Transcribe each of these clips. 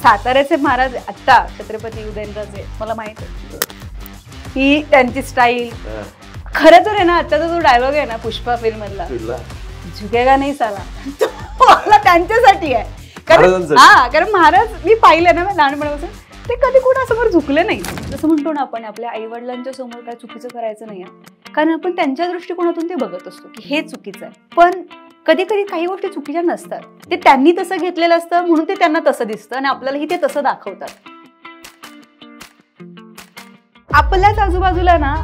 साताऱ्याचे महाराज आता छत्रपती उदयनराजे मला माहित आहे ही त्यांची स्टाईल. खरं तर आहे ना आताचा जो डायलॉग आहे ना पुष्पा फिल्म मधला झुकेगा नाही साला मला त्यांच्यासाठी आहे. कारण महाराज मी पाहिलं ना लहानपणापासून ते कधी कोणासमोर झुकले नाही. जसं म्हणतो ना आपण आपल्या आई वडिलांच्या समोर काय चुकीचं करायचं नाही कारण आपण त्यांच्या दृष्टिकोनातून ते बघत असतो की हे चुकीचं आहे. पण कधी कधी काही गोष्टी चुकीच्या नसतात. ते त्यांनी तसं घेतलेलं असतं म्हणून ते त्यांना तसं दिसतं आणि आपल्यालाही ते तसं दाखवतात. आपल्याच आजूबाजूला ना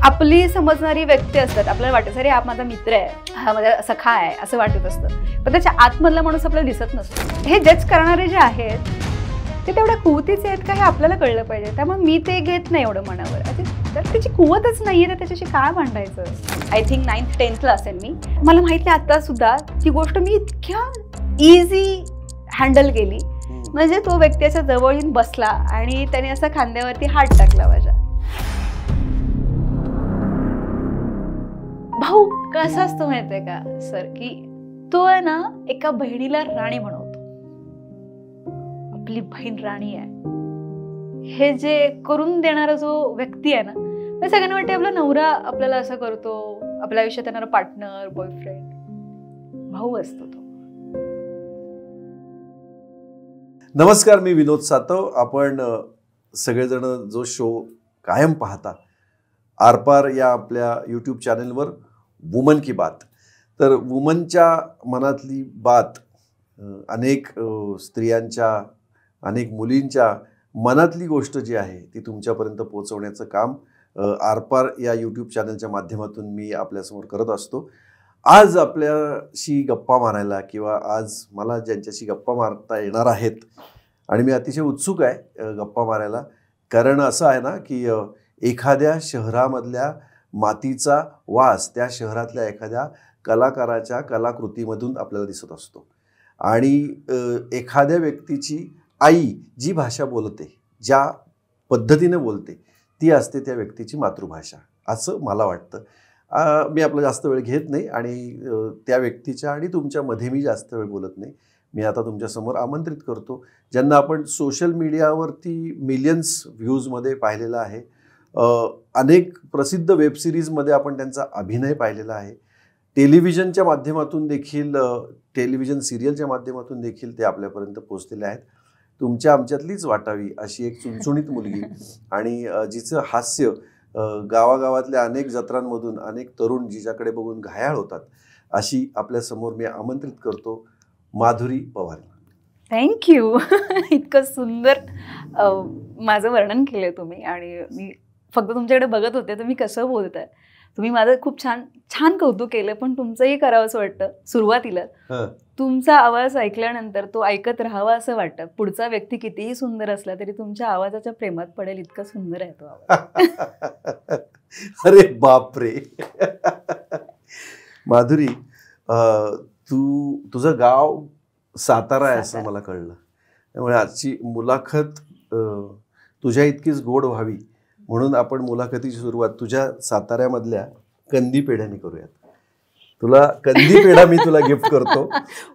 आपली समजणारी व्यक्ती असतात. आपल्याला वाटत अरे हा माझा मित्र आहे हा माझा सखा आहे असं वाटत असतं. पण त्याच्या आतमधला माणूस आपल्याला दिसत नसतो. हे जज करणारे जे आहेत ते तेवढ्या कुवतीचे आहेत का हे आपल्याला कळलं पाहिजे. त्यामुळे मी ते घेत नाही एवढं मनावर. तर त्याची कुवतच नाहीये तर त्याच्याशी काय भांडायचं. आय थिंक 9th 10th ला असेल मी. मला माहिती आहे आता सुद्धा ती गोष्ट मी इतक्या इझी हँडल केली. म्हणजे तो व्यक्ती असा जवळ येऊन बसला आणि त्याने असा खांद्यावरती हात टाकला माझ्या. भाऊ कसा असतो माहितीये का सर की तो आहे ना एका बहिणीला राणी बनवतो. आपली बहीण राणी आहे हे जे करून देणारा जो व्यक्ती आहे ना सगळ्यांना वाटते आपला नवरा आपल्याला असं करतो. आपल्या आयुष्यात येणारा पार्टनर बॉयफ्रेंड भाऊ असतो तो. नमस्कार, मी विनोद सातव. आपण सगळेजण जो शो कायम पाहता आरपार या आपल्या यूट्यूब चॅनलवर वुमन की बात. तर वुमनच्या मनातली बात अनेक स्त्रियांच्या अनेक मुलींच्या मनातली गोष्ट जी आहे ती तुमच्यापर्यंत पोहोचवण्याचं काम आरपार या यूट्यूब चॅनलच्या माध्यमातून मी आपल्यासमोर करत असतो. आज आपल्याशी गप्पा मारायला किंवा आज मला ज्यांच्याशी गप्पा मारता येणार आहेत आणि मी अतिशय उत्सुक आहे गप्पा मारायला. कारण असं आहे ना की एखाद्या शहरामधल्या मातीचा वास त्या शहरातल्या एखाद्या कलाकाराच्या कलाकृतीमधून आपल्याला दिसत असतो. आणि एखाद्या व्यक्तीची आई जी भाषा बोलते ज्या पद्धतीने बोलते ती असते त्या व्यक्तीची मातृभाषा असं मला वाटतं. मी आपला जास्त वेळ घेत नाही आणि त्या व्यक्तीच्या आणि तुमच्यामध्ये मी जास्त वेळ बोलत नाही. मी आता तुमच्यासमोर आमंत्रित करतो ज्यांना आपण सोशल मीडियावरती मिलियन्स व्ह्यूजमध्ये पाहिलेलं आहे. अनेक प्रसिद्ध वेबसिरीजमध्ये आपण त्यांचा अभिनय पाहिलेला आहे. टेलिव्हिजनच्या माध्यमातून देखील टेलिव्हिजन सिरियलच्या माध्यमातून देखील ते आपल्यापर्यंत पोहोचलेले आहेत. तुमच्या आमच्यातलीच वाटावी अशी एक चुणचुणीत मुलगी आणि जिचं हास्य गावागावातल्या अनेक जत्रांमधून अनेक तरुण जिच्याकडे बघून घायाळ होतात अशी आपल्यासमोर मी आमंत्रित करतो माधुरी पवार. थँक्यू. इतकं सुंदर माझं वर्णन केलं तुम्ही आणि मी फक्त तुमच्याकडे बघत होते तुम्ही कसं बोलताय. तुम्ही माझं खूप छान छान कौतुक केलं पण तुमचंही करावं असं वाटतं. सुरुवातीला तुमचा आवाज ऐकल्यानंतर तो ऐकत राहावा असं वाटतं. पुढचा व्यक्ती कितीही सुंदर असला तरी तुमच्या आवाजाच्या प्रेमात पडेल इतका सुंदर आहे तो आवाज. अरे बापरे. माधुरी, तुझं गाव सातारा आहे असं मला कळलं. त्यामुळे आजची मुलाखत तुझ्या इतकीच गोड व्हावी म्हणून आपण मुलाखतीची सुरुवात तुझ्या साताऱ्यामधल्या कंदी पेढ्याने करूयात. तुला कंदी पेढा मी तुला गिफ्ट करतो.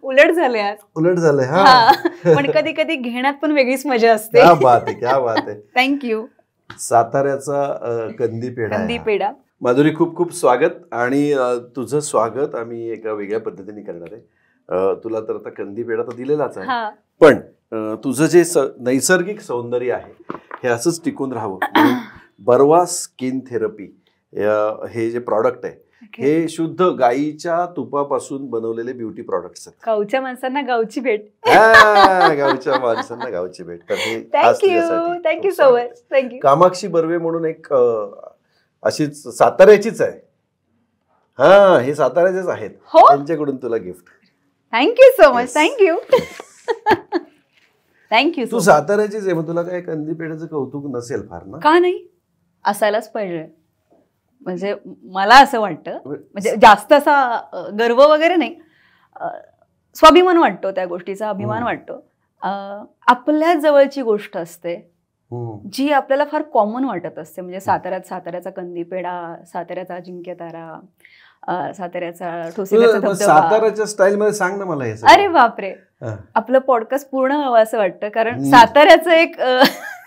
उलट झाले आज. उलट झालंय हा. पण कधी कधी घेण्यात पण वेगळीच मजा असते. क्या बात आहे, क्या बात आहे. थँक्यू. साताऱ्याचा कंदी पेढा. कंदी पेढा. माधुरी, खूप खूप स्वागत. आणि तुझं स्वागत आम्ही एका वेगळ्या पद्धतीने करणार आहे. तुला तर आता कंदी पेढा तर दिलेलाच आहे पण तुझं जे नैसर्गिक सौंदर्य आहे हे असंच टिकून राहावं. बर्वा स्किन थेरपी हे जे प्रॉडक्ट आहे हे शुद्ध गाईच्या तुपापासून बनवलेले ब्युटी प्रॉडक्ट्स आहेत. गावच्या माणसांना गावची भेट. गावच्या माणसांना गावची भेट. तर हे thank you so much. Thank you. Kamakshi Barve म्हणून एक अशीच साताऱ्याचीच आहे. हा, हे साताऱ्याचेच आहेत. त्यांच्याकडून तुला gift. Thank you so much. Thank you. Thank you. तू साताऱ्याचीच आहे मग तुला काय कंदी पेढ्याचं कौतुक नसेल फार ना? का नाही, असायलाच पाहिजे. म्हणजे मला असं वाटतं म्हणजे जास्त असा गर्व वगैरे नाही, स्वाभिमान वाटतो त्या गोष्टीचा, अभिमान वाटतो. आपल्या जवळची गोष्ट असते जी आपल्याला फार कॉमन वाटत असते. म्हणजे साताऱ्याचा कंदी पेढा, साताऱ्याचा अजिंक्य तारा, साताऱ्याचा ठोसेघरचा धबधबा. साताऱ्याच्या स्टाईल मध्ये सांग ना मला हे. अरे बापरे, आपलं पॉडकास्ट पूर्ण हवं असं वाटतं, कारण साताऱ्याचं एक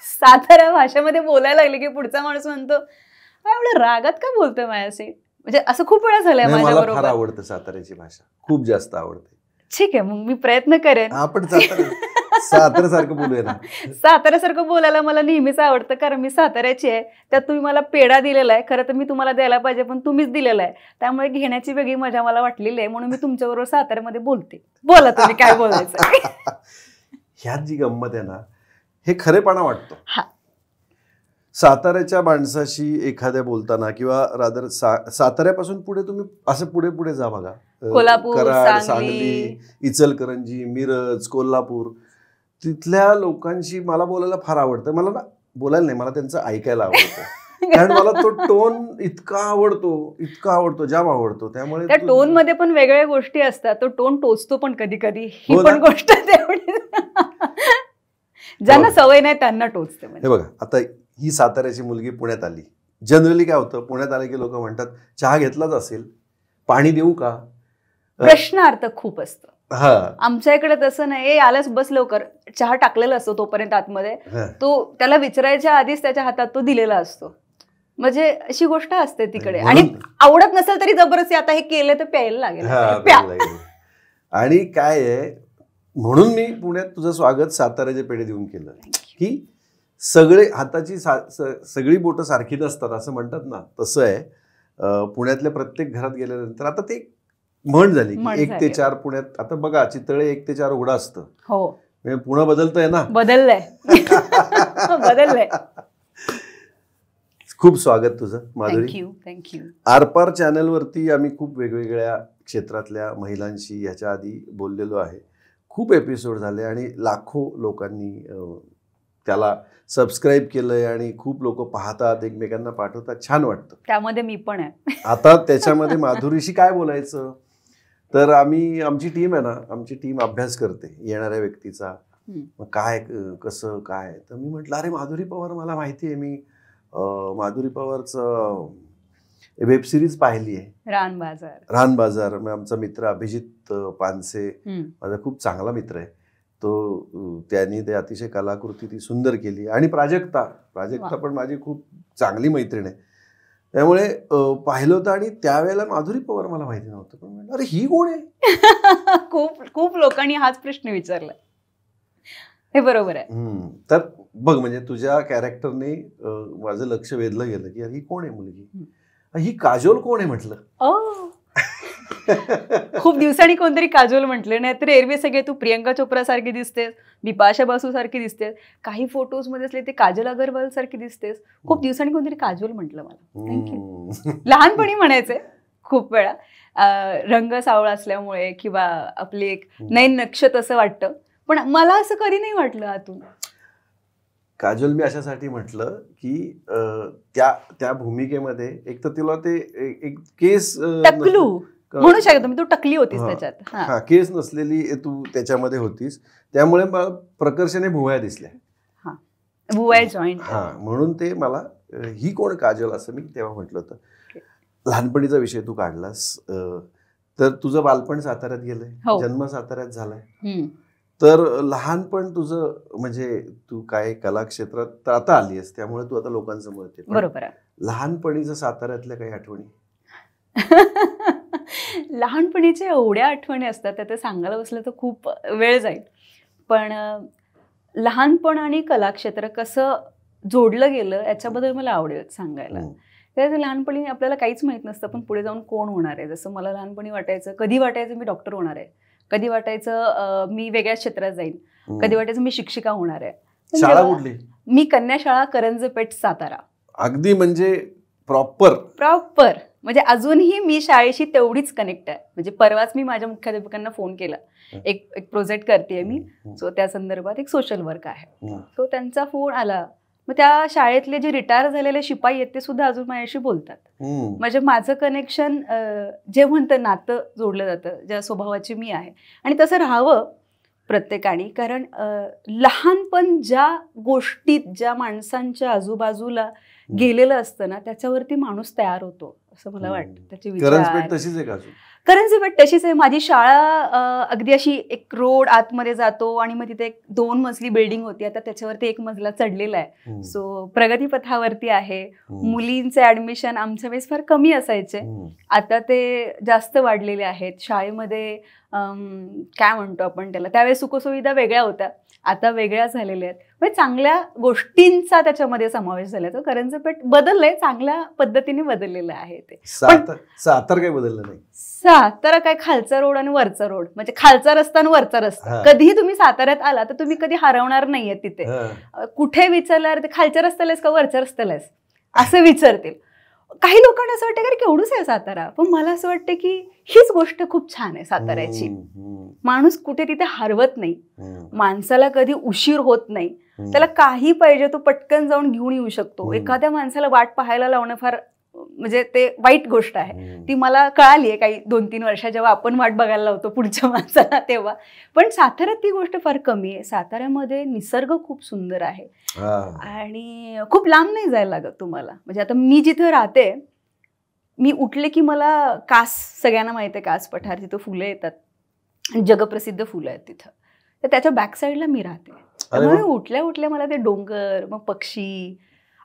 सातारा भाषेमध्ये बोलायला लागले की पुढचा माणूस म्हणतो एवढं रागात का बोलतोय माझ्याशी. म्हणजे असं खूप वेळा झालंय माझ्या बरोबर. मला फार आवडतं साताऱ्याची भाषा, खूप जास्त आवडते. ठीक आहे, मग मी प्रयत्न करेन. आपण साताऱ्यासारखं बोलूया ना. साताऱ्यासारखं बोलायला मला नेहमीच आवडतं, कारण मी साताऱ्याची आहे. त्यात तुम्ही मला पेढा दिलेला आहे, खरं तर मी तुम्हाला द्यायला पाहिजे पण तुम्हीच दिलेला आहे, त्यामुळे घेण्याची वेगळी मजा मला वाटलेली आहे, म्हणून मी तुमच्याबरोबर साताऱ्यामध्ये बोलते. बोला तुम्ही काय बोलायचं. ह्यात जी गंमत आहे ना, हे खरेपणा वाटतो. साताऱ्याच्या माणसाशी एखाद्या बोलताना किंवा रादर साताऱ्यापासून पुढे तुम्ही असं पुढे पुढे जा बघा, कोल्हापूर, कराड, सांगली, इचलकरंजी, मिरज, कोल्हापूर, तिथल्या लोकांशी मला बोलायला फार आवडतं. मला ना बोलायला नाही, मला त्यांचं ऐकायला आवडतं. कारण मला तो टोन इतका आवडतो, जाम आवडतो. त्यामुळे त्या टोन मध्ये पण वेगवेगळ्या गोष्टी असतात. तो टोन टोचतो पण कधी कधी, ही पण गोष्ट तेवढी. ज्यांना सवय नाही त्यांना टोचते. हे बघा, आता ही साताऱ्याची मुलगी पुण्यात आली. जनरली काय होतं, पुण्यात आले की लोक म्हणतात चहा घेतलाच असेल, पाणी देऊ का, प्रश्नार्थ खूप असतं. हा, आमच्या इकडे तसं नाही, आलाच बस लवकर, चहा टाकलेला असतो तोपर्यंत आतमध्ये, तो त्याला विचारायच्या आधीच त्याच्या हातात तो दिलेला असतो. म्हणजे अशी गोष्ट असते तिकडे. आणि आवडत नसेल तरी जबरदस्ती आता हे केलं तर प्यायला लागेल. आणि काय आहे, म्हणून मी पुण्यात तुझं स्वागत साताऱ्याचे पेढे देऊन केलं की सगळे हाताची सगळी बोटं सारखी नसतात असं म्हणतात ना, तसं आहे. पुण्यातल्या प्रत्येक घरात गेल्यानंतर आता ते म्हण झाली की 1 ते 4 पुण्यात. आता बघा, चितळे 1 ते 4 उघडा असतं. हो, पुणे बदलतंय ना. बदललंय. खूप स्वागत तुझं माधुरी. थँक्यू. आरपार चॅनलवरती आम्ही खूप वेगवेगळ्या क्षेत्रातल्या महिलांशी याच्या आधी बोललेलो आहे. खूप एपिसोड झाले आणि लाखो लोकांनी त्याला सबस्क्राईब केलंय आणि खूप लोक पाहतात, एकमेकांना पाठवतात, छान वाटतं. त्यामध्ये मी पण आहे. आता त्याच्यामध्ये माधुरीशी काय बोलायचं, तर आमची टीम आहे ना, आमची टीम अभ्यास करते येणाऱ्या व्यक्तीचा, मग काय कसं काय. तर मी म्हटलं अरे माधुरी पवार मला माहिती आहे, मी माधुरी पवारचं वेब सिरीज पाहिली आहे, रान बाजार. आमचा मित्र अभिजित पानसे माझा खूप चांगला मित्र आहे, तो त्यांनी ते अतिशय कलाकृती ती सुंदर केली. आणि प्राजक्ता पण माझी खूप चांगली मैत्रीण आहे. त्यामुळे पाहिलं होतं आणि त्यावेळेला माधुरी पवार मला माहिती नव्हतं, पण म्हणलं अरे ही कोण आहे. खूप लोकांनी हाच प्रश्न विचारला. हे बरोबर आहे. तर बघ, म्हणजे तुझ्या कॅरेक्टरने माझं लक्ष वेधलं गेलं की ही कोण आहे मुलगी, ही काजोल कोण आहे म्हटलं. खूप दिवसांनी कोणतरी काजोल म्हटले, नाहीतर एरवी सगळे तू प्रियंका चोप्रा सारखी दिसतेस, बिपाशा बासू सारखी दिसतेस, काही फोटोज मध्ये असले ते काजल अगरवाल सारखी दिसतेस. खूप दिवसांनी कोणतरी काजोल म्हटलं मला. थँक्यू. लहानपणी म्हणायचे खूप वेळा, रंग सावळा असल्यामुळे किंवा आपली एक नैन नक्षत असं वाटतं, पण मला असं कधी नाही वाटलं आतून. काजोल मी अशासाठी म्हटलं की त्या भूमिकेमध्ये एक तर तिला ते एक केस टकलू म्हणू शकतो मी, तू टकली होतीस त्याच्यात. हा, केस नसलेली तू त्याच्यामध्ये होतीस, त्यामुळे मला प्रकर्षाने भुवया दिसल्या. भुवया जॉईंट. म्हणून ते मला ही कोण काजल असं मी तेव्हा म्हटलं होतं. लहानपणीचा विषय तू काढलास, तर तुझं बालपण साताऱ्यात गेलंय, जन्म साताऱ्यात झालाय. तर लहानपण तुझं म्हणजे तू काय कला क्षेत्रात तर आता आली आहेस, त्यामुळे तू आता लोकांसमोर येते. बरोबर आहे. लहानपणीचं साताऱ्यातल्या काही आठवणी? लहानपणीच्या एवढ्या आठवणी असतात, ते सांगायला बसलं तर खूप वेळ जाईल. पण लहानपण आणि कलाक्षेत्र कसं जोडलं गेलं याच्याबद्दल मला आवडेल सांगायला. त्याचं लहानपणी आपल्याला काहीच माहित नसतं, पण पुढे जाऊन कोण होणार आहे. जसं मला लहानपणी वाटायचं, कधी वाटायचं मी डॉक्टर होणार आहे, कधी वाटायचं मी वेगळ्या क्षेत्रात जाईन, कधी वाटायचं मी शिक्षिका होणार आहे. शाळा कुठली? मी कन्या शाळा करंजपेठ सातारा. अगदी म्हणजे प्रॉपर म्हणजे अजूनही मी शाळेशी तेवढीच कनेक्ट आहे. म्हणजे परवाच मी माझ्या मुख्याध्यापकांना फोन केला, एक प्रोजेक्ट करते मी, सो त्या संदर्भात एक सोशल वर्क आहे. सो त्यांचा फोन आला, मग त्या शाळेतले जे रिटायर झालेले शिपाई आहेत ते सुद्धा अजून माझ्याशी बोलतात. म्हणजे माझं कनेक्शन जे म्हणतं नातं जोडलं जातं, ज्या स्वभावाची मी आहे. आणि तसं राहावं प्रत्येकाने, कारण लहानपण ज्या गोष्टीत ज्या माणसांच्या आजूबाजूला गेलेलं असतं ना, त्याच्यावरती माणूस तयार होतो असं मला वाटतं. त्याचे करंजपेठ विचार, तशीच आहे का अजून? करंजपेठ तशीच आहे. माझी शाळा अगदी अशी एक रोड आतमध्ये जातो आणि मग तिथे एक 2 मजली बिल्डिंग होती. आता त्याच्यावरती 1 मजला चढलेला आहे. सो प्रगतीपथावरती आहे. मुलींचे ऍडमिशन आमच्या वेळेस फार कमी असायचे, आता ते जास्त वाढलेले आहेत. शाळेमध्ये काय म्हणतो आपण त्याला, त्यावेळेस सुखसुविधा वेगळ्या होत्या, आता वेगळ्या झालेल्या आहेत. म्हणजे चांगल्या गोष्टींचा त्याच्यामध्ये समावेश झाला. तो करंजपेठ बदललंय, चांगल्या पद्धतीने बदललेलं आहे ते. सातारा काही बदललं नाही. सातारा काय, खालचा रोड आणि वरचा रोड, म्हणजे खालचा रस्ता आणि वरचा रस्ता. कधीही तुम्ही साताऱ्यात आला तर तुम्ही कधी हरवणार नाहीये तिथे. कुठे विचारल्यावर ते खालच्या रस्त्यालाच का वरच्या रस्त्यालाच असं विचारतील. काही लोकांना असं वाटतं की केवढूच आहे सातारा, पण मला असं वाटतं की हीच गोष्ट खूप छान आहे साताऱ्याची. माणूस कुठे तिथे हरवत नाही, माणसाला कधी उशीर होत नाही. त्याला काही पाहिजे तो पटकन जाऊन घेऊन येऊ शकतो. एखाद्या माणसाला वाट पाहायला लावणं फार म्हणजे ते वाईट गोष्ट आहे. ती मला कळाली आहे काही 2-3 वर्षा जेव्हा आपण वाट बघायला लावतो पुढच्या माणसाला तेव्हा. पण साताऱ्यात ती गोष्ट फार कमी आहे. साताऱ्यामध्ये निसर्ग खूप सुंदर आहे आणि खूप लांब नाही जायला लागत तुम्हाला. म्हणजे आता मी जिथे राहते, मी उठले की मला कास, सगळ्यांना माहिती आहे कास पठार, तिथं फुलं येतात, जगप्रसिद्ध फुलं आहेत तिथं. तर त्याच्या बॅक साईडला मी राहते. त्यामुळे उठल्या उठल्या मला ते डोंगर, मग पक्षी,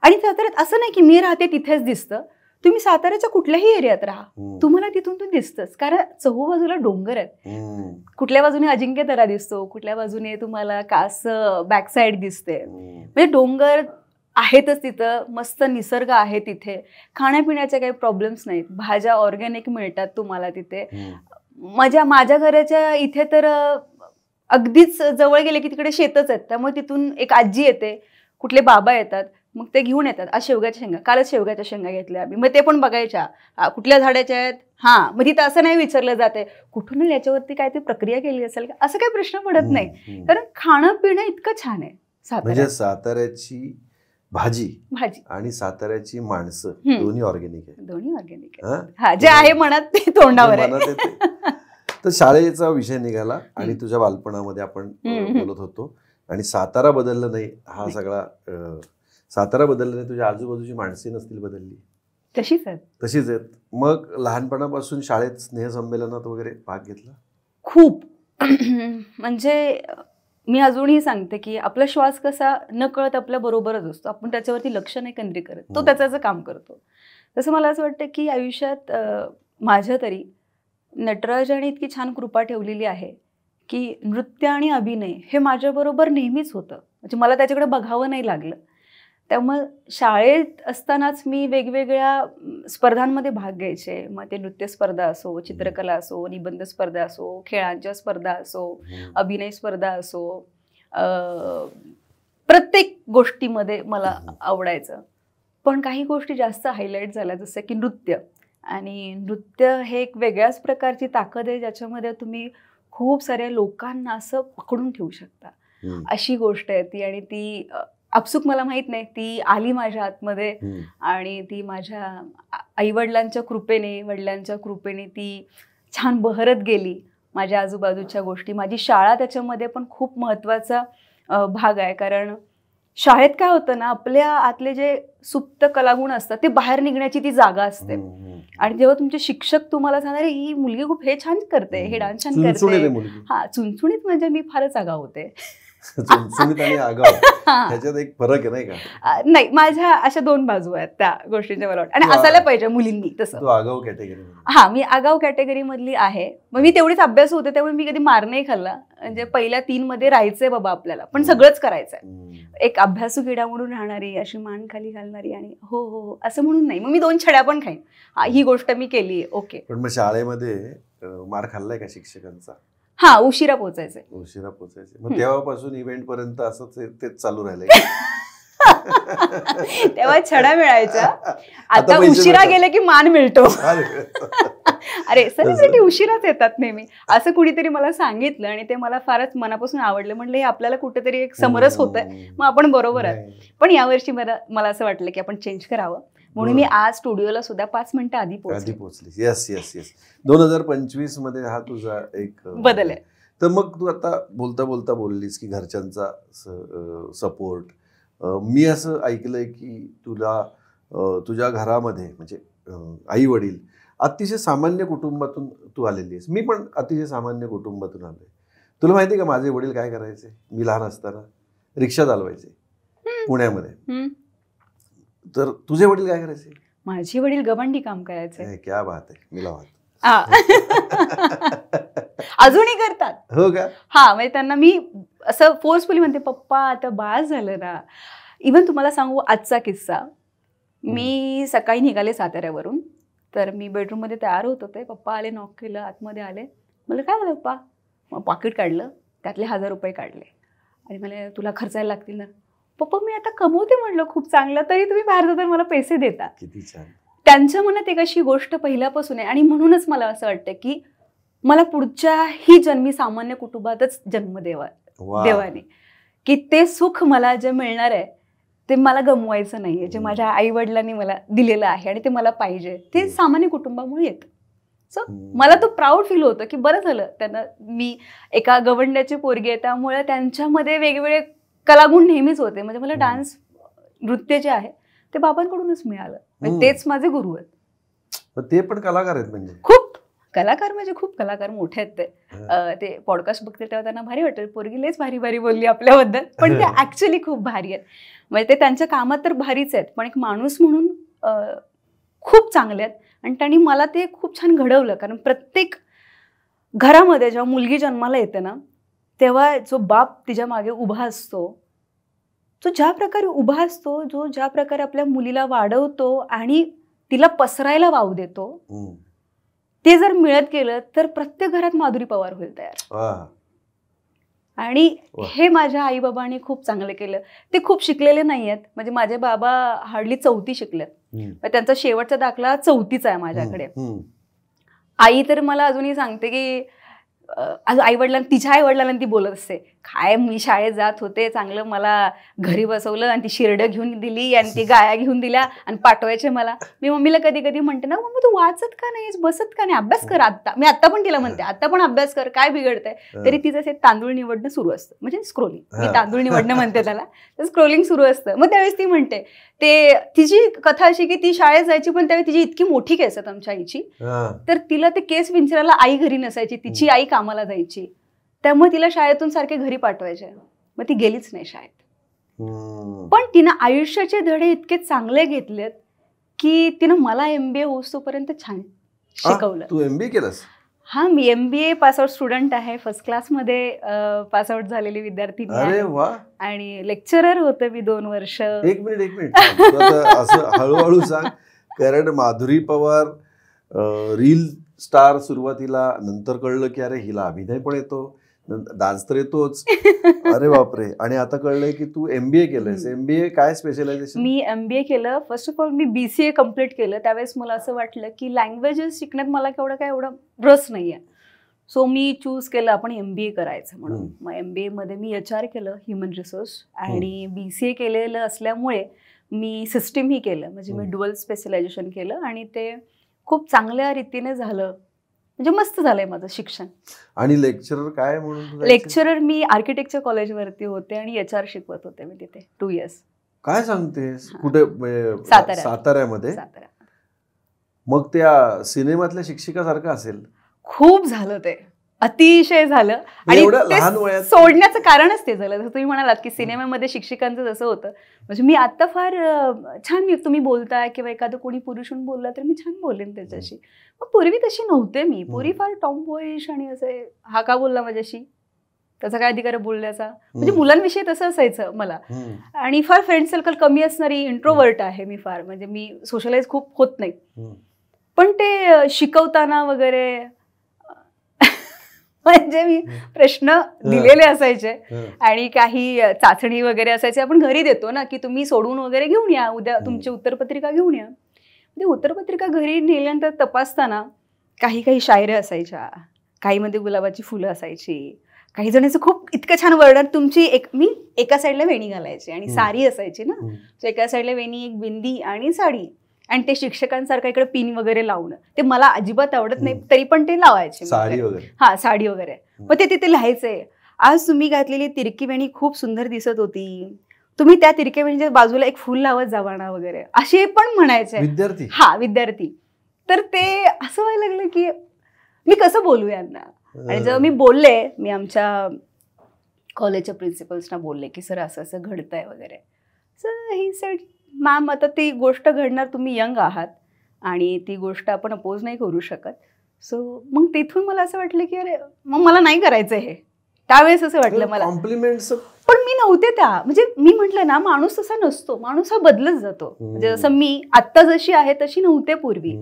आणि साताऱ्यात असं नाही की मी राहते तिथेच दिसतं. तुम्ही साताऱ्याच्या कुठल्याही एरियात राहा, तुम्हाला तिथून तो दिसतच, कारण चहूबाजूला डोंगर आहेत. कुठल्या बाजूने अजिंक्यतारा दिसतो, कुठल्या बाजूने तुम्हाला कास बॅक साईड दिसते. म्हणजे डोंगर आहेतच तिथं, मस्त निसर्ग आहे तिथे. खाण्यापिण्याचे काही प्रॉब्लेम्स नाहीत, भाज्या ऑर्गॅनिक मिळतात तुम्हाला तिथे. माझ्या घराच्या इथे तर अगदीच जवळ गेले की तिकडे शेतच आहेत. त्यामुळे तिथून एक आजी येते, कुठले बाबा येतात, मग ते घेऊन येतात. आज शेवग्याच्या शेंगा, कालच शेवग्याच्या शेंगा घेतल्या आम्ही. मग ते पण बघायच्या कुठल्या झाडाच्या आहेत. मग तिथं असं नाही विचारलं जाते कुठून याच्यावरती काय ती प्रक्रिया केली असेल का, असं काही प्रश्न पडत नाही. कारण खाणं पिणं इतकं छान आहे साताऱ्यात. म्हणजे साताऱ्याची भाजी आणि साताऱ्याची माणसं दोन्ही ऑर्गॅनिक आहे. दोन्ही ऑर्गॅनिक आहे, जे आहे मनात ते तोंडावर आहे. तर शाळेचा विषय निघाला आणि तुझ्या बालपणामध्ये आपण बोलत होतो, आणि सातारा बदललं नाही हा सगळा. सातारा बदललं नाही, तुझ्या आजूबाजूची माणसे नसतील बदलली, तशीच आहेत. मग लहानपणापासून शाळेत स्नेहसंमेलनात वगैरे भाग घेतला? खूप. म्हणजे मी अजूनही सांगते की आपला श्वास कसा न कळत आपल्या बरोबरच असतो, आपण त्याच्यावरती लक्ष नाही केंद्रित करत, तो त्याचं काम करतो. तसं मला असं वाटतं की आयुष्यात माझ्या तरी नटराजाने इतकी छान कृपा ठेवलेली आहे की नृत्य आणि अभिनय हे माझ्याबरोबर नेहमीच होतं. म्हणजे मला त्याच्याकडे बघावं नाही लागलं. त्यामुळे शाळेत असतानाच मी वेगवेगळ्या स्पर्धांमध्ये भाग घ्यायचे. मग ते नृत्य स्पर्धा असो, चित्रकला असो, निबंध स्पर्धा असो, खेळांच्या स्पर्धा असो, अभिनय स्पर्धा असो, प्रत्येक गोष्टीमध्ये मला आवडायचं. पण काही गोष्टी जास्त हायलाईट झाल्या, जसं की नृत्य. आणि नृत्य हे एक वेगळ्याच प्रकारची ताकद आहे, ज्याच्यामध्ये तुम्ही खूप साऱ्या लोकांना असं पकडून ठेवू शकता, अशी गोष्ट आहे ती. आणि ती आपसुक मला माहित नाही, ती आली माझ्या आतमध्ये आणि ती माझ्या आईवडिलांच्या कृपेने, वडिलांच्या कृपेने ती छान बहरत गेली. माझ्या आजूबाजूच्या गोष्टी, माझी शाळा त्याच्यामध्ये पण खूप महत्त्वाचा भाग आहे. कारण शाळेत काय होतं ना, आपल्या आतले जे सुप्त कलागुण असतात ते बाहेर निघण्याची ती जागा असते. आणि जेव्हा तुमचे शिक्षक तुम्हाला सांगणार ही मुलगी खूप हे छान करते, हे डान्स छान करते, चुणचुणीत म्हणजे मी फारच आगाऊ होते. चुणचुणीत आणि आगाऊ ह्याच्यात एक फरक आहे नाही का? नाही, माझ्या अशा 2 बाजू आहेत त्या गोष्टींच्या, मला वाटतं. आणि असायला पाहिजे मुलींनी तसं. आगाऊ कॅटेगरी? मी आगाऊ कॅटेगरी मधली आहे. मग मी तेवढीच अभ्यास होते, त्यामुळे मी कधी मार नाही खाल्ला. म्हणजे पहिल्या 3 मध्ये राहायचंय बाबा आपल्याला, पण सगळंच करायचंय. एक अभ्यासू किडा म्हणून राहणारी, अशी मान खाली घालणारी आणि हो हो हो असं म्हणून नाही. मग मी 2 छड्या पण खाईन, ही गोष्ट मी केली, ओके. पण मग शाळेमध्ये मार खाल्लाय का शिक्षकांचा? उशिरा पोचायचे. मग तेव्हापासून इव्हेंट पर्यंत असंच तेच चालू राहिलंय? तेव्हा छडा मिळायचा, आता उशिरा गेले की मान मिळतो. अरे सेलिब्रिटी उशिराच येतात नेहमी, असं कुणीतरी मला सांगितलं आणि ते मला फारच मनापासून आवडलं. म्हणलं हे आपल्याला कुठेतरी एक समरस होत आहे, मग आपण बरोबर आहे. पण यावर्षी मला असं वाटलं की आपण चेंज करावं, म्हणून मी आज स्टुडिओला सुद्धा 5 मिनिटं आधी पोहोचली. येस 2025 मध्ये हा तुझा एक बदल आहे. तर मग तू आता बोलता बोलता बोललीस की घरच्यांचा सपोर्ट. मी असं ऐकलंय की तुला तुझ्या घरामध्ये म्हणजे आई वडील अतिशय सामान्य कुटुंबातून तू आलेली आहेस. मी पण अतिशय सामान्य कुटुंबातून आलोय. तुला माहिती आहे का माझे वडील काय करायचे? मी लहान असताना रिक्षा चालवायचे पुण्यामध्ये. तर तुझे वडील काय करायचे? माझे वडील गवंडी काम करायचे. क्या बात आहे. मिलावत. अजूनही करतात. हो का? हा, म्हणजे त्यांना मी असं फोर्सफुली म्हणते, पप्पा आता बाळ झालं ना. इव्हन तुम्हाला सांगू आजचा किस्सा. मी सकाळी निघाले साताऱ्यावरून, तर मी बेडरूममध्ये तयार होत होते. पप्पा आले, नॉक केलं, आतमध्ये आले. मला काय झालं पप्पा? मग पॉकेट काढलं, त्यातले 1000 रुपये काढले आणि मला तुला खर्चायला लागतील ना. पप्पा मी आता कमवते म्हटलं खूप चांगलं, तरी तुम्ही बाहेर जाताना मला पैसे देता. किती छान. त्यांच्या मनात एक अशी गोष्ट पहिल्यापासून आहे आणि म्हणूनच मला असं वाटतं की मला पुढच्याही जन्मी सामान्य कुटुंबातच जन्म देवाने, की ते सुख मला जे मिळणार आहे ते मला गमवायचं नाहीये. जे माझ्या आई वडिलांनी मला दिलेलं आहे आणि ते मला पाहिजे, ते सामान्य कुटुंबामुळे येतं. सो मला तो प्राऊड फील होतं की बरं झालं त्यांना, मी एका गवंड्याची पोरगी आहे त्यामुळे त्यांच्यामध्ये वेगवेगळे कलागुण नेहमीच होते. म्हणजे मला डान्स, नृत्य जे आहे ते बाबांकडूनच मिळालं. तेच माझे गुरु आहेत. ते पण कलाकार आहेत. म्हणजे खूप कलाकार, म्हणजे खूप कलाकार मोठे आहेत. ते पॉडकास्ट बघते तेव्हा त्यांना भारी वाटेल, पोरगी लयच भारी भारी बोलली आपल्याबद्दल, पण ते ऍक्च्युअली खूप भारी आहेत. म्हणजे ते त्यांच्या कामात तर भारीच आहेत, पण एक माणूस म्हणून खूप चांगले आहेत. आणि त्यांनी मला ते खूप छान घडवलं. कारण प्रत्येक घरामध्ये जेव्हा मुलगी जन्माला येते ना, तेव्हा जो बाप तिच्या मागे उभा असतो, तो ज्या प्रकारे उभा असतो, जो ज्या प्रकारे आपल्या मुलीला वाढवतो आणि तिला पसरायला वाव देतो, ते जर मिळत गेलं तर प्रत्येक घरात माधुरी पवार होईल तयार. आणि हे माझ्या आई बाबांनी खूप चांगलं केलं. ते खूप शिकलेले नाही आहेत. म्हणजे माझे बाबा हार्डली 4थी शिकलेत. त्यांचा शेवटचा दाखला 4थीचा आहे माझ्याकडे. आई तर मला अजूनही सांगते की आई वडिलांना, तिच्या आई वडिलांना ती बोलत असते, काय मी शाळेत जात होते चांगलं, मला घरी बसवलं आणि ती शिरडं घेऊन दिली आणि ती गाया घेऊन दिल्या आणि पाठवायचे मला. मी मम्मीला कधी कधी म्हणते ना, मम्मी तू वाचत का नाहीस, बसत का नाही, अभ्यास कर. मी आता पण तिला म्हणते, आता पण अभ्यास कर, काय बिघडतंय. तरी तिचं असे तांदूळ निवडणं सुरू असतं, म्हणजे स्क्रोलिंग. मी तांदूळ निवडणं म्हणते त्याला, तर स्क्रोलिंग सुरू असतं. मग त्यावेळेस ती म्हणते, ते तिची कथा अशी की ती शाळेत जायची, पण त्यावेळी तिची इतकी मोठी केस आहेत आमच्या आईची, तर तिला ते केस विंचरायला आई घरी नसायची, तिची आई कामाला जायची, त्यामुळे तिला शाळेतून सारखे घरी पाठवायचे. मग ती गेलीच नाही शाळेत. पण तिनं आयुष्याचे धडे इतके चांगले घेतलेत की तिनं मला MBA होईपर्यंत छान शिकवलं. तू MBA केलंस? हा, मी MBA पासआउट स्टुडंट आहे. फर्स्ट क्लासमध्ये पासआउट झालेली विद्यार्थी आणि लेक्चरर होते मी 2 वर्ष. एक मिनिट असं हळूहळू सांग. कारण माधुरी पवार रील स्टार सुरुवातीला, नंतर कळलं की अरे हिला अभिनय पण येतो, डान्स तर येतोच. अरे बापरे. आणि आता कळलंय की तू MBA केलंयस. MBA काय स्पेशलायझेशन? मी MBA केलं. First of all me BCA complete केलं. त्यावेळेस मला असं वाटलं की लँग्वेजेस शिकण्यात मला केवढा एवढा रस नाहीये. सो मी चूज केलं आपण MBA करायचं म्हणून. मग MBA मध्ये मी HR केलं, ह्युमन रिसोर्स, आणि BCA केलेलं असल्यामुळे मी सिस्टीम ही केलं. म्हणजे मी डुअल स्पेशलायझेशन केलं आणि ते खूप चांगल्या रीतीने झालं. म्हणजे मस्त झालंय माझं शिक्षण. आणि लेक्चरर काय म्हणून? लेक्चरर मी आर्किटेक्चर कॉलेजवरती होते आणि HR शिकवत होते मी तिथे 2 इयर्स. काय सांगतेस? कुठे? साताऱ्यामध्ये. मग त्या सिनेमातल्या शिक्षिकासारखं असेल? खूप झालं ते, अतिशय झालं. आणि सोडण्याचं कारणच ते झालं. जसं तुम्ही म्हणालात की सिनेमामध्ये शिक्षिकांचं जसं होतं, म्हणजे मी आता फार छान, तुम्ही बोलताय किंवा एखादं कोणी पुरुषून बोलला तर मी छान बोलेन त्याच्याशी. मग पूर्वी तशी नव्हते मी. पूर्वी फार टॉम बॉईश आणि असे, हा का बोलला माझ्याशी, त्याचा काय अधिकार बोलण्याचा. म्हणजे मुलांविषयी तसं असायचं मला. आणि फार फ्रेंड सर्कल कमी असणारी इंट्रोवर्ट आहे मी फार. म्हणजे मी सोशलाइज खूप होत नाही. पण ते शिकवताना वगैरे म्हणजे मी प्रश्न दिलेले असायचे आणि काही चाचणी वगैरे असायचे, आपण घरी देतो ना की तुम्ही सोडून वगैरे घेऊन या, उद्या तुमची उत्तरपत्रिका घेऊन या. म्हणजे उत्तरपत्रिका घरी नेल्यानंतर तपासताना काही शायऱ्या असायच्या, काही मध्ये गुलाबाची फुलं असायची, काही जणांचं खूप इतकं छान वर्णन. मी एका साईडला वेणी घालायची आणि साडी असायची ना, एका साईडला वेणी, एक बिंदी आणि साडी, आणि ते शिक्षकांसारखं इकडे पिन वगैरे लावणं ते मला अजिबात आवडत नाही, तरी पण ते लावायचे. हा, साडी वगैरे. मग ते तिथे लिहायचंय, आज तुम्ही घातलेली तिरकी वेणी खूप सुंदर दिसत होती, तुम्ही त्या तिरके म्हणजे बाजूला एक फुल लावत जावा ना वगैरे असे पण म्हणायचे विद्यार्थी. हा विद्यार्थी. तर ते असं व्हायला लागलं की मी कसं बोलू यांना. आणि जेव्हा मी बोलले, मी आमच्या कॉलेजच्या प्रिन्सिपल्सना बोलले की सर असं असं घडतंय वगैरे. सर ही सेड मॅम आता ती गोष्ट घडणार, तुम्ही यंग आहात आणि ती गोष्ट आपण अपोज नाही करू शकत. सो मग तिथून मला असं वाटलं की अरे मग मला नाही करायचं हे. त्यावेळेस असं वाटलं मला. कॉम्प्लिमेंट्स पण मी नव्हते त्या, म्हणजे मी म्हटलं ना माणूस तसा नसतो, माणूस हा बदलत जातो. म्हणजे जसं मी आत्ता जशी आहे तशी नव्हते पूर्वी.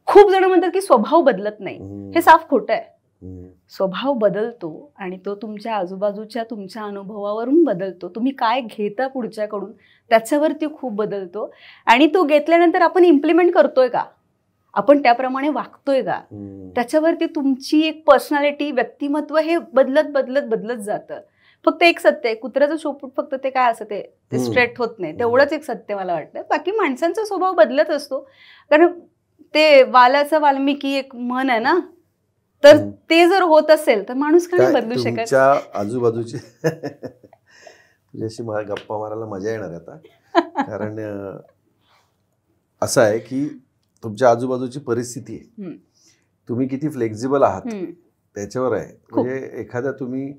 खूप जण म्हणतात की स्वभाव बदलत नाही, हे साफ खोटं आहे. स्वभाव बदलतो आणि तो तुमच्या आजूबाजूच्या तुमच्या अनुभवावरून बदलतो. तुम्ही काय घेता पुढच्याकडून त्याच्यावरती खूप बदलतो. आणि तो घेतल्यानंतर आपण इम्प्लिमेंट करतोय का, आपण त्याप्रमाणे वागतोय का, त्याच्यावरती तुमची एक पर्सनॅलिटी, व्यक्तिमत्व हे बदलत बदलत बदलत जातं. फक्त एक सत्य आहे, कुत्र्याचं शोपूट फक्त ते काय असं ते स्ट्रेट होत नाही, तेवढंच एक सत्य मला वाटतं. बाकी माणसांचा स्वभाव बदलत असतो. कारण ते वाल्याचं वाल्मिकी एक म्हण आहे ना, तर ते जर होत असेल तर माणूस काय बदलू शकत. तुमच्या आजूबाजूची तुझ्याशी मला गप्पा मारायला मजा येणार आहे आता. कारण असं आहे की तुमच्या आजूबाजूची परिस्थिती आहे, तुम्ही किती फ्लेक्झिबल आहात त्याच्यावर आहे. म्हणजे एखाद्या तुम्ही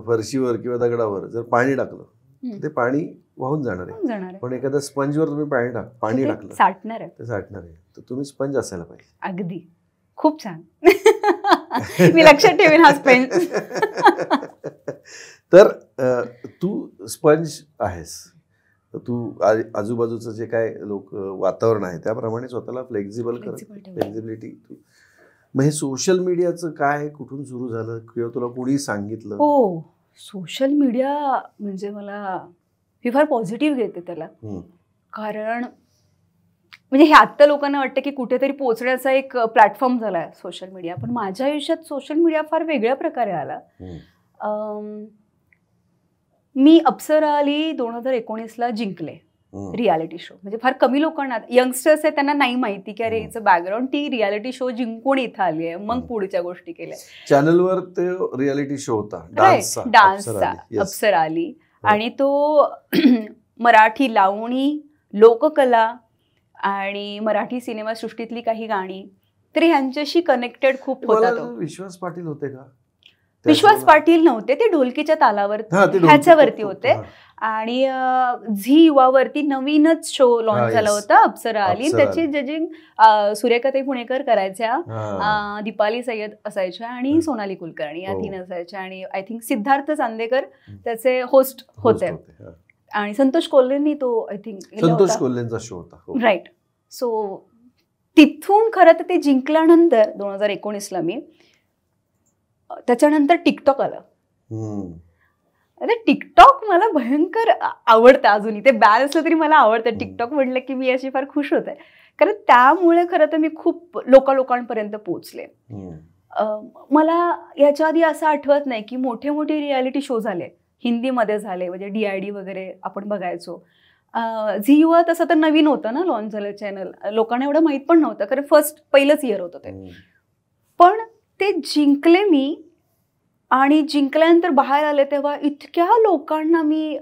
फरशीवर किंवा दगडावर जर पाणी टाकलं ते पाणी वाहून जाणार आहे, पण एखाद्या स्पंजवर तुम्ही पाणी टाकलं साठणार आहे, ते साठणार आहे. तर तुम्ही स्पंज असायला पाहिजे. अगदी खूप छान. मी लक्षात ठेवेन हा स्पेंज. तर तू स्पंज आहेस, तू आजूबाजूचं जे काय लोक वातावरण आहे त्याप्रमाणे स्वतःला फ्लेक्झिबल कर, फ्लेक्झिबिलिटी. मग हे सोशल मीडियाचं काय, कुठून सुरू झालं किंवा तुला कोणी सांगितलं? हो, सोशल मीडिया म्हणजे मला मी फार पॉझिटिव्ह घेते त्याला. कारण म्हणजे हे आत्ता लोकांना वाटतं की कुठेतरी पोहोचण्याचा एक प्लॅटफॉर्म झाला आहे सोशल मीडिया, पण माझ्या आयुष्यात सोशल मीडिया फार वेगळ्या प्रकारे आला. मी अप्सरा आली 2019ला जिंकले रियालिटी शो. म्हणजे फार कमी लोकांना, यंगस्टर्स आहे त्यांना नाही माहिती की अरे हिचं बॅकग्राऊंड, ती रियालिटी शो जिंकून इथं आली आहे, मग पुढच्या गोष्टी केल्या. चॅनलवर ते रियालिटी शो होता डान्सचा, अप्सरा आली. आणि तो मराठी लावणी, लोककला आणि मराठी सिनेमासृष्टीतली काही गाणी, तर ह्यांच्याशी कनेक्टेड खूप होता तो. विश्वास पाटील होते का? विश्वास पाटील नव्हते, ते ढोलकीच्या तालावर ह्याच्यावरती होते. आणि झी युवावरती नवीनच शो लॉन्च झाला होता, अप्सरा आली. त्याची जजिंग सूर्यकाताई पुणेकर करायच्या, दीपाली सय्यद असायच्या आणि सोनाली कुलकर्णी या तीन असायच्या. आणि आय थिंक सिद्धार्थ चांदेकर त्याचे होस्ट होते. आणि संतोष कोल्हेंनी तो आय थिंक संतोष कोल्हेंचा शो होता, राईट. सो तिथून खरं तर ते जिंकल्यानंतर 2019ला मी, त्याच्यानंतर टिकटॉक आलं. आता टिकटॉक मला भयंकर आवडतं अजूनही. ते बॅन असलं तरी मला आवडतं. टिकटॉक म्हटलं की मी अशी फार खुश होते, कारण त्यामुळे खरं तर मी खूप लोकांपर्यंत पोहोचले. मला याच्या आधी असं आठवत नाही की मोठे मोठे रियालिटी शो झाले, हिंदीमध्ये झाले, म्हणजे DID वगैरे आपण बघायचो. झी युवा तसं तर नवीन होतं ना, लॉन्च झालं चॅनल, लोकांना एवढं माहीत पण नव्हतं, कारण पहिलंच इयर होतं ते. पण ते जिंकले मी, आणि जिंकल्यानंतर बाहेर आले तेव्हा इतक्या लोकांना मी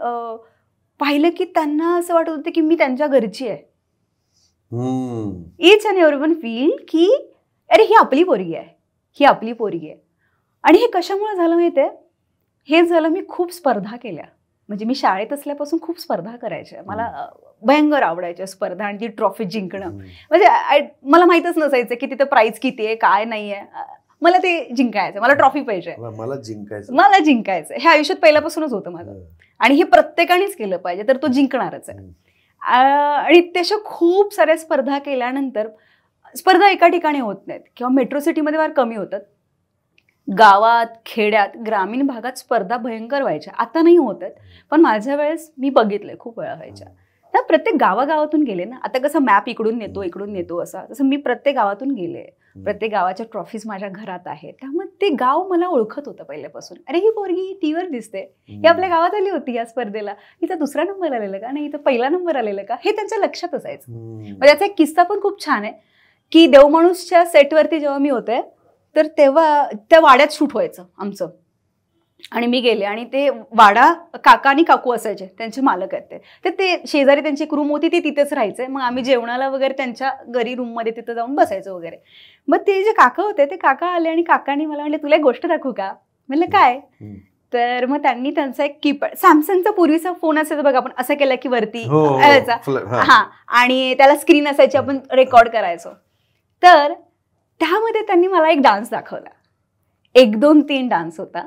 पाहिलं की त्यांना असं वाटत होतं की मी त्यांच्या घरची आहे. ईच अँड एव्हरीवन फील की अरे ही आपली पोरगी आहे, ही आपली पोरगी आहे. आणि हे कशामुळे झालं माहिती आहे? हे झालं, मी खूप स्पर्धा केल्या. म्हणजे मी शाळेत असल्यापासून खूप स्पर्धा करायच्या, मला भयंकर आवडायच्या स्पर्धा आणि ती ट्रॉफी जिंकणं. म्हणजे मला माहीतच नसायचं की तिथं प्राईज किती आहे, काय नाही आहे. मला ते जिंकायचं, मला ट्रॉफी पाहिजे, मला जिंकायचं. हे आयुष्यात पहिल्यापासूनच होतं माझं. आणि हे प्रत्येकानेच केलं पाहिजे, तर तो जिंकणारच आहे. आणि तशा खूप साऱ्या स्पर्धा केल्यानंतर, स्पर्धा एका ठिकाणी होत नाहीत किंवा मेट्रो सिटीमध्ये फार कमी होतात. गावात, खेड्यात, ग्रामीण भागात स्पर्धा भयंकर व्हायच्या. आता नाही होत आहेत, पण माझ्या वेळेस मी बघितलंय खूप वेळा व्हायच्या. तर प्रत्येक गावागावातून गेले ना. आता कसं मॅप इकडून नेतो असा, तसं मी प्रत्येक गावातून गेले. प्रत्येक गावाच्या ट्रॉफीज माझ्या घरात आहेत. त्यामुळे ते गाव मला ओळखत होतं पहिल्यापासून. अरे ही पोरगी टीव्हीवर दिसते, ही आपल्या गावात आली होती या स्पर्धेला, हिचा दुसरा नंबर आलेला का, नाही इथं पहिला नंबर आलेला का, हे त्यांच्या लक्षात असायचं. मग त्याचा एक किस्सा पण खूप छान आहे की देवमाणूसच्या सेटवरती जेव्हा मी होते, तर तेव्हा त्या वाड्यात शूट व्हायचं आमचं. आणि मी गेले आणि ते वाडा काका आणि काकू असायचे, त्यांचे मालक आहेत ते. ते शेजारी त्यांची एक रूम होती, ती तिथेच राहायचे. मग आम्ही जेवणाला वगैरे त्यांच्या घरी रूममध्ये तिथं जाऊन बसायचो वगैरे. मग ते जे काका होते ते काका आले आणि काकांनी मला म्हणले तुला एक गोष्ट दाखवू का? म्हणलं काय? तर मग त्यांनी त्यांचा एक कीपॅड, सॅमसंगचा पूर्वीचा फोन असायचा बघा, आपण असं केलं की वरती हा, आणि त्याला स्क्रीन असायची, आपण रेकॉर्ड करायचो. तर त्यामध्ये त्यांनी मला एक डान्स दाखवला. 1, 2, 3 डान्स होता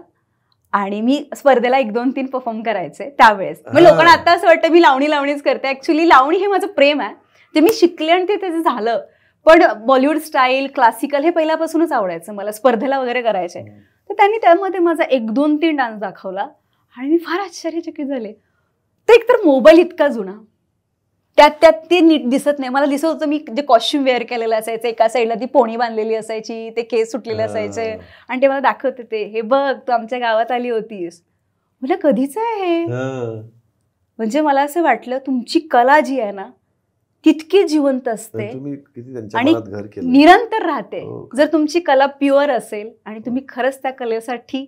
आणि मी स्पर्धेला 1, 2, 3 परफॉर्म करायचे त्यावेळेस. मग लोकांना आता असं वाटतं मी लावणीच करते. ऍक्च्युली लावणी हे माझं प्रेम आहे, ते मी शिकले आणि ते त्याचं झालं. पण बॉलिवूड स्टाईल, क्लासिकल हे पहिल्यापासूनच आवडायचं मला, स्पर्धेला वगैरे करायचे. तर त्यांनी त्यामध्ये माझा 1, 2, 3 डान्स दाखवला आणि मी फार आश्चर्यचकित झाले. तर एकतर मोबाईल इतका जुना, त्यात ते नीट दिसत नाही. मला दिसत होतं मी जे कॉस्ट्युम वेअर केलेलं असायचं, एका साईडला ती पोणी बांधलेली असायची, ते केस सुटलेले असायचे आणि ते मला दाखवते ते, हे बघ तू आमच्या गावात आली होतीस. म्हणजे कधीच आहे हे? म्हणजे मला असं वाटलं तुमची कला जी आहे ना तितकी जिवंत असते आणि निरंतर राहते. जर तुमची कला प्युअर असेल आणि तुम्ही खरंच त्या कलेसाठी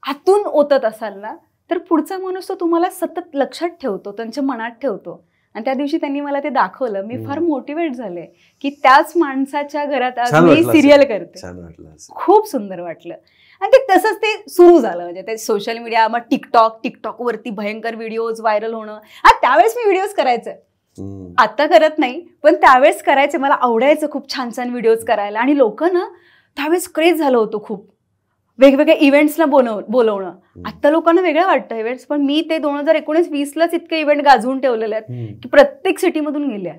आतून ओतत असाल ना, तर पुढचा माणूस तो तुम्हाला सतत लक्षात ठेवतो, त्यांच्या मनात ठेवतो. आणि त्या दिवशी त्यांनी मला ते दाखवलं, मी फार मोटिवेट झाले की त्याच माणसाच्या घरात आज मी सिरियल करते. खूप सुंदर वाटलं. आणि ते तसंच ते सुरू झालं. म्हणजे ते सोशल मीडिया, मग टिकटॉक वरती भयंकर व्हिडिओज व्हायरल होणं. त्यावेळेस मी व्हिडिओज करायचे, आता करत नाही, पण त्यावेळेस करायचे. मला आवडायचं खूप छान छान व्हिडिओज करायला. आणि लोक ना त्यावेळेस क्रेज झालं होतं खूप, वेगवेगळ्या इव्हेंट्सला बोलवणं. आता लोकांना वेगळं वाटतं इव्हेंट्स, पण मी ते 2019-20लाच इतके इव्हेंट गाजवून ठेवलेले आहेत की प्रत्येक सिटीमधून गेले.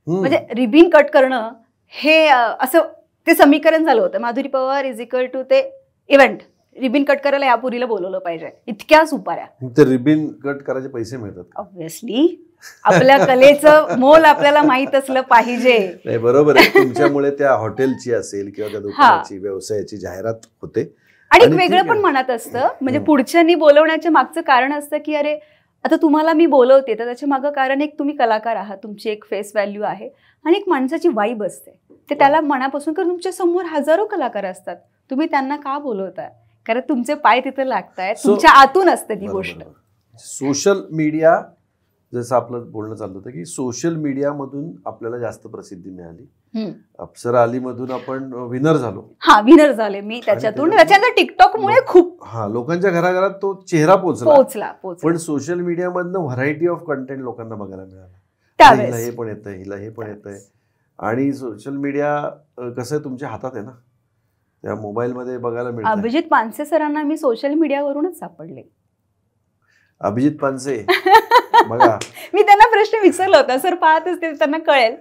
म्हणजे रिबिन कट करणं हे असं ते समीकरण झालं होतं. माधुरी पवार = ते इव्हेंट, रिबिन कट करायला या पुरीला बोलवलं पाहिजे, इतक्या सुपाऱ्या. ते रिबिन कट करायचे पैसे मिळतात ऑब्व्हियसली. आपल्या कलेचं मोल आपल्याला माहित असलं पाहिजे. नाही, बरोबर आहे. तुमच्यामुळे त्या हॉटेलची असेल किंवा त्या दुकानाची, व्यवसायाची जाहिरात होते. आणि एक वेगळं पण मनात असतं, म्हणजे पुढच्यांनी बोलवण्याच्या मागचं कारण असतं की अरे आता तुम्हाला मी बोलवते तर त्याच्या मागं कारण एक तुम्ही कलाकार आहात, तुमची एक फेस व्हॅल्यू आहे आणि एक माणसाची वाईब असते ते त्याला मनापासून. कारण तुमच्या समोर हजारो कलाकार असतात, तुम्ही त्यांना का बोलवताय? कारण तुमचे पाय तिथे लागतायत, तुमच्या आतून असते ती गोष्ट. सोशल मीडिया, जसं आपलं बोलणं चाललं होतं की सोशल मीडियामधून आपल्याला जास्त प्रसिद्धी मिळाली. अप्सरा अली मधून आपण विनर झालो. विनर झाले मी त्याच्यातून. त्याच्यानंतर टिकटॉकमुळे खूप लोकांच्या घराघरात तो चेहरा पोहोचला. पण सोशल मीडियामधनं व्हरायटी ऑफ कंटेंट लोकांना बघायला मिळालं. हिला हे पण येतंय, हिला हे पण येतंय. आणि सोशल मीडिया कसं तुमच्या हातात आहे ना, त्या मोबाईल मध्ये बघायला मिळतं. अभिजित पानसे सरांना मी सोशल मीडियावरूनच सापडले. अभिजित पानसे बघा, मी त्यांना प्रश्न विचारला होता, सर पाहत असते त्यांना कळेल.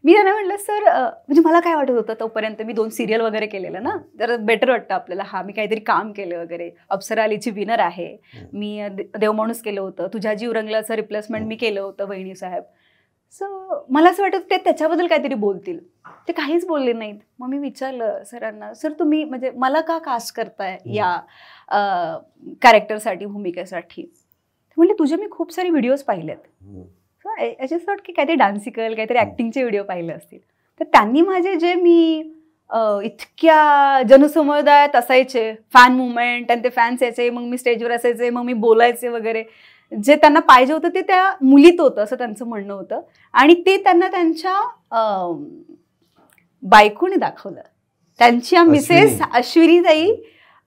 मी त्यांना म्हटलं सर, म्हणजे मला काय वाटत होतं तोपर्यंत मी 2 सिरियल वगैरे केलेलं ना, तर बेटर वाटतं आपल्याला. मी काहीतरी काम केलं वगैरे. अप्सरा अलीची विनर आहे मी, देवमाणूस केलं होतं, तुझ्या जीव रंगलाचं रिप्लेसमेंट मी केलं होतं वहिनी साहेब. सो मला असं वाटतं ते त्याच्याबद्दल काहीतरी बोलतील, ते काहीच बोलले नाहीत. मग मी विचारलं सरांना, सर तुम्ही म्हणजे मला का कास्ट करताय या कॅरेक्टरसाठी, भूमिकेसाठी? म्हणजे तुझे मी खूप सारे व्हिडिओज पाहिलेत, याचे सॉर्ट की काहीतरी डान्सिकल, काहीतरी ऍक्टिंगचे व्हिडिओ पाहिले असतील. तर त्यांनी माझे जे मी इतक्या जनसमुदायात असायचे, फॅन मुवमेंट, आणि ते फॅन्स यायचे, मग मी स्टेजवर असायचे, मग मी बोलायचे वगैरे, जे त्यांना पाहिजे होतं ते त्या मुलीत होतं असं त्यांचं म्हणणं होतं. आणि ते त्यांना त्यांच्या बायकोने दाखवलं. त्यांच्या मिसेस अश्विनीताई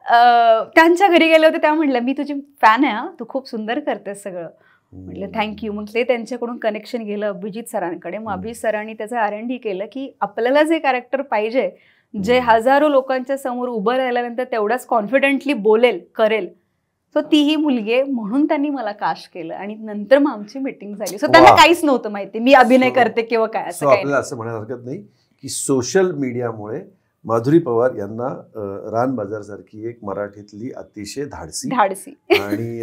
त्यांच्या घरी गेले होते, तेव्हा म्हटलं मी तुझी फॅन आहे, तू खूप सुंदर करतेस सगळं. म्हटलं थँक्यू. मग ते त्यांच्याकडून कनेक्शन गेलं अभिजित सरांकडे. मग अभिजित सरांनी त्याचं R&D केलं की आपल्याला जे कॅरेक्टर पाहिजे, जे हजारो लोकांच्या समोर उभं राहिल्यानंतर तेवढाच कॉन्फिडेंटली बोलेल, करेल, सो तीही मुलगी आहे, म्हणून त्यांनी मला कास्ट केलं. आणि नंतर मग आमची मीटिंग झाली. सो त्यांना काहीच नव्हतं माहिती मी अभिनय करते किंवा काय. असं आपल्याला असं म्हणायला हरकत नाही की सोशल मीडियामुळे माधुरी पवार यांना रान बाजार सारखी एक मराठीतली अतिशय धाडसी आणि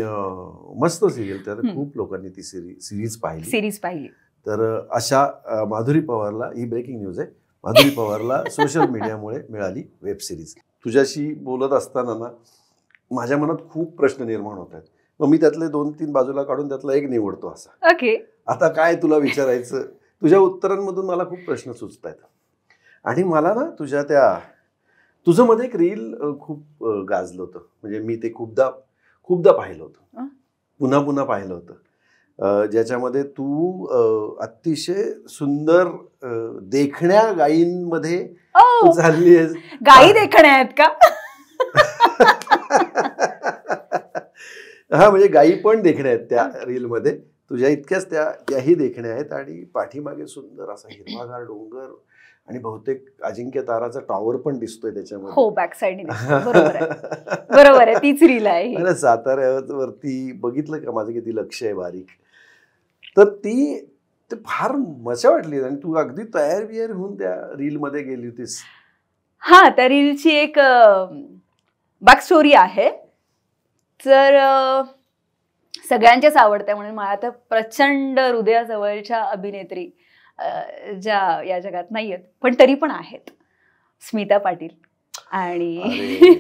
मस्त सिरियल, तर खूप लोकांनी ती सिरीज पाहिली. तर अशा माधुरी पवारला, ही ब्रेकिंग न्यूज आहे, माधुरी पवारला सोशल मीडियामुळे मिळाली वेब सिरीज. तुझ्याशी बोलत असताना ना माझ्या मनात खूप प्रश्न निर्माण होत आहेत. मग मी त्यातले 2-3 बाजूला काढून त्यातला एक निवडतो असा. ओके, आता काय तुला विचारायचं, तुझ्या उत्तरांमधून मला खूप प्रश्न सुचत आहेत. आणि मला ना तुझं मध्ये एक रील खूप गाजलं होतं. म्हणजे मी ते खूप खूपदा पाहिलं होतं, पुन्हा पुन्हा पाहिलं होतं, ज्याच्यामध्ये तू अतिशय सुंदर देखण्या गायींमध्ये चालली आहेस. गायी देखण्या आहेत का? हा, म्हणजे गायी पण देखण्या आहेत त्या रीलमध्ये, तुझ्या इतक्याच त्याही देखण्या आहेत आणि पाठीमागे सुंदर असा हिरवागार डोंगर आणि बहुतेक अजिंक्य ताराचा टॉवर पण दिसतोय त्याच्यामध्ये. हो, बॅक साइड. बरोबर आहे, तीच रील आहे. साताऱ्यावरती बघितलं का माझं किती लक्ष आहे बारीक. तर ती फार मजा वाटली आणि तू अगदी तयार बियार होऊन त्या रील मध्ये गेली होतीस. हा, त्या रीलची एक बॅक स्टोरी आहे. तर सगळ्यांच्याच आवडत्या म्हणून मला तर प्रचंड हृदयाजवळच्या अभिनेत्री ज्या या जगात नाही आहेत पण तरी पण आहेत, स्मिता पाटील. आणि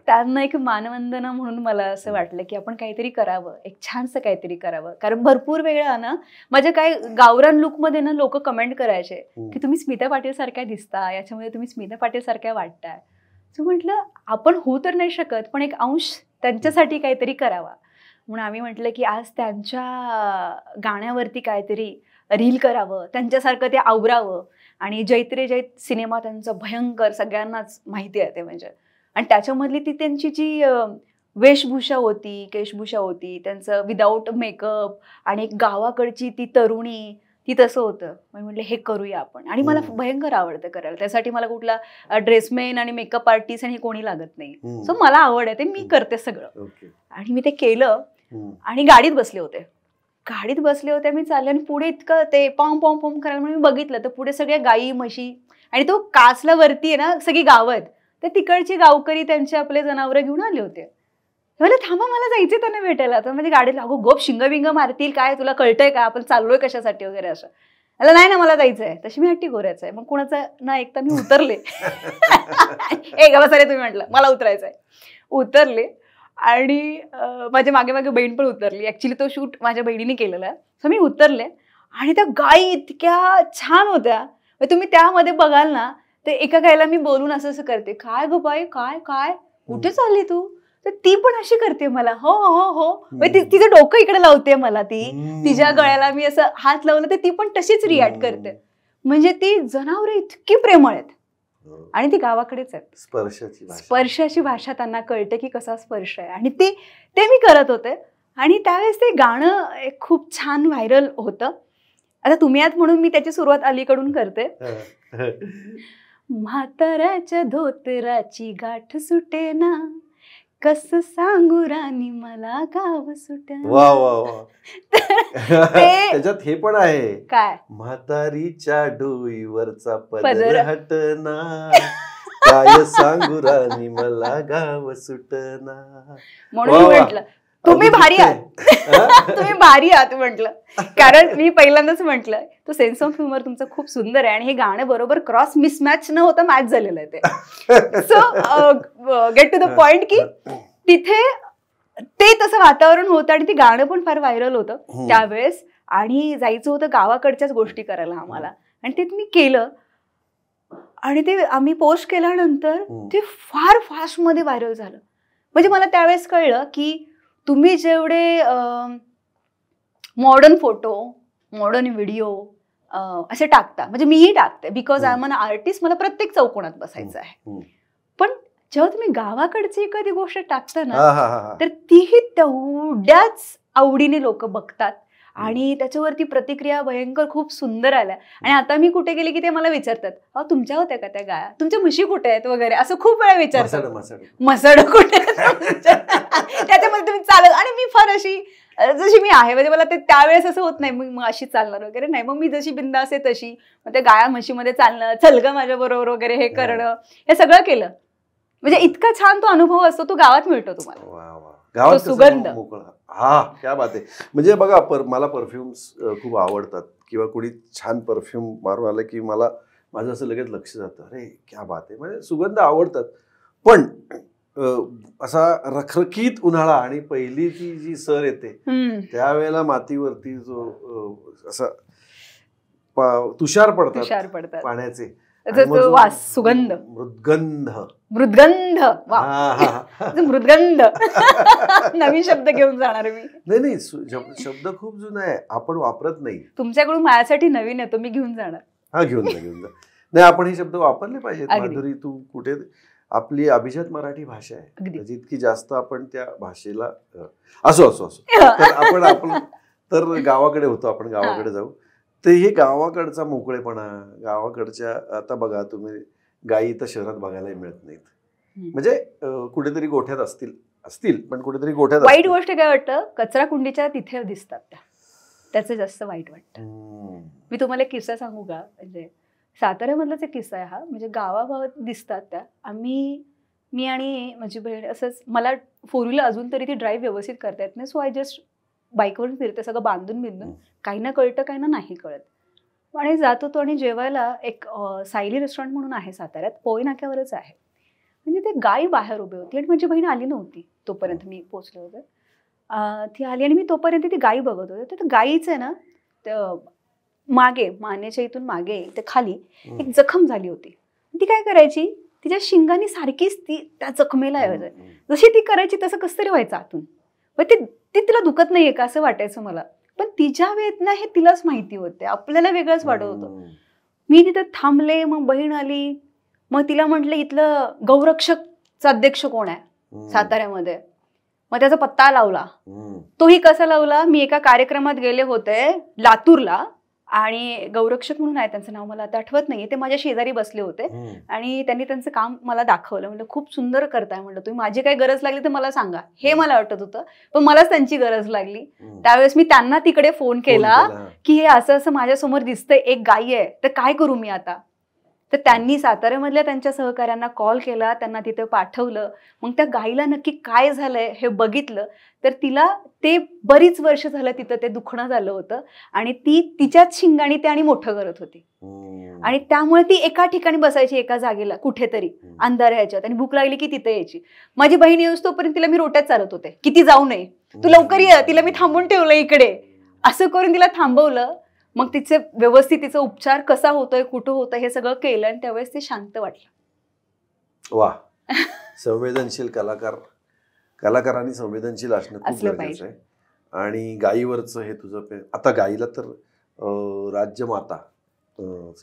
त्यांना एक मानवंदना म्हणून मला असं वाटलं की आपण काहीतरी करावं, एक छानसं काहीतरी करावं. कारण भरपूर वेळा ना माझ्या काय गावरान लुकमध्ये ना लोक कमेंट करायचे की तुम्ही स्मिता पाटील सारख्या दिसता, याच्यामध्ये तुम्ही स्मिता पाटील सारख्या वाटताय. सो म्हटलं आपण होऊ तर नाही शकत पण एक अंश त्यांच्यासाठी काहीतरी करावा. म्हणून आम्ही म्हटलं की आज त्यांच्या गाण्यावरती काहीतरी रील करावं, त्यांच्यासारखं ते आवरावं. आणि जैत्रे जैत सिनेमा त्यांचा भयंकर, सगळ्यांनाच माहिती आहे ते म्हणजे. आणि त्याच्यामधली ती त्यांची जी वेशभूषा होती, केशभूषा होती, त्यांचं विदाऊट मेकअप आणि एक गावाकडची ती तरुणी, ती तसं होतं. मग म्हटलं हे करूया आपण. आणि मला भयंकर आवडतं करायला. त्यासाठी मला कुठला ड्रेसमेन आणि मेकअप आर्टिस्ट आणि कोणी लागत नाही. सो मला आवड आहे, ते मी करते सगळं. आणि मी ते केलं आणि गाडीत बसले होते. मी चालले आणि पुढे इतकं ते पॉम पॉम पॉम करायला म्हणून मी बघितलं तर पुढे सगळ्या गायी म्हशी आणि तो कासला वरती आहे ना सगळी गावं आहेत. तर तिकडचे गावकरी त्यांचे आपले जनावरं घेऊन आले होते. मला थांबा, मला जायचे त्यांना भेटायला. तर म्हणजे गाडीला अगो गोप शिंग मारतील काय, तुला कळतंय का आपण चाललोय कशासाठी वगैरे असं. मला नाही ना, मला जायचंय. तशी मी हट्टी गोऱ्याचं आहे. मग कुणाचं ना ऐकता मी उतरले. ए गा बसा रे तुम्ही, म्हटलं मला उतरायचंय. उतरले आणि माझ्या मागे मागे बहीण पण उतरली. ऍक्च्युली तो शूट माझ्या बहिणीने केलेला आहे. सो मी उतरले आणि त्या गायी इतक्या छान होत्या. तुम्ही त्यामध्ये बघाल ना, ते एका गायला मी बोलून असं असं करते, काय ग बाई, काय काय कुठे चालली तू. तर ती पण अशी करते मला, हो हो हो. तिचं डोकं इकडे लावते मला, ती तिच्या गळ्याला मी असं हात लावलं तर ती पण तशीच रिॲक्ट करते. म्हणजे ती जनावरं इतकी प्रेमळ आहेत आणि ती गावाकडेच आहेत. स्पर्शाची भाषा त्यांना कळते की कसा स्पर्श आहे. आणि ते मी करत होते. आणि त्यावेळेस ते गाणं खूप छान व्हायरल होतं. आता तुम्ही आहात म्हणून मी त्याची सुरुवात अलीकडून करते. म्हाताऱ्याच्या धोतराची गाठ सुटेना, कस सांगू राणी मला गाव सुटेना. त्याच्यात हे पण आहे काय, म्हातारीच्या डोईवरचा पदर हटना, काय सांगू राणी मला गाव सुटना. म्हणून म्हटलं तुम्ही भारी आहात, तुम्ही भारी आहात म्हटलं. कारण मी पहिल्यांदाच म्हटलं तो सेन्स ऑफ ह्युमर तुमचं खूप सुंदर आहे आणि हे गाणं बरोबर क्रॉस मिसमॅच न होता मॅच झालेलं आहे ते. So get to the point की तिथे ते तसं वातावरण होतं आणि ते गाणं पण फार व्हायरल होतं त्यावेळेस. आणि जायचं होतं गावाकडच्याच गोष्टी करायला आम्हाला आणि ते मी केलं. आणि ते आम्ही पोस्ट केल्यानंतर ते फार फास्ट मध्ये व्हायरल झालं. म्हणजे मला त्यावेळेस कळलं की तुम्ही जेवढे मॉडर्न फोटो, मॉडर्न व्हिडिओ असे टाकता, म्हणजे मीही टाकते because I am an artist, मला प्रत्येक चौकोनात बसायचं आहे. पण जेव्हा तुम्ही गावाकडची एखादी गोष्ट टाकता ना तर तीही तेवढ्याच आवडीने लोक बघतात आणि त्याच्यावरती प्रतिक्रिया भयंकर खूप सुंदर आल्या. आणि आता मी कुठे गेले की ते मला विचारतात, अहो तुमच्या होत्या का त्या गाया, तुमच्या म्हशी कुठे आहेत वगैरे असं खूप वेळा विचारतात. मसड कुठे त्याच्यामध्ये तुम्ही चालत. आणि मी फार अशी जशी मी आहे, म्हणजे मला ते त्यावेळेस असं होत नाही मग अशी चालणार वगैरे नाही. मग मी जशी बिंदास आहे तशी, मग त्या गाया म्हशीमध्ये चालणं, चल ग माझ्या बरोबर वगैरे हे करणं, हे सगळं केलं. म्हणजे इतका छान तो अनुभव असतो, तो गावात मिळतो तुम्हाला, गावात सुगंध. हा, क्या बात आहे. म्हणजे बघा, मला परफ्युम्स खूप आवडतात किंवा कोणी छान परफ्यूम मारून आलं की माझं असं लगेच लक्ष जातं, अरे क्या बात आहे. म्हणजे सुगंध आवडतात. पण असा रखरखीत उन्हाळा आणि पहिली ती जी सर येते त्यावेळेला मातीवरती जो असा तुषार पडतात पाण्याचे त्याचा तो वास, सुगंध, मृद्गंध. मृद्गंध, मृद्गंध नवीन शब्द घेऊन जाणार मी. नाही, शब्द खूप जुना आहे, आपण वापरत नाही. तुमच्याकडून माझ्यासाठी नवीन आहे, तो मी घेऊन जाणार. हा, घेऊन जा. नाही, आपण हे शब्द वापरले पाहिजेत. माधुरी, तू कुठे, आपली अभिजात मराठी भाषा आहे, जितकी जास्त आपण त्या भाषेला असो तर आपण तर गावाकडे होतो, आपण गावाकडे जाऊ. तर हे गावाकडचा मोकळेपणा, गावाकडच्या, आता बघा तुम्ही, गायी तर शहरात बघायला मिळत नाहीत. म्हणजे कुठेतरी गोठ्यात असतील पण कुठेतरी गोठ्यात. वाईट गोष्ट काय वाटतं, कचरा कुंडीच्या तिथे दिसतात त्याचं जास्त वाईट वाटतं. मी तुम्हाला एक किस्सा सांगू का? म्हणजे साताऱ्यामधलाच एक किस्सा आहे हा. म्हणजे गावागावात दिसतात त्या. मी आणि माझी बहीण असंच, मला 4 व्हीलर अजून तरी ती ड्राईव्ह व्यवस्थित करता येत नाही, सो आय जस्ट बाईकवरून फिरते, सगळं बांधून बिंदून, काही ना कळतं काही ना नाही कळत. आणि जात होतो आणि जेवायला एक सायली रेस्टॉरंट म्हणून आहे साताऱ्यात, पोय नाक्यावरच आहे. म्हणजे ते गाई बाहेर उभी होती आणि माझी बहीण आली नव्हती तोपर्यंत, मी पोचले होते. ती आली आणि मी तोपर्यंत ती गाई बघत होते. तर गाईचं आहे ना, मागे, मानेच्या इथून मागे ते खाली एक जखम झाली होती. ती काय करायची, तिच्या शिंगांनी सारखीच ती त्या जखमेला जशी ती करायची तसं कसं तरी व्हायचं आतून. पण ते तिला दुखत नाहीये का असं वाटायचं मला, पण तिच्या वेदना हे तिलाच माहिती होते, आपल्याला वेगळंच वाटत होतं. मी तिथे थांबले, मग बहीण आली, मग तिला म्हटलं इथलं गौरक्षकचा अध्यक्ष कोण आहे साताऱ्यामध्ये, मग त्याचा पत्ता लावला. तोही कसा लावला, मी एका कार्यक्रमात गेले होते लातूरला, आणि गौरक्षक म्हणून आहे, त्यांचं नाव मला आता आठवत नाहीये, ते माझ्या शेजारी बसले होते आणि त्यांनी त्यांचं काम मला दाखवलं. म्हटलं खूप सुंदर करताय, म्हटलं तुम्ही माझी काही गरज लागली तर मला सांगा, हे मला वाटत होतं, पण मलाच त्यांची गरज लागली. त्यावेळेस मी त्यांना तिकडे फोन केला की हे असं असं माझ्यासमोर दिसतंय, एक गाई आहे, तर काय करू मी आता. तर त्यांनी साताऱ्यामधल्या त्यांच्या सहकाऱ्यांना कॉल केला, त्यांना तिथे पाठवलं. मग त्या गाईला नक्की काय झालंय हे बघितलं, तर तिला ते बरीच वर्ष झालं तिथं ते दुखणं झालं होतं आणि ती तिच्याच शिंगाणी ते आणि मोठं करत होती. आणि त्यामुळे ती एका ठिकाणी बसायची, एका जागेला कुठेतरी अंधार ह्याच्यात, आणि भूक लागली की तिथे यायची. माझी बहीण येऊस तोपर्यंत तिला मी रोट्यात चालत होते, किती जाऊ नये, तू लवकर ये, तिला मी थांबून ठेवलं इकडे, असं करून तिला थांबवलं. मग तिचे व्यवस्थित तिचा उपचार कसा होतोय, कुठं होतोय हे सगळं केलं, आणि त्यावेळेस ते शांत वाटलं. वा, संवेदनशील कलाकारांनी संवेदनशील असणं खूप गरजेचं आहे. आणि गायीवरचं हे तुझं, आता गायीला तर राज्यमाता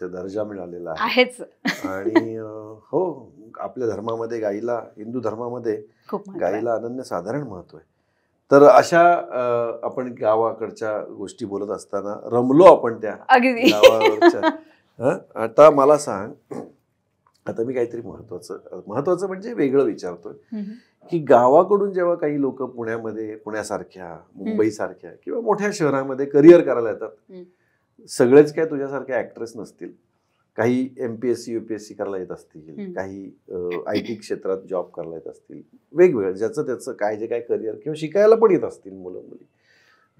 दर्जा मिळालेला आहेच. आणि हो, आपल्या धर्मामध्ये गायीला, हिंदू धर्मामध्ये गायीला अनन्यसाधारण महत्व आहे. तर अशा आपण गावाकडच्या गोष्टी बोलत असताना रमलो आपण त्या गावावरच्या. आता मला सांग, आता मी काहीतरी महत्वाचं म्हणजे वेगळं विचारतोय, की गावाकडून जेव्हा काही लोक पुण्यासारख्या, मुंबईसारख्या किंवा मोठ्या शहरामध्ये करिअर करायला येतात, सगळेच काय तुझ्यासारख्या ऍक्ट्रेस नसतील, काही MPSC UPSC करायला येत असतील, काही IT क्षेत्रात जॉब करायला येत असतील, वेगवेगळं ज्याचं त्याचं काय जे काय करिअर किंवा शिकायला पण येत असतील मुलं मुली.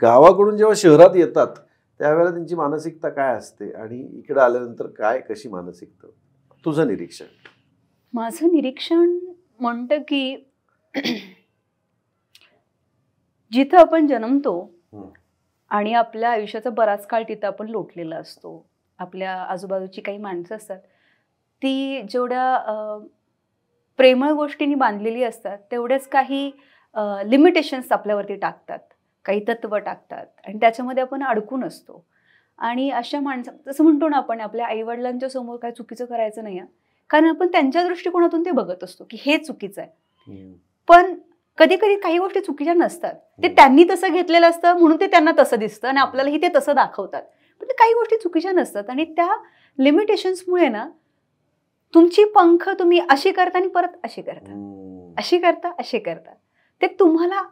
गावाकडून जेव्हा शहरात येतात त्यावेळेला त्यांची मानसिकता काय असते आणि इकडे आल्यानंतर कशी मानसिकता, तुझं निरीक्षण? माझं निरीक्षण म्हणतं की जिथं आपण जन्मतो आणि आपल्या आयुष्याचा बराच काळ तिथं आपण लोटलेला असतो, आपल्या आजूबाजूची काही माणसं असतात, ती जेवढ्या प्रेमळ गोष्टींनी बांधलेली असतात तेवढेच काही लिमिटेशन्स आपल्यावरती टाकतात, काही तत्व टाकतात, आणि त्याच्यामध्ये आपण अडकून असतो. आणि अशा माणसं, जसं म्हणतो ना आपण, आपल्या आईवडिलांच्या समोर काय चुकीचं करायचं नाही, कारण आपण त्यांच्या दृष्टिकोनातून ते बघत असतो की हे चुकीचं आहे. पण कधी कधी काही गोष्टी चुकीच्या नसतात, ते त्यांनी तसं घेतलेलं असतं म्हणून ते त्यांना तसं दिसतं आणि आपल्यालाही ते तसं दाखवतात. पण काही गोष्टी चुकीच्या नसतात, आणि त्या लिमिटेशन्समुळे ना तुमची पंख तुम्ही अशी करता आणि परत अशी करता, ते तुम्हाला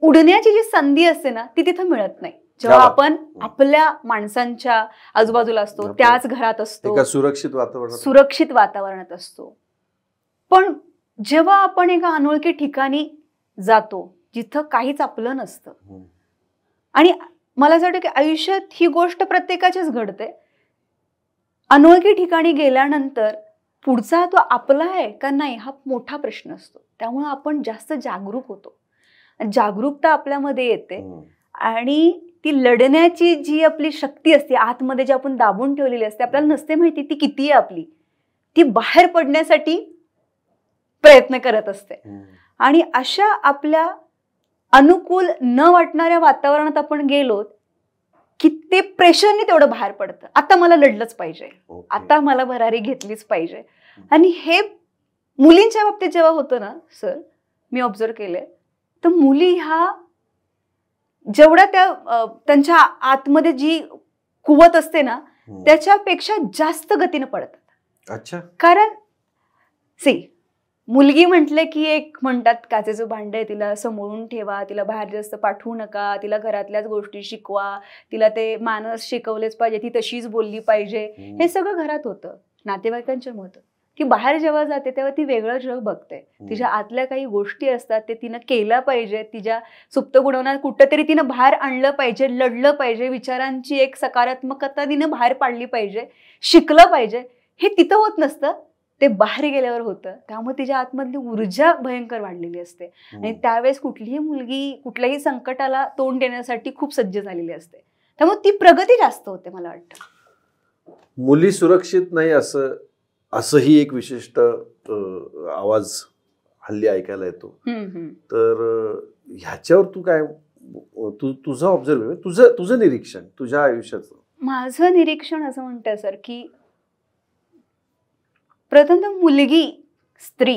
उडण्याची जी संधी असते ना ती तिथं मिळत नाही. जेव्हा आपण आपल्या माणसांच्या आजूबाजूला असतो, त्याच घरात असतो, सुरक्षित वातावरणात असतो. पण जेव्हा आपण एका अनोळखी ठिकाणी जातो जिथं काहीच आपलं नसतं, आणि मला असं वाटतं की आयुष्यात ही गोष्ट प्रत्येकाचीच घडते, अनोळखी ठिकाणी गेल्यानंतर पुढचा तो आपला आहे का नाही हा मोठा प्रश्न असतो. त्यामुळे आपण जास्त जागरूक होतो, जागरूकता आपल्यामध्ये येते, आणि ती लढण्याची जी आपली शक्ती असते आतमध्ये, जी आपण दाबून ठेवलेली असते, आपल्याला नसते माहिती ती किती आहे आपली, ती बाहेर पडण्यासाठी प्रयत्न करत असते. आणि अशा आपल्या अनुकूल न वाटणाऱ्या वातावरणात आपण गेलो की ते प्रेशरने तेवढं बाहेर पडतं. आता मला लढलंच पाहिजे, आता मला भरारी घेतलीच पाहिजे. आणि हे मुलींच्या बाबतीत जेव्हा होतं ना सर, मी ऑब्झर्व केलंय, तर मुली ह्या जेवढ्या त्यांच्या आतमध्ये जी कुवत असते ना त्याच्यापेक्षा जास्त गतीनं पडतात. अच्छा. कारण मुलगी म्हटले की एक म्हणतात काचेचं भांडे, तिला समोरून ठेवा, तिला बाहेर जास्त पाठवू नका, तिला घरातल्याच गोष्टी शिकवा, तिला ते मानस शिकवलेच पाहिजे, ती तशीच बोलली पाहिजे. हे सगळं घरात होतं, नातेवाईकांच्या होतं. ती बाहेर जेव्हा जाते तेव्हा ती वेगळं जग बघते. तिच्या आतल्या काही गोष्टी असतात ते तिनं केल्या पाहिजे, तिच्या सुप्त गुणांना कुठंतरी तिनं बाहेर आणलं पाहिजे, लढलं पाहिजे, विचारांची एक सकारात्मकता तिनं बाहेर पाडली पाहिजे, शिकलं पाहिजे. हे तिथं होत नसतं, ते बाहेर गेल्यावर होतं. त्यामुळे तिच्या आतमधली ऊर्जा भयंकर वाढलेली असते आणि त्यावेळेस कुठलीही मुलगी कुठल्याही संकटाला तोंड देण्यासाठी खूप सज्ज झालेली असते. त्यामुळे ती प्रगती जास्त होते मला वाटतं. मुली सुरक्षित नाही असंही एक विशिष्ट आवाज हल्ली ऐकायला येतो. तर ह्याच्यावर तू काय, तुझं ऑब्झर्व, तुझं निरीक्षण तुझ्या आयुष्याचं? माझं निरीक्षण असं म्हणतंय सर की प्रथमतः मुलगी, स्त्री,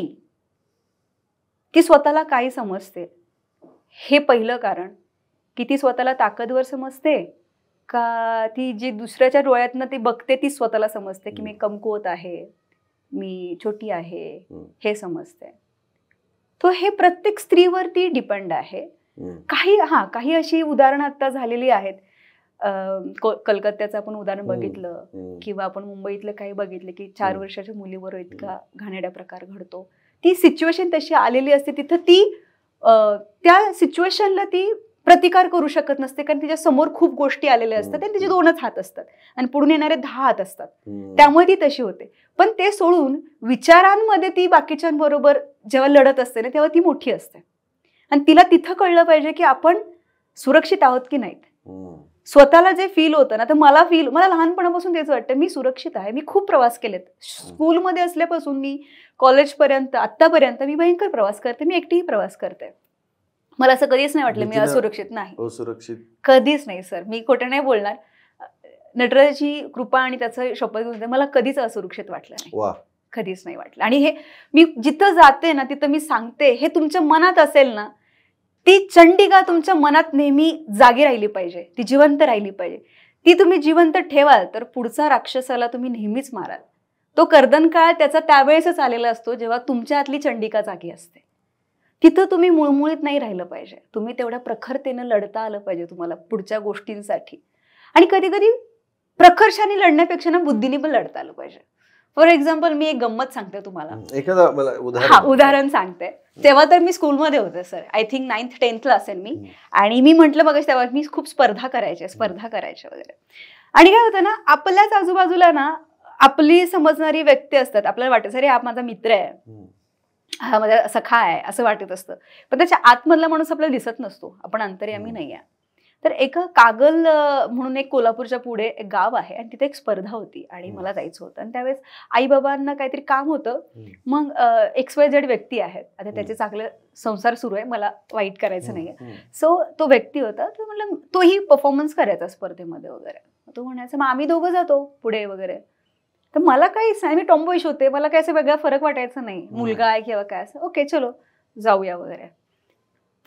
ती स्वतःला काय समजते हे पहिलं कारण. की ती स्वतःला ताकदवर समजते का ती जी दुसऱ्याच्या डोळ्यातनं ती बघते ती स्वतःला समजते की मी कमकुवत आहे, मी छोटी आहे, हे समजते. तो हे प्रत्येक स्त्रीवरती डिपेंड आहे. काही अशी उदाहरणं आता झालेली आहेत. कलकत्त्याचं आपण उदाहरण बघितलं किंवा आपण मुंबईतलं काही बघितलं की 4 वर्षाच्या मुलीवर इतका घाणेरडा प्रकार घडतो. ती सिच्युएशन तशी आलेली असते, तिथं ती त्या सिच्युएशनला ती प्रतिकार करू शकत नसते, कारण तिच्या समोर खूप गोष्टी आलेल्या असतात आणि तिचे 2च हात असतात आणि पुढून येणारे 10 हात असतात. त्यामुळे ती तशी होते. पण ते सोडून विचारांमध्ये ती बाकीच्यांबरोबर जेव्हा लढत असते ना तेव्हा ती मोठी असते. आणि तिला तिथं कळलं पाहिजे की आपण सुरक्षित आहोत की नाहीत. स्वतःला जे फील होतं ना, तर मला लहानपणापासून तेच वाटतं, मी सुरक्षित आहे. मी खूप प्रवास केलेत. स्कूलमध्ये असल्यापासून मी कॉलेजपर्यंत आत्तापर्यंत मी भयंकर प्रवास करते. मी एकटीही प्रवास करते. मला असं कधीच नाही वाटलं मी असुरक्षित नाही. असुरक्षित कधीच नाही सर, मी खोटं नाही बोलणार. नटराजाची कृपा आणि त्याचं शपथ घेऊन मला कधीच असुरक्षित वाटलं नाही, कधीच नाही वाटलं. आणि हे मी जिथं जाते ना तिथं मी सांगते, हे तुमच्या मनात असेल ना, ती चंडिका तुमच्या मनात नेहमी जागी राहिली पाहिजे, ती जिवंत राहिली पाहिजे. ती तुम्ही जिवंत ठेवाल तर पुढचा राक्षसाला तुम्ही नेहमीच माराल. तो कर्दन काळ त्याचा त्यावेळेसच आलेला असतो जेव्हा तुमच्या आतली चंडिका जागी असते. तिथं तुम्ही मुळमुळीत नाही राहिलं पाहिजे. तुम्ही तेवढ्या प्रखरतेनं लढता आलं पाहिजे तुम्हाला पुढच्या गोष्टींसाठी. आणि कधी कधी प्रखरशाने लढण्यापेक्षा ना बुद्धीने पण लढता आलं पाहिजे. फॉर एक्झाम्पल मी एक गंमत सांगते तुम्हाला, एखादा मला उदाहरण सांगते. तेव्हा तर मी स्कूलमध्ये होते sir, I think 9th 10th ला असेल मी. आणि मी म्हटलं बघा तेव्हा मी खूप स्पर्धा करायच्या वगैरे. आणि काय होतं ना, आपल्याच आजूबाजूला ना आपली समजणारी व्यक्ती असतात. आपल्याला वाटतं अरे हा माझा मित्र आहे, हा माझा सखा आहे असं वाटत असतं. पण त्याच्या आतमधला माणूस आपल्याला दिसत नसतो, आपण अंतर्यामी नाही आहे. तर एक कागल म्हणून एक कोल्हापूरच्या पुढे एक गाव आहे आणि तिथे एक स्पर्धा होती आणि मला जायचं होतं. आणि त्यावेळेस आई बाबांना काहीतरी काम होतं. मग XYZ व्यक्ती आहेत, आता त्याचे चांगले संसार सुरू आहे, मला वाईट करायचं नाहीये. सो तो व्यक्ती होता, तर म्हणलं तोही परफॉर्मन्स करायचा स्पर्धेमध्ये वगैरे. तो म्हणायचा मग आम्ही दोघं जातो पुढे वगैरे. तर मला काहीच नाही, मी टॉम्बॉईश होते, मला काय असं वेगळा फरक वाटायचा नाही, मुलगा आहे किंवा काय असं, ओके चलो जाऊया वगैरे.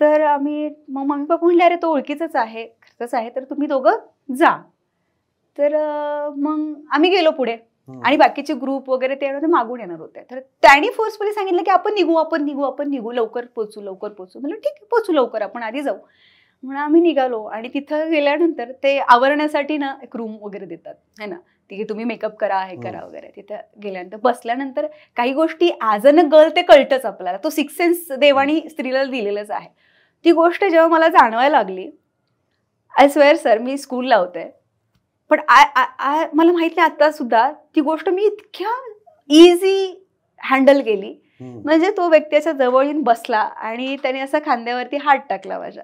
तर आम्ही मग मम्मी पप्पा म्हणले अरे तो ओळखीचाच आहे, खर्चच आहे, तर तुम्ही दोघं जा. तर मग आम्ही गेलो पुढे आणि बाकीचे ग्रुप वगैरे ते मागून येणार होते. तर त्यांनी फोर्सफुली सांगितलं की आपण निघू, लवकर पोचू. म्हणलं ठीक आहे, पोचू लवकर, आपण आधी जाऊ. म्हणून आम्ही निघालो आणि तिथं गेल्यानंतर ते आवरण्यासाठी ना एक रूम वगैरे देतात है ना, की तुम्ही मेकअप करा, हे करा वगैरे. तिथे गेल्यानंतर बसल्यानंतर काही गोष्टी ॲज अ गर्ल ते कळतंच आपल्याला, तो 6th सेन्स देवानी स्त्रीला दिलेलंच आहे. ती गोष्ट जेव्हा मला जाणवायला लागली, आय स्वेअर सर मी स्कूलला होते, पण मला माहित नाही आता सुद्धा ती गोष्ट मी इतक्या इझी हँडल केली. म्हणजे तो व्यक्तीच्या जवळ येऊन बसला आणि त्याने असा खांद्यावरती हात टाकला माझ्या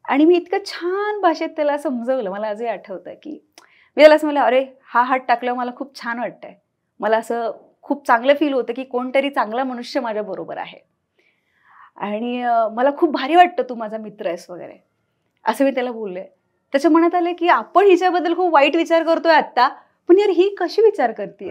आणि मी इतकं छान भाषेत त्याला समजवलं. मला आजही आठवतं की मी त्याला असं म्हणलं अरे हा हात टाकल्यावर मला खूप छान वाटतंय, मला असं खूप चांगलं फील होतं की कोणतरी चांगला मनुष्य माझ्या बरोबर आहे आणि मला खूप भारी वाटतं तू माझा मित्र आहेस वगैरे असं मी त्याला बोलले. त्याच्या मनात आलं की आपण हिच्याबद्दल खूप वाईट विचार करतोय आता, पण यार ही कशी विचार करते,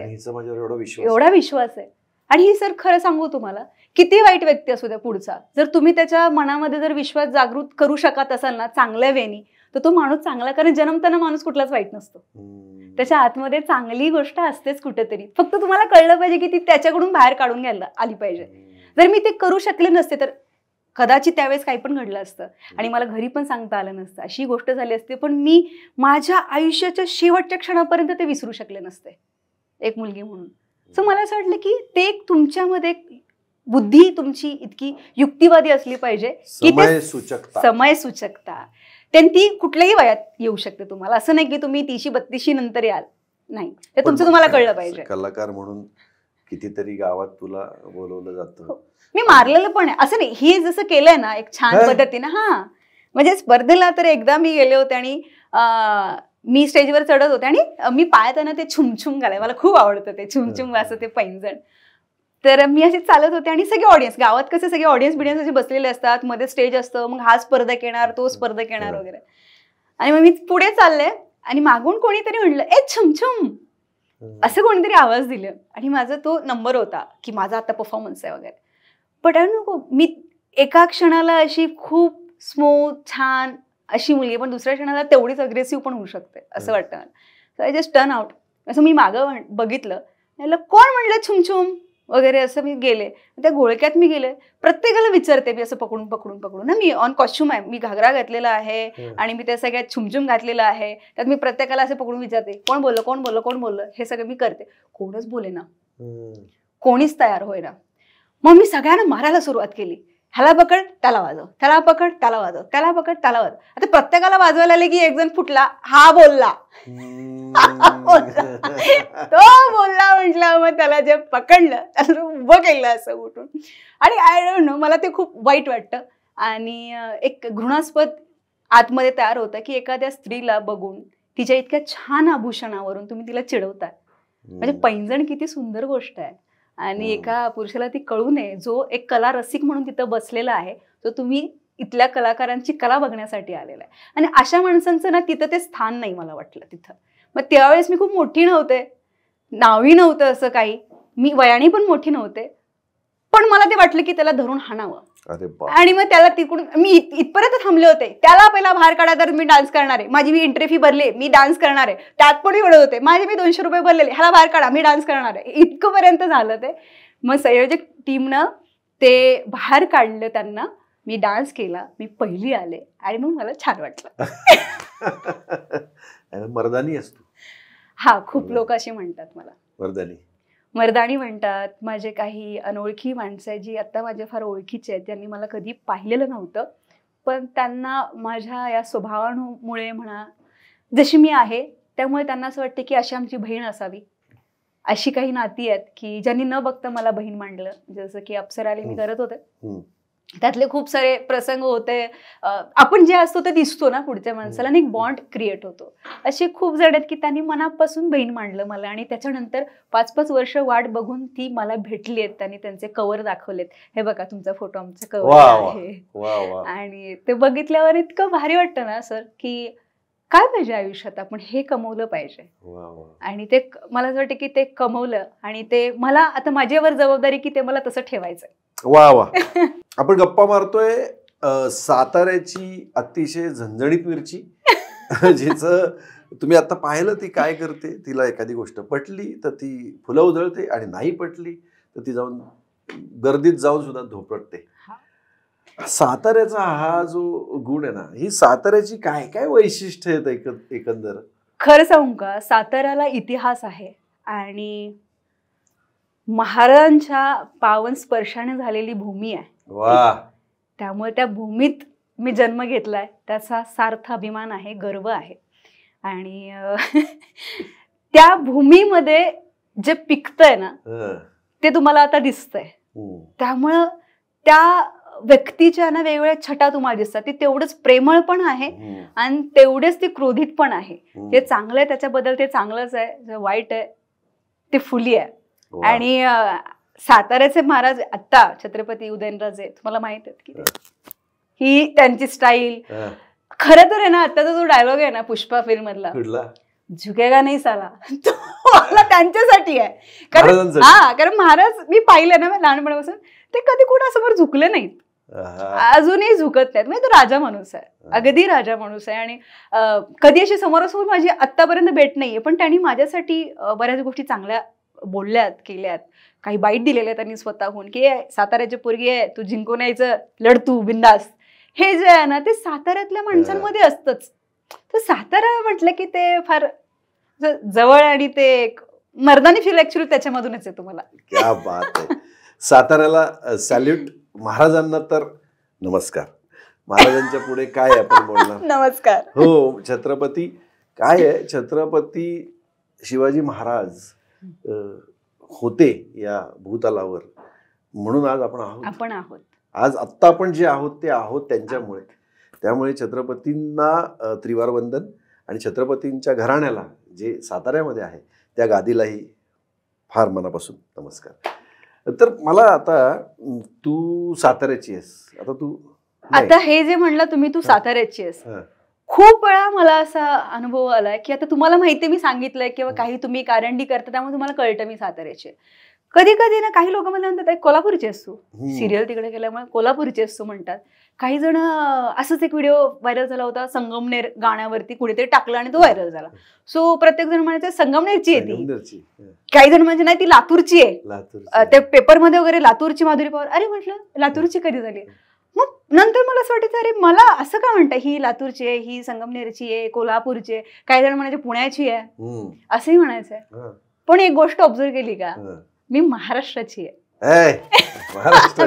एवढा विश्वास आहे. आणि ही सर खरं सांगू तुम्हाला, किती वाईट व्यक्ती असू द्या पुढचा, जर तुम्ही त्याच्या मनामध्ये जर विश्वास जागृत करू शकत असाल ना चांगल्या वेनी, तर तो माणूस चांगला, कारण जन्मताना माणूस कुठलाच वाईट नसतो. त्याच्या आतमध्ये चांगली गोष्ट असतेच कुठेतरी, फक्त तुम्हाला कळलं पाहिजे की ती त्याच्याकडून बाहेर काढून घ्यायला आली पाहिजे. जर मी ते करू शकले नसते तर कदाचित त्यावेळेस काही पण घडलं असतं आणि मला घरी पण सांगता आलं नसतं, अशी गोष्ट झाली असते. पण मी माझ्या आयुष्याच्या शेवटच्या क्षणापर्यंत ते विसरू शकले नसते एक मुलगी म्हणून. सो मला असं वाटलं की ते तुमच्यामध्ये बुद्धी तुमची इतकी युक्तिवादी असली पाहिजे की समय सूचकता ती कुठल्याही वयात येऊ शकते तुम्हाला. असं नाही की तुम्ही 30-32 नंतर याल, नाही, ते तुमचं तुम्हाला कळलं पाहिजे. कलाकार म्हणून कितीतरी गावात तुला बोलवलं जातं. मी मारलेलं पण आहे असं नाही, ही जसं केलंय ना एक छान पद्धतीने. हा म्हणजे स्पर्धेला तर एकदा मी गेले होते आणि मी स्टेजवर चढत होते आणि मी पाळताना ते छुमछुम घालाय, मला खूप आवडतं ते छुमछुम असं ते पैंजण. तर मी अशी चालत होते आणि सगळे ऑडियन्स, गावात कसे सगळे ऑडियन्स बिडियन्स असे बसलेले असतात, मध्ये स्टेज असतं, मग हा स्पर्धक येणार तो स्पर्धक येणार वगैरे. आणि मग मी पुढे चालले आणि मागून कोणीतरी म्हणलं ए छुमछुम, असं कोणीतरी आवाज दिलं आणि माझा तो नंबर होता की माझा आता परफॉर्मन्स आहे वगैरे. बट नको, मी एका क्षणाला अशी खूप स्मूथ छान अशी मुलगी, पण दुसऱ्या क्षणाला तेवढीच अग्रेसिव्ह पण होऊ शकते असं वाटतं मला. So I just turn out. असं मी मागं बघितलं, कोण म्हणलं छुमछुम वगैरे, असं मी गेले त्या घोळक्यात मी गेले. प्रत्येकाला विचारते मी असं पकडून पकडून पकडून ना, मी ऑन कॉस्ट्युम आहे, मी घागरा घातलेला आहे आणि मी त्या सगळ्यात छुमछुम घातलेला आहे, त्यात मी प्रत्येकाला असं पकडून विचारते कोण बोललं कोण बोललं कोण बोललं, हे सगळं मी करते. कोणच बोले ना, कोणीच तयार होय ना. मग मी सगळ्यांना मारायला सुरुवात केली, ह्याला पकड त्याला वाजव, त्याला पकड त्याला वाजव, त्याला पकड त्याला वाजव. आता प्रत्येकाला वाजवायला आले की एक जण फुटला, हा बोलला तो बोलला म्हटलं, मग त्याला जे पकडलं त्याला उभं केलं असं उठून. आणि आय डोंट नो, मला ते खूप वाईट वाटतं आणि एक घृणास्पद आतमध्ये तयार होतं की एखाद्या स्त्रीला बघून तिच्या इतक्या छान आभूषणावरून तुम्ही तिला चिडवताय. म्हणजे पैंजण किती सुंदर गोष्ट आहे आणि एका पुरुषाला ती कळू नये, जो एक कला रसिक म्हणून तिथं बसलेला आहे, तो तुम्ही इथल्या कलाकारांची कला बघण्यासाठी आलेला आहे. आणि अशा माणसांचं ना तिथं ते स्थान नाही मला वाटलं तिथं. मग त्यावेळेस मी खूप मोठी नव्हते, नावही नव्हतं असं काही, मी वयाने पण मोठी नव्हते, पण मला ते वाटलं की त्याला धरून हाणावं. आणि मग त्याला तिकडून मी इथपर्यंत थांबले होते, त्याला पहिला बाहेर काढा तर मी डान्स करणार आहे, माझी मी एंट्री फी भरली, मी डान्स करणार आहे, त्यात पण एवढे होते माझे, मी 200 रुपये भरलेले, ह्याला बाहेर काढा मी डान्स करणार आहे, इतकंपर्यंत झालं ते. मग संयोजक टीमनं ते बाहेर काढलं त्यांना, मी डान्स केला, मी पहिली आले आणि मग मला छान वाटलं. मर्दानी असतो. हा, खूप लोक अशी म्हणतात मला मर्दानी म्हणतात. माझे काही अनोळखी माणसं आहेत जी आता माझ्या फार ओळखीचे आहेत, त्यांनी मला कधी पाहिलेलं नव्हतं, पण त्यांना माझ्या या स्वभावामुळे म्हणा, जशी मी आहे त्यामुळे त्यांना असं वाटतं की अशी आमची बहीण असावी. अशी काही नाती आहेत की ज्यांनी न बघता मला बहीण मांडलं, जसं की अप्सराली मी करत होते, त्यातले खूप सारे प्रसंग होते. आपण जे असतो ते दिसतो ना पुढच्या माणसाला आणि एक बॉन्ड क्रिएट होतो. असे खूप जण आहेत की त्यांनी मनापासून बहीण मांडलं मला आणि त्याच्यानंतर 5-5 वर्ष वाट बघून ती मला भेटली आहेत. त्यांनी त्यांचे कव्हर दाखवलेत, हे बघा तुमचा फोटो आमचं कव्हर आहे. आणि ते बघितल्यावर इतकं भारी वाटतं ना सर, की काय पाहिजे आयुष्यात, आपण हे कमवलं पाहिजे. आणि ते मला असं वाटतं की ते कमवलं आणि ते मला आता माझ्यावर जबाबदारी की ते मला तसं ठेवायचंय. वा वा. आपण गप्पा मारतोय साताऱ्याची अतिशय झणझणीत मिरची, जिचं तुम्ही आता पाहिलं ती काय करते. तिला एखादी गोष्ट पटली तर ती फुलं उधळते आणि नाही पटली तर ती जाऊन गर्दीत जाऊन सुद्धा धोपटते. साताऱ्याचा हा जो गुण आहे ना, ही साताऱ्याची काय काय वैशिष्ट्य आहेत एकंदर? खरं सांगू का, साताऱ्याला इतिहास आहे आणि महाराजांच्या पावन स्पर्शाने झालेली भूमी आहे. वा. त्यामुळे त्या भूमीत मी जन्म घेतलाय, त्याचा सार्थ अभिमान आहे, गर्व आहे. आणि त्या भूमीमध्ये जे पिकतंय ना ते तुम्हाला आता दिसतंय. त्यामुळं त्या व्यक्तीच्या ना वेगवेगळ्या छटा तुम्हाला दिसतात. ती तेवढंच प्रेमळ पण आहे आणि तेवढेच ती क्रोधित पण आहे. जे चांगलं आहे त्याच्याबद्दल ते चांगलंच आहे, जे वाईट आहे ते फुली आहे. वा. आणि साताऱ्याचे महाराज आत्ता छत्रपती उदयनराजे तुम्हाला माहित आहेत की ही त्यांची स्टाईल. खरं तर आहे ना, आत्ताचा जो डायलॉग आहे ना पुष्पा फिल्म मधला, झुकेगा नाही साला, तो मला त्यांच्यासाठी आहे. कारण महाराज मी पाहिलं ना लहानपणापासून, ते कधी कोणासमोर झुकले नाहीत, अजूनही झुकत नाहीत. म्हणजे तो राजा माणूस आहे, अगदी राजा माणूस आहे. आणि कधी अशी समोरासमोर माझी आत्तापर्यंत भेट नाहीये, पण त्यांनी माझ्यासाठी बऱ्याच गोष्टी चांगल्या बोलल्यात, केल्यात, काही बाईट दिलेल्या त्यांनी स्वतःहून, की साताऱ्याची पोरगी आहे, तू जिंकून यायचं, लढ तू बिंदास. हे जे आहे ना ते साताऱ्यातल्या माणसांमध्ये असतंच. तर सातारा म्हटलं की ते फार जवळ, आणि ते एक मर्दानी फील ऍक्च्युअली त्याच्यामधूनच आहे. तुम्हाला क्या बात आहे. साताऱ्याला सॅल्यूट. महाराजांना तर नमस्कार. महाराजांच्या पुढे काय आपण बोलणार. नमस्कार. हो, छत्रपती काय आहे, छत्रपती शिवाजी महाराज होते या भूतलावर, म्हणून आज आपण आहोत. आज आत्ता आपण जे आहोत ते आहोत त्यांच्यामुळे. त्यामुळे छत्रपतींना त्रिवार वंदन, आणि छत्रपतींच्या घराण्याला जे साताऱ्यामध्ये आहे त्या गादीलाही फार मनापासून नमस्कार. तर मला आता, तू साताऱ्याची आहेस, आता हे जे म्हणलं तुम्ही, तू साताऱ्याची आहेस, खूप वेळा मला असा अनुभव आलाय की आता तुम्हाला माहितीये, मी सांगितलंय किंवा काही तुम्ही कारंडी करता त्यामुळे तुम्हाला कळतं मी साताऱ्याची. कधी कधी ना काही लोक मला म्हणतात कोल्हापूरची असतो, सिरियल तिकडे केल्यामुळे कोल्हापूरची असतो म्हणतात. काही जण, असंच एक व्हिडिओ व्हायरल झाला होता संगमनेर गाण्यावरती, कुणीतरी टाकला आणि तो व्हायरल झाला. सो प्रत्येक जण म्हणायचं संगमनेरची आहे ती, काही जण म्हणजे नाही ती लातूरची आहे, ते पेपरमध्ये वगैरे लातूरची माधुरी पवार. अरे म्हटलं लातूरची कधी झाली. मग नंतर मला असं वाटायचं, अरे मला असं का म्हणताय, ही लातूरची आहे, ही संगमनेरची आहे, कोल्हापूरची आहे, काही जण म्हणायचे पुण्याची आहे, असंही म्हणायचंय. पण एक गोष्ट ऑब्झर्व केली का, मी महाराष्ट्राची आहे.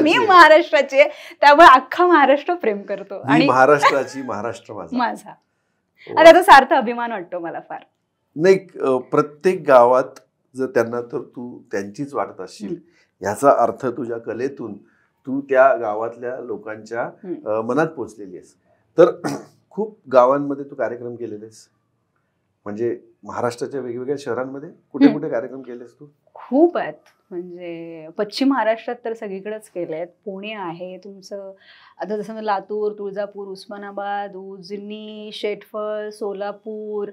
मी महाराष्ट्राची आहे, त्यामुळे अख्खा महाराष्ट्र प्रेम करतो, आणि महाराष्ट्राची, महाराष्ट्र माझा. आणि त्याचा सार्थ अभिमान वाटतो मला फार. नाही, प्रत्येक गावात जर त्यांना तर तू त्यांचीच वाटत असशील, याचा अर्थ तुझ्या कलेतून तू त्या गावातल्या लोकांच्या मनात पोचलेली आहेस. तर खूप गावांमध्ये तू कार्यक्रम केलेलेस, म्हणजे महाराष्ट्राच्या वेगवेगळ्या शहरांमध्ये कुठे कुठे कार्यक्रम केलेस तू? खूप आहेत. म्हणजे पश्चिम महाराष्ट्रात तर सगळीकडेच केलेत. पुणे आहे तुमचं, आता जसं लातूर, तुळजापूर, उस्मानाबाद, उजनी, शेटफळ, सोलापूर,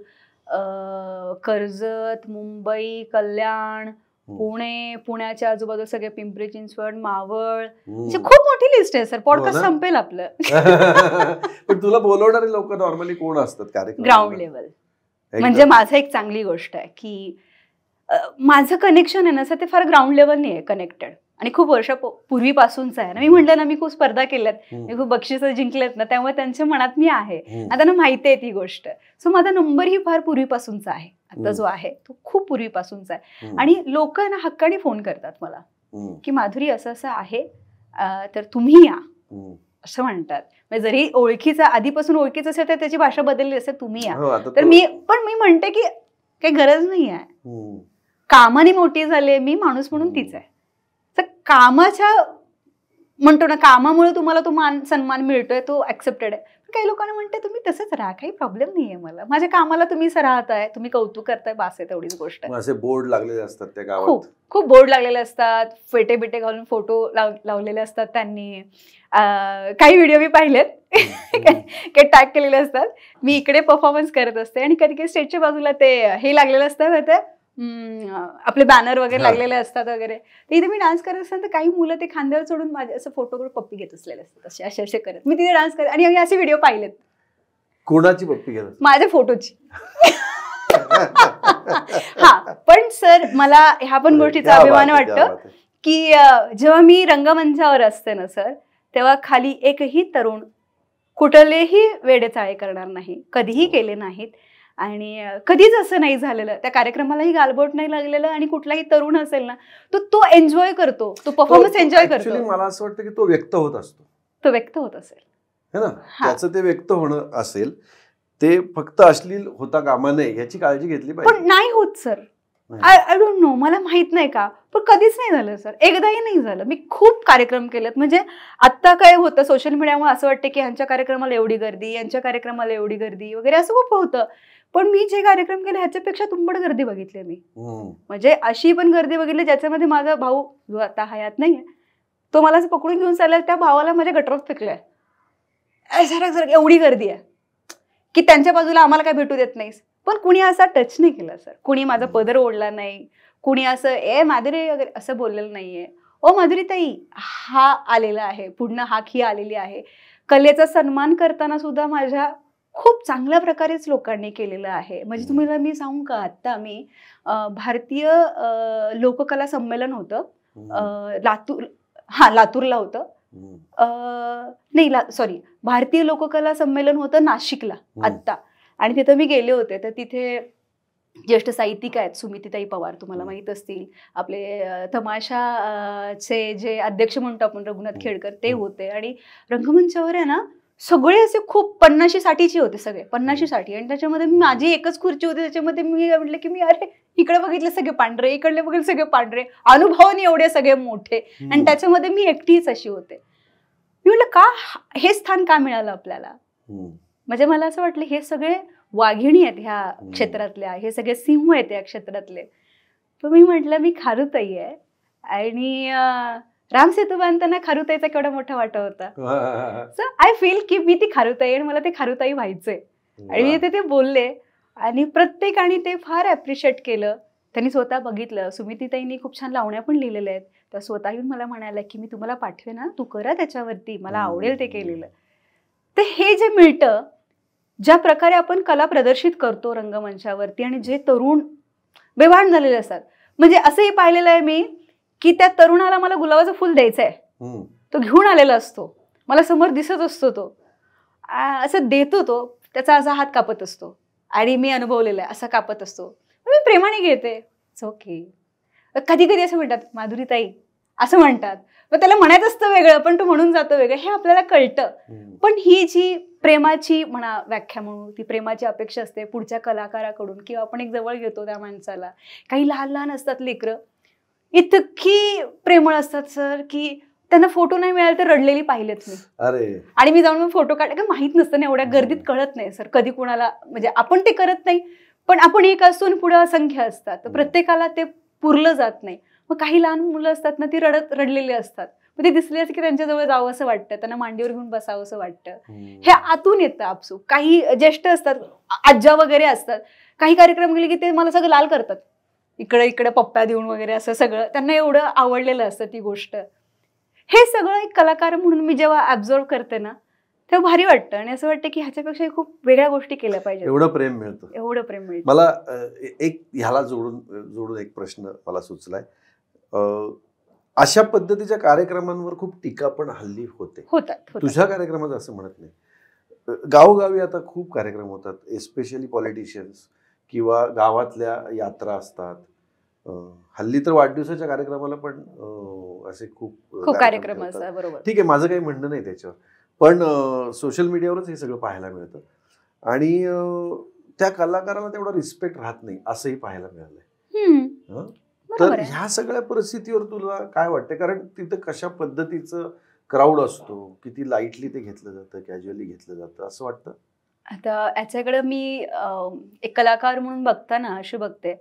कर्जत, मुंबई, कल्याण, पुणे, पुण्याच्या आजूबाजू सगळे पिंपरी चिंचवड, मावळ, म्हणजे खूप मोठी लिस्ट आहे सर. पॉडकास्ट संपेल आपलं. पण तुला बोलवणारे लोक नॉर्मली कोण असतात कार्यक्रम? Ground level. म्हणजे माझं एक चांगली गोष्ट आहे की माझं कनेक्शन आहे ना सर, ते फार ग्राउंड लेवलनी आहे कनेक्टेड, आणि खूप वर्षापूर्वीपासूनच आहे ना. मी म्हटलं ना, मी खूप स्पर्धा केल्यात, मी खूप बक्षिसं जिंकलेत ना, त्यामुळे त्यांच्या मनात मी आहे, आता ना माहिती आहे ती गोष्ट. सो माझा नंबर ही फार पूर्वीपासूनचा आहे, आता जो आहे तो खूप पूर्वीपासूनचा आहे. आणि लोक ना हक्काने फोन करतात मला की माधुरी असं असं आहे, तर तुम्ही या, असं म्हणतात. म्हणजे जरी ओळखीचा, आधीपासून ओळखीचं असेल तर त्याची भाषा बदलली असेल, तुम्ही या. तर मी म्हणते की काही गरज नाही आहे, कामाने मोठी झाले मी, माणूस म्हणून तीच आहे. तर कामाच्या म्हणतो ना, कामामुळे तुम्हाला तो मान सन्मान मिळतोय, तो ऍक्सेप्टेड आहे. काही लोकांना म्हणते तुम्ही तसंच राहा, काही प्रॉब्लेम नाहीये मला, माझ्या कामाला तुम्ही राहताय, तुम्ही कौतुक करताय, बास आहे, तेवढीच गोष्ट आहे. असे बोर्ड लागलेले असतात त्या गावात, खूप बोर्ड लागलेले असतात, फेटे बिटे घालून फोटो लावलेले असतात त्यांनी. काही व्हिडिओ मी पाहिलेत काही टॅग केलेले असतात. मी इकडे परफॉर्मन्स करत असते, आणि कधी कधी स्टेजच्या बाजूला ते हे लागलेलं असतं, ते आपले बॅनर वगैरे लागलेले असतात वगैरे. तर इथे मी डान्स करत असताना काही मुलं ते खांद्यावर चढून माझे असं फोटो करून पप्पी घेत असलेले असतात, असे असे करत मी तिथे डान्स करत. आणि आम्ही असे व्हिडिओ पाहिलेत. कोणाची पप्पी घेत? माझ्या फोटोची. हा, पण सर मला ह्या पण गोष्टीचा अभिमान वाटतं की जेव्हा मी रंगमंचावर असते ना सर, तेव्हा खाली एकही तरुण कुठलेही वेडेचाळे करणार नाही, कधीही केले नाहीत, आणि कधीच असं नाही झालेलं. त्या कार्यक्रमालाही गालबोट नाही लागलेलं, आणि कुठलाही तरुण असेल ना तो एन्जॉय करतो, तो परफॉर्मन्स एन्जॉय करतो. मला असं वाटतं की तो व्यक्त होत असतो, तो व्यक्त होत असेल है ना, त्याचं ते व्यक्त होणं असेल, ते फक्त अश्लील होता कामा नये याची काळजी घेतली पाहिजे. पण नाही होत सर, आय डोंट नो, मला माहित नाही का, पण कधीच नाही झालं सर, एकदाही नाही झालं. मी खूप कार्यक्रम केलेत. म्हणजे आता काय होतं, सोशल मीडियामुळे असं वाटतं की ह्यांच्या कार्यक्रमाला एवढी गर्दी, यांच्या कार्यक्रमाला एवढी गर्दी वगैरे असं खूप होतं. पण मी जे कार्यक्रम केले ह्याच्यापेक्षा तुंबड गर्दी बघितली मी. म्हणजे अशी पण गर्दी बघितली ज्याच्यामध्ये माझा भाऊ जो आता हयात नाहीये, तो मला असं पकडून घेऊन चालला, त्या भावाला माझ्या गटरात फेकलंय. एवढी गर्दी आहे की त्यांच्या बाजूला आम्हाला काय भेटू देत नाहीस. पण कुणी असा टच नाही केला सर, कुणी माझा पदर ओढला नाही, कुणी असं माधुरी वगैरे असं बोललेलं नाहीये. ओ माधुरी ताई हा आलेला आहे, पुढनं हाक ही आलेली आहे. कलेचा सन्मान करताना सुद्धा माझ्या खूप चांगल्या प्रकारेच लोकांनी केलेलं आहे. म्हणजे तुम्हाला मी सांगू का, आता मी भारतीय लोककला संमेलन होतं लातूरला होतं, नाही सॉरी, भारतीय लोककला संमेलन होतं नाशिकला आत्ता, आणि तिथं मी गेले होते. तर तिथे ज्येष्ठ साहित्यिक आहेत, सुमितीताई पवार तुम्हाला माहित असतील, आपले तमाशाचे जे अध्यक्ष म्हणतो आपण रघुनाथ खेडकर, ते होते. आणि रंगमंचावर आहे ना सगळे असे खूप 50-60ची होते, सगळे 50-60. आणि त्याच्यामध्ये माझी एकच खुर्ची होती, त्याच्यामध्ये मी म्हटलं की मी अरे इकडे बघितले सगळे पांढरे, इकडले बघितले सगळे पांढरे, अनुभवाने एवढे सगळे मोठे, आणि त्याच्यामध्ये मी एकटीच अशी होते. मी म्हटलं का हे स्थान का मिळालं आपल्याला. म्हणजे मला असं वाटलं हे सगळे वाघिणी आहेत ह्या क्षेत्रातल्या, हे सगळे सिंह आहेत या क्षेत्रातले. तर मी म्हटलं मी खारुताई आहे, आणि राम सेतू बांधताना खारुताईचा केवढा मोठा वाटा होता. सो आय फील की मी ती खारुताई, आणि मला ते खारुताई व्हायचंय. आणि मी ते बोलले, आणि प्रत्येकाने ते फार ॲप्रिशिएट केलं. त्यांनी स्वतः बघितलं. सुमितीताईंनी खूप छान लावण्या पण लिहिलेल्या आहेत, त्या स्वतः येऊन मला म्हणाल्या की मी तुम्हाला पाठवे ना, तू करा त्याच्यावरती, मला आवडेल ते केलेलं. तर हे जे मिळतं, ज्या प्रकारे आपण कला प्रदर्शित करतो रंगमंचावरती, आणि जे तरुण बेभान झालेले असतात, म्हणजे असंही पाहिलेलं आहे मी की त्या तरुणाला मला गुलाबाचं फुल द्यायचं आहे, तो घेऊन आलेला असतो, मला समोर दिसत असतो, तो असं देतो, तो त्याचा असा हात कापत असतो, आणि मी अनुभवलेला आहे असा कापत असतो, मी प्रेमाने घेते. ओके. कधी कधी असं म्हणतात माधुरीताई असं म्हणतात, मग त्याला म्हणायचं असतं वेगळं, पण तो म्हणून जातो वेगळं, हे आपल्याला कळतं. पण ही जी प्रेमाची म्हणा व्याख्या म्हणून, ती प्रेमाची अपेक्षा असते पुढच्या कलाकाराकडून, किंवा आपण एक जवळ घेतो त्या माणसाला. काही लहान लहान असतात लेकरं, इतकी प्रेमळ असतात सर की त्यांना फोटो नाही मिळाले तर रडलेली पाहिलेत मी. अरे. आणि मी जाऊन फोटो काढले, माहित नसतं ना, एवढ्या गर्दीत कळत नाही सर कधी कुणाला, म्हणजे आपण ते करत नाही, पण आपण एक असतो आणि पुढे असंख्य असतात, तर प्रत्येकाला ते पुरलं जात नाही. मग काही लहान मुलं असतात ना, ती रडलेली असतात, मग ते दिसले असं की त्यांच्याजवळ जावं असं वाटतं, त्यांना मांडीवर घेऊन बसावं असं वाटतं. हे आतून येतं आपसूक. काही ज्येष्ठ असतात, आज्जा वगैरे असतात, काही कार्यक्रम गेले की ते मला सगळं लाल करतात, इकडे इकडे पप्प्या देऊन वगैरे, असं सगळं त्यांना एवढं आवडलेलं असतं ती गोष्ट. हे सगळं एक कलाकार म्हणून मी जेव्हा ऍब्झॉर्व करते ना, तेव्हा भारी वाटतं, आणि असं वाटतं की ह्याच्यापेक्षा खूप वेगळ्या गोष्टी केल्या पाहिजेत. एवढं प्रेम मिळतं, एवढं प्रेम मिळतं. मला एक ह्याला जोडून एक प्रश्न मला सुचलाय. अशा पद्धतीच्या कार्यक्रमांवर खूप टीका पण हल्ली होतात. तुझ्या कार्यक्रमात असं म्हणत नाही. गावोगावी आता खूप कार्यक्रम होतात, एस्पेशली पॉलिटिशियन्स किंवा गावातल्या यात्रा असतात. हल्ली तर वाढदिवसाच्या कार्यक्रमाला पण असे खूप कार्यक्रम असतात. बरोबर, ठीक आहे, माझं काही म्हणणं नाही त्याच्यावर, पण सोशल मीडियावरच हे सगळं पाहायला मिळतं, आणि त्या कलाकाराला तेवढा रिस्पेक्ट राहत नाही असंही पाहायला मिळालंय. तर ह्या सगळ्या परिस्थितीवर तुला काय वाटतं? कारण तिथं कशा पद्धतीचं क्राऊड असतो, किती लाईटली ते घेतलं जातं, कॅज्युअली घेतलं जातं, असं वाटतं. आता याच्याकडे मी एक कलाकार म्हणून बघताना अशी बघते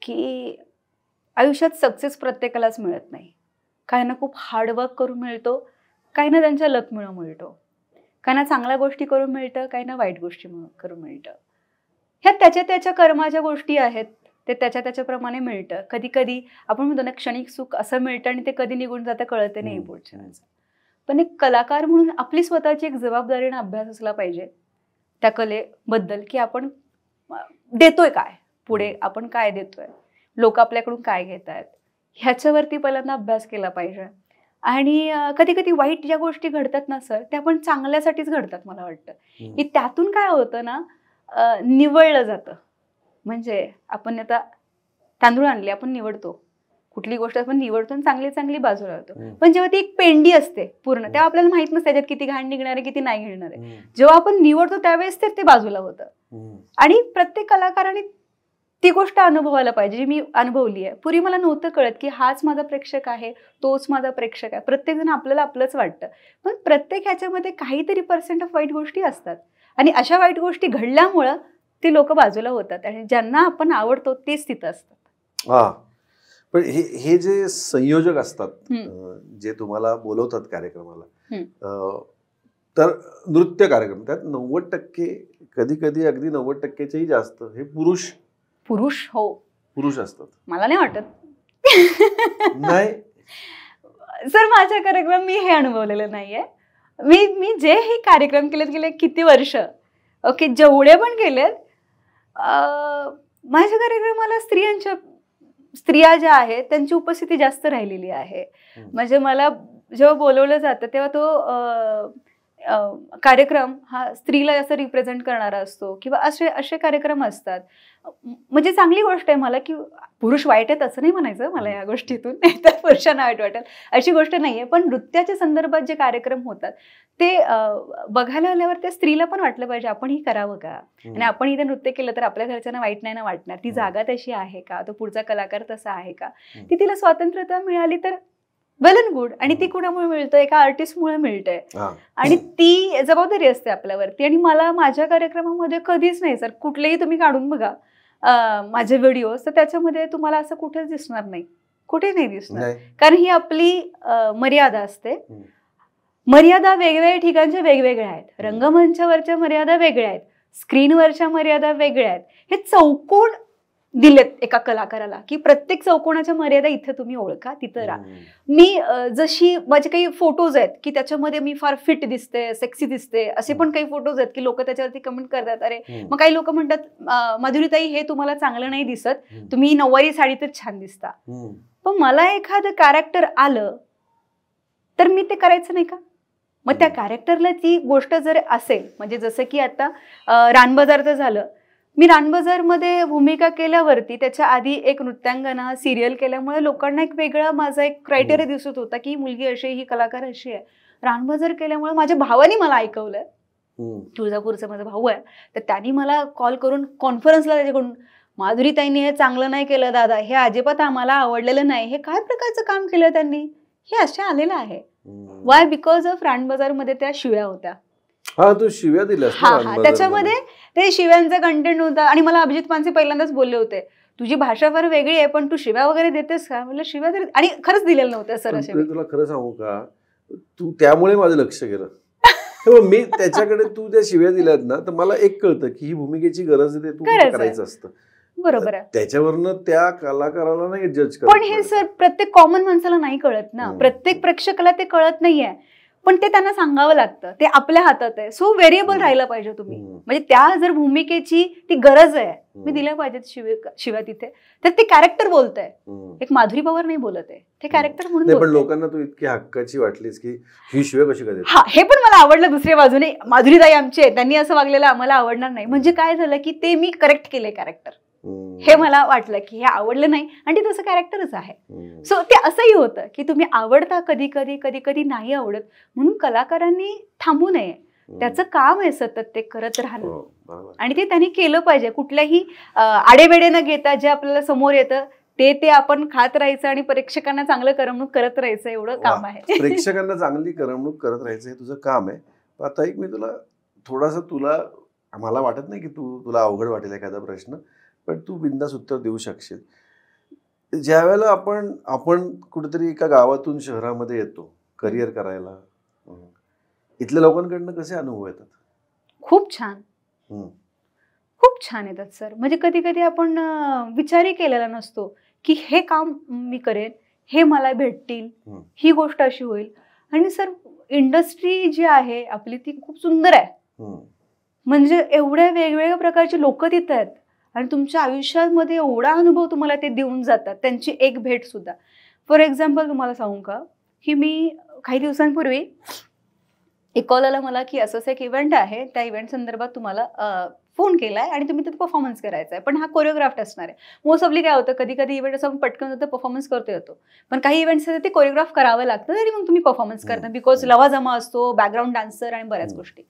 की आयुष्यात सक्सेस प्रत्येकालाच मिळत नाही. काहींना खूप हार्डवर्क करून मिळतो, काहींना त्यांच्या लकमुळं मिळतो, काहींना चांगल्या गोष्टी करून मिळतं, काहींना वाईट गोष्टी करून मिळतं. ह्या त्याच्या कर्माच्या गोष्टी आहेत, ते त्याच्याप्रमाणे मिळतं. कधी कधी आपण म्हणतो ना, क्षणिक सुख असं मिळतं आणि ते कधी निघून जातं कळतं नाही पुढच्या. पण एक कलाकार म्हणून आपली स्वतःची एक जबाबदारीने अभ्यास असला पाहिजे त्या कलेबद्दल, की आपण देतोय काय पुढे, आपण काय देतोय, लोक आपल्याकडून काय घेत आहेत, ह्याच्यावरती पहिल्यांदा अभ्यास केला पाहिजे. आणि कधी कधी वाईट ज्या गोष्टी घडतात ना सर, त्या पण चांगल्यासाठीच घडतात. मला वाटतं की त्यातून काय होतं ना, निवडलं जातं. म्हणजे आपण आता तांदूळ आणले, आपण निवडतो, कुठली गोष्ट आपण निवडतो आणि चांगली चांगली बाजूला होतो. पण जेव्हा ती एक पेंडी असते पूर्ण, तेव्हा आपल्याला माहित नसतं त्याच्यात किती घाण निघणार आहे, किती नाही घेणार आहे. जेव्हा आपण निवडतो त्यावेळेस ते बाजूला होतं. आणि प्रत्येक कलाकाराने ती गोष्ट अनुभवायला पाहिजे, जी मी अनुभवली आहे. पूर्वी मला नव्हतं कळत की हाच माझा प्रेक्षक आहे, तोच माझा प्रेक्षक आहे. प्रत्येक जण आपल्याला आपलंच वाटतं, पण प्रत्येक ह्याच्यामध्ये काहीतरी % ऑफ वाईट गोष्टी असतात आणि अशा वाईट गोष्टी घडल्यामुळं ती लोक बाजूला होतात आणि ज्यांना आपण आवडतो तेच तिथं असतात. हा, पण हे जे संयोजक असतात जे तुम्हाला बोलवतात कार्यक्रमाला, तर नृत्य कार्यक्रम त्यात 90% कधी कधी अगदी 90%च्याही जास्त हे पुरुष हो पुरुष असतात. मला नाही वाटत. नाही सर, माझ्या कार्यक्रम मी हे अनुभवलेलं नाहीये. मी जे हे कार्यक्रम केलेत गेले किती वर्ष, ओके, जेवढे पण केलेत, माझ्या कार्यक्रमाला स्त्रिया ज्या आहेत त्यांची उपस्थिती जास्त राहिलेली आहे. म्हणजे मला जेव्हा बोलवलं जातं तेव्हा तो कार्यक्रम हा स्त्रीला असं रिप्रेझेंट करणारा असतो किंवा असे कार्यक्रम असतात. म्हणजे चांगली गोष्ट आहे मला की पुरुष वाईट आहेत असं नाही म्हणायचं मला या गोष्टीतून, नाही तर पुरुषांना वाईट वाटेल अशी गोष्ट नाहीये. पण नृत्याच्या संदर्भात जे कार्यक्रम होतात ते बघायला आल्यावर त्या स्त्रीला पण वाटलं पाहिजे आपणही करावं का, आणि आपण इथे नृत्य केलं तर आपल्या घरच्यांना वाईट नाही ना वाटणार, ती जागा तशी आहे का, तो पुढचा कलाकार तसा आहे का, ती तिला स्वातंत्र्यता मिळाली तर वेल अँड गुड. आणि ती कुणामुळे मिळतं, एका आर्टिस्टमुळे मिळतंय आणि ती जबाबदारी असते आपल्यावरती. आणि मला माझ्या कार्यक्रमामध्ये कधीच नाही सर, कुठलेही तुम्ही काढून बघा माझे व्हिडिओज, तर त्याच्यामध्ये तुम्हाला असं कुठेच दिसणार नाही, कुठे नाही दिसणार, कारण ही आपली मर्यादा असते. मर्यादा वेगवेगळ्या ठिकाणच्या वेगवेगळ्या आहेत. रंगमंचावरच्या मर्यादा वेगळ्या आहेत, स्क्रीनवरच्या मर्यादा वेगळ्या आहेत. हे चौकोन दिलेत एका कलाकाराला की प्रत्येक चौकोनाच्या मर्यादा इथे तुम्ही ओळखा, तिथं राहा. मी जशी माझे काही फोटोज आहेत की त्याच्यामध्ये मी फार फिट दिसते, सेक्सी दिसते, असे पण काही फोटोज आहेत की लोक त्याच्यावरती कमेंट करतात, अरे मग काही लोक म्हणतात माधुरीताई हे तुम्हाला चांगलं नाही दिसत, तुम्ही नऊवारी साडीतच छान दिसता. पण मला एखादं कॅरेक्टर आलं तर मी ते करायचं नाही का? मग त्या कॅरेक्टरला ती गोष्ट जर असेल, म्हणजे जसं की आता रानबाजारचं झालं, मी रानबाजारमध्ये भूमिका केल्यावरती त्याच्या आधी एक नृत्यांगना सिरियल केल्यामुळे लोकांना एक वेगळा माझा एक क्रायटेरिया दिसत होता की ही मुलगी अशी, ही कलाकार अशी आहे. रानबाजार केल्यामुळे माझ्या भावाने मला ऐकवलंय, तुळजापूरचा माझा भाऊ आहे, तर त्यांनी मला कॉल करून कॉन्फरन्सला त्याच्याकडून, माधुरीताईंनी हे चांगलं नाही केलं दादा, हे अजिबात आम्हाला आवडलेलं नाही, हे काय प्रकारचं काम केलं त्यांनी, हे असे आलेलं आहे. वाय? बिकॉज ऑफ रानबाजारमध्ये त्या शिव्या होत्या. हा, तू शिव्या दिल्यास. त्याच्यामध्ये ते शिव्यांचा कंटेंट होता आणि मला अभिजित पानसे पहिल्यांदाच बोलले होते, तुझी भाषा फार वेगळी आहे पण तू शिव्या वगैरे देतेस का? म्हटलं शिव्या तरी, आणि खरंच दिलेलं नव्हतं सर. असे तुला खरं सांगू का, तू त्यामुळे माझं लक्ष गेलं. मी त्याच्याकडे तू त्या शिव्या दिल्यात ना, तर मला एक कळतं की ही भूमिकेची गरज आहे, तू करायचं असतं. बरोबर आहे. त्याच्यावरनं त्या कलाकाराला नाही जज करत. पण हे सर प्रत्येक कॉमन माणसाला नाही कळत ना, प्रत्येक प्रेक्षकाला ते कळत नाहीये, पण ते त्यांना सांगावं लागतं, ते आपल्या हातात आहे. सो व्हेरिएबल राहायला पाहिजे तुम्ही. म्हणजे त्या जर भूमिकेची ती गरज आहे, मी दिल्या पाहिजेत शिव्या तिथे, तर ते कॅरेक्टर बोलतंय, एक माधुरी पवार नाही बोलत आहे, ते कॅरेक्टर म्हणून. पण लोकांना तू इतकी हक्काची वाटलीस की ही शिव्या कशी काय? हा, हे पण मला आवडलं. दुसऱ्या बाजूने माधुरीताई आमची आहे, त्यांनी असं वागलेलं आम्हाला आवडणार नाही. म्हणजे काय झालं की ते मी करेक्ट केले कॅरेक्टर, हे मला वाटलं की हे आवडलं नाही आणि ते तसं कॅरेक्टरच आहे. सो ते असंही होतं की तुम्ही आवडता, कधी कधी कधी कधी नाही आवडत, म्हणून कलाकारांनी थांबू नये. त्याचं काम आहे सतत ते करत राहणं आणि ते त्यांनी केलं पाहिजे. कुठल्याही आडेवेडे न घेता जे आपल्याला समोर येतं ते आपण खात राहायचं आणि प्रेक्षकांना चांगलं करमणूक करत राहायचं, एवढं काम आहे. प्रेक्षकांना चांगली करमणूक करत राहायचं हे तुझं काम आहे. आता एक मी तुला मला वाटत नाही की तुला अवघड वाटेल एखादा प्रश्न, पण तू बिनधास्त उत्तर देऊ शकशील. ज्या वेळेला आपण कुठेतरी एका गावातून शहरामध्ये येतो करिअर करायला, इथल्या लोकांकडनं कसे अनुभव येतात? खूप छान, खूप छान येतात सर. म्हणजे कधी कधी आपण विचारही केलेला नसतो की हे काम मी करेन, हे मला भेटतील, ही गोष्ट अशी होईल. आणि सर इंडस्ट्री जी आहे आपली ती खूप सुंदर आहे. म्हणजे एवढ्या वेगवेगळ्या प्रकारचे लोक तिथं आहेत आणि तुमच्या आयुष्यामध्ये एवढा अनुभव तुम्हाला ते देऊन जातात, त्यांची एक भेट सुद्धा. फॉर एक्झाम्पल तुम्हाला सांगू का की मी काही दिवसांपूर्वी एक कॉल आला मला की असं एक इव्हेंट आहे, त्या इव्हेंट संदर्भात तुम्हाला फोन केलाय आणि तुम्ही तिथे परफॉर्मन्स करायचा आहे, पण हा कोरिओग्राफ्ट असणार आहे. मोस्ट ऑफली काय होतं, कधी कधी इव्हेंट असं पटकन होतं, परफॉर्मन्स करता येतो, पण काही इव्हेंट्स ते कोरिओग्राफ करावं लागतं तरी मग तुम्ही परफॉर्मन्स करता, बिकॉज लवाजमा असतो, बॅकग्राऊंड डान्सर आणि बऱ्याच गोष्टी.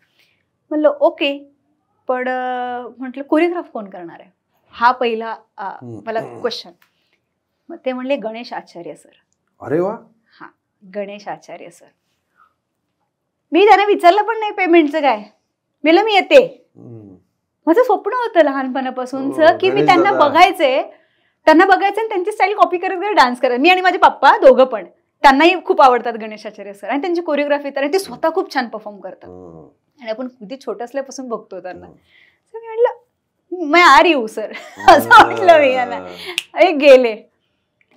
म्हणलं ओके, पण म्हटलं कोरिओग्राफ कोण करणार आहे? हा पहिला मला क्वेश्चन. मग ते म्हणले गणेश आचार्य सर. अरे वा. हा, गणेश आचार्य सर. मी त्यांना विचारलं पण नाही पेमेंटचं काय. मी येते. माझं स्वप्न होतं लहानपणापासूनच की मी त्यांना बघायचे आणि त्यांची स्टाईल कॉपी करत डान्स करत. मी आणि माझे पप्पा दोघं पण. त्यांनाही खूप आवडतात गणेश आचार्य सर आणि त्यांची कोरिओग्राफी तर ते स्वतः खूप छान परफॉर्म करतात आणि आपण किती छोटं असल्यापासून बघतो त्यांना. मी म्हटलं मैं आ रही हूं सर असं म्हटलं मी यांना. अरे गेले.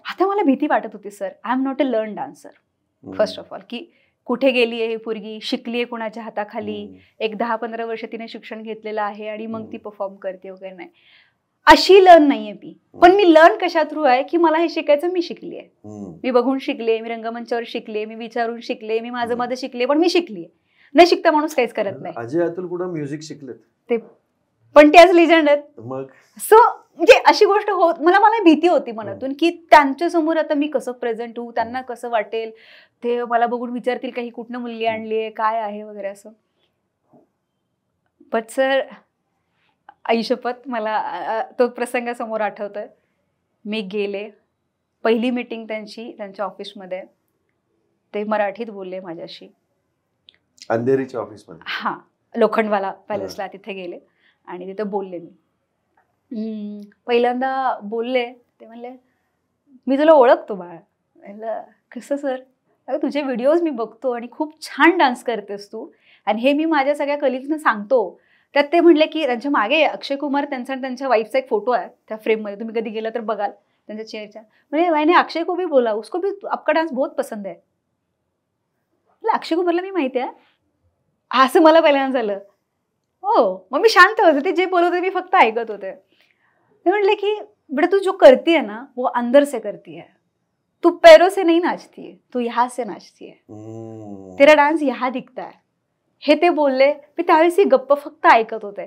आता मला भीती वाटत होती sir. I am not a learn dancer first of all, की कुठे गेली आहे ही पोरगी, शिकलीये कोणाच्या हाताखाली, एक 10-15 वर्ष तिने शिक्षण घेतलेलं आहे आणि मग ती परफॉर्म करते वगैरे. नाही, अशी लर्न नाहीये ती. पण मी लर्न कशा थ्रू आहे की मला हे शिकायचं, मी शिकलीये, मी बघून शिकले, मी रंगमंचावर शिकले, मी विचारून शिकले, मी माझं शिकले, पण मी शिकलीये. न शिकता माणूस काहीच करत नाही. अजय अतुल कुठं म्युझिक शिकलेत ते, पण ते आज लिजंड आहेत. मग सो म्हणजे अशी गोष्ट होत मला भीती होती मनातून की त्यांच्या समोर आता मी कसं प्रेझेंट होऊ, त्यांना कसं वाटेल, ते मला बघून विचारतील काही कुठनं मुलगी आणलीये, काय आहे वगैरे असं. बट सर, आईशपथ मला तो प्रसंग समोर आठवतोय. मी गेले, पहिली मीटिंग त्यांच्या ऑफिसमध्ये. ते मराठीत बोलले माझ्याशी, अंधेरीच्या ऑफिसमध्ये. हा, लोखंडवाला पॅलेसला तिथे गेले आणि तिथे बोलले. मी पहिल्यांदा बोलले, ते म्हणले मी तुला ओळखतो बाळ. म्हणलं कसं सर? अगं तुझे व्हिडिओज मी बघतो आणि खूप छान डान्स करतेस तू, आणि हे मी माझ्या सगळ्या कलिग्सना सांगतो. त्यात ते म्हणले की त्यांच्या मागे अक्षय कुमार त्यांचा आणि त्यांच्या वाईफचा एक फोटो आहे त्या फ्रेममध्ये, तुम्ही कधी गेला तर बघाल त्यांच्या चेअरच्या. म्हणजे मैंने अक्षय को भी बोला, उसको भी आपका डान्स बहुत पसंद है. अक्षय कुमारला मी माहिती आहे असं मला पहिल्यांदा झालं. हो, मग मी शांत होते, ते जे बोलत होते मी फक्त ऐकत होते. ते म्हणले की बेटा तू जो करती है ना वो अंदर से करती है, तू पैरों से नहीं नाचती है, तू यहाँ से नाचती है, तेरा डान्स यहाँ दिखता है. हे ते बोलले. मी त्यावेळेस गप्प फक्त ऐकत होते.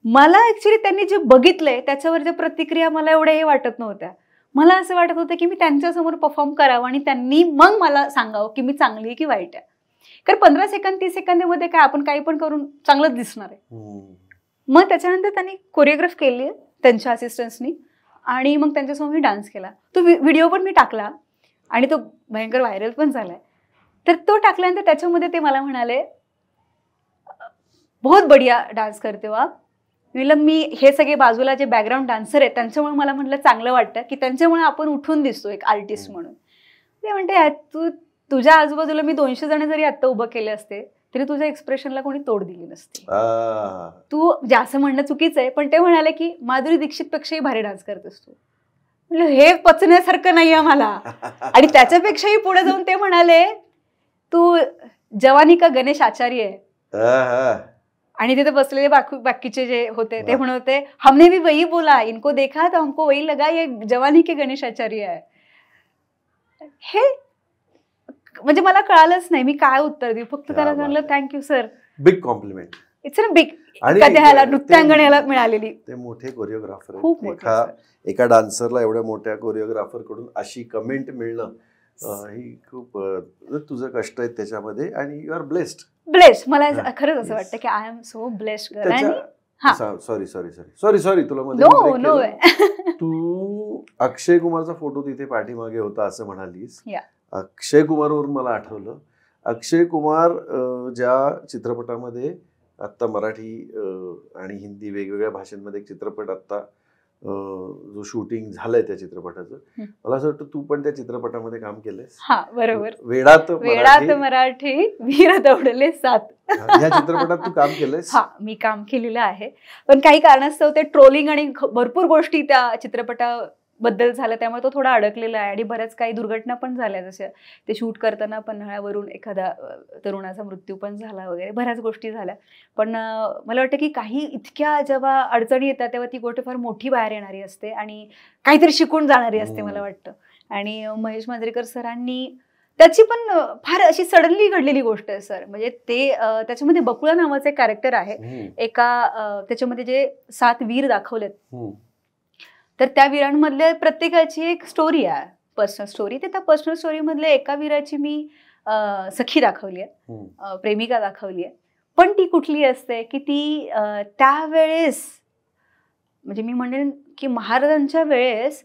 मला ऍक्च्युली त्यांनी जे बघितलंय त्याच्यावरच्या प्रतिक्रिया मला एवढ्या हे वाटत नव्हत्या. मला असं वाटत होतं की मी त्यांच्यासमोर परफॉर्म करावं आणि त्यांनी मग मला सांगावं की मी चांगली आहे की वाईट आहे. कारण 15 सेकंद 30 सेकंदामध्ये काय आपण काही पण करून चांगलंच दिसणार आहे. मग त्याच्यानंतर त्यांनी कोरिओग्राफ केली त्यांच्या असिस्टंट्सनी आणि मग त्यांच्यासमोर मी डान्स केला. तो व्हिडिओ पण मी टाकला आणि तो भयंकर व्हायरल पण झालाय. तर तो टाकल्यानंतर त्याच्यामध्ये ते मला म्हणाले बहुत बढ़िया डान्स करते हो आप. मी हे सगळे बाजूला जे बॅकग्राऊंड डान्सर आहेत त्यांच्यामुळे मला म्हटलं चांगलं वाटतं की त्यांच्यामुळे आपण उठून दिसतो एक आर्टिस्ट म्हणून. ते म्हणते तुझ्या आजूबाजूला मी 200 जण जरी आता उभं केले असते तरी तुझ्या एक्सप्रेशनला कोणी तोड दिली नसती. तू जास्त म्हणणं चुकीचं आहे, पण ते म्हणाले की माधुरी दीक्षित पेक्षाही भारी डान्स करतेस तू. म्हटलं हे पचण्यासारखं नाही आहे मला. आणि त्याच्यापेक्षाही पुढे जाऊन ते म्हणाले तू जवानी का गणेश आचार्य आहे. आणि तिथे बसलेले बाकीचे जे होते ते म्हणत होते हमने भी वही बोला, इनको देखा तो हमको वही लगा ये जवानी के गणेश आचार्य आहे. हे म्हणजे मला कळालंच नाही मी काय उत्तर देऊ. फक्त त्याला सांगलं thank you sir. Big compliment. It's a big. कथ्याला नृत्यांगणेला मिळालेली. ते मोठे कोरिओग्राफर. खूप एका डान्सरला एवढ्या मोठ्या कोरिओग्राफर कडून अशी कमेंट मिळणं ही खूप तुझं कष्ट आहे त्याच्यामध्ये आणि यू आर ब्लेस्ड. मला खरंच असं वाटतं की I am so blessed girl. Sorry तुला मध्ये तू अक्षय कुमारचा फोटो तिथे पाठीमागे होता असं म्हणालीस. अक्षय कुमारवरून मला आठवलं, अक्षय कुमार ज्या चित्रपटामध्ये आत्ता मराठी आणि हिंदी वेगवेगळ्या भाषांमध्ये एक चित्रपट आत्ता जो शूटिंग झालंय त्या चित्रपटाचं, मला असं वाटतं तू पण त्या चित्रपटामध्ये काम केलंयस. हा बरोबर. वेडात मराठी वीर दौडले 7 या चित्रपटात तू काम केलंयस. हा, मी काम केलेलं आहे, पण काही कारणास्तव ते ट्रोलिंग आणि भरपूर गोष्टी त्या चित्रपटाबद्दल झाल्या त्यामुळे तो थोडा अडकलेला आहे आणि बऱ्याच काही दुर्घटना पण झाल्या. जसं ते शूट करताना पन्हाळ्यावरून एखादा तरुणाचा मृत्यू पण झाला वगैरे बऱ्याच गोष्टी झाल्या. पण मला वाटतं की काही इतक्या जेव्हा अडचणी येतात तेव्हा ती गोष्ट फार मोठी बाहेर येणारी असते आणि काहीतरी शिकून जाणारी असते मला वाटतं. आणि महेश मांजरेकर सरांनी त्याची पण फार अशी सडनली घडलेली गोष्ट आहे सर. म्हणजे ते त्याच्यामध्ये बकुळा नावाचं एक कॅरेक्टर आहे. एका त्याच्यामध्ये जे 7 वीर दाखवलेत तर त्या वीरांमधल्या प्रत्येकाची एक स्टोरी आहे, पर्सनल स्टोरी. तर त्या पर्सनल स्टोरी मधल्या एका वीराची मी सखी दाखवली आहे, प्रेमिका दाखवली आहे. पण ती कुठली असते की ती त्यावेळेस म्हणजे मी म्हणेन की महाराजांच्या वेळेस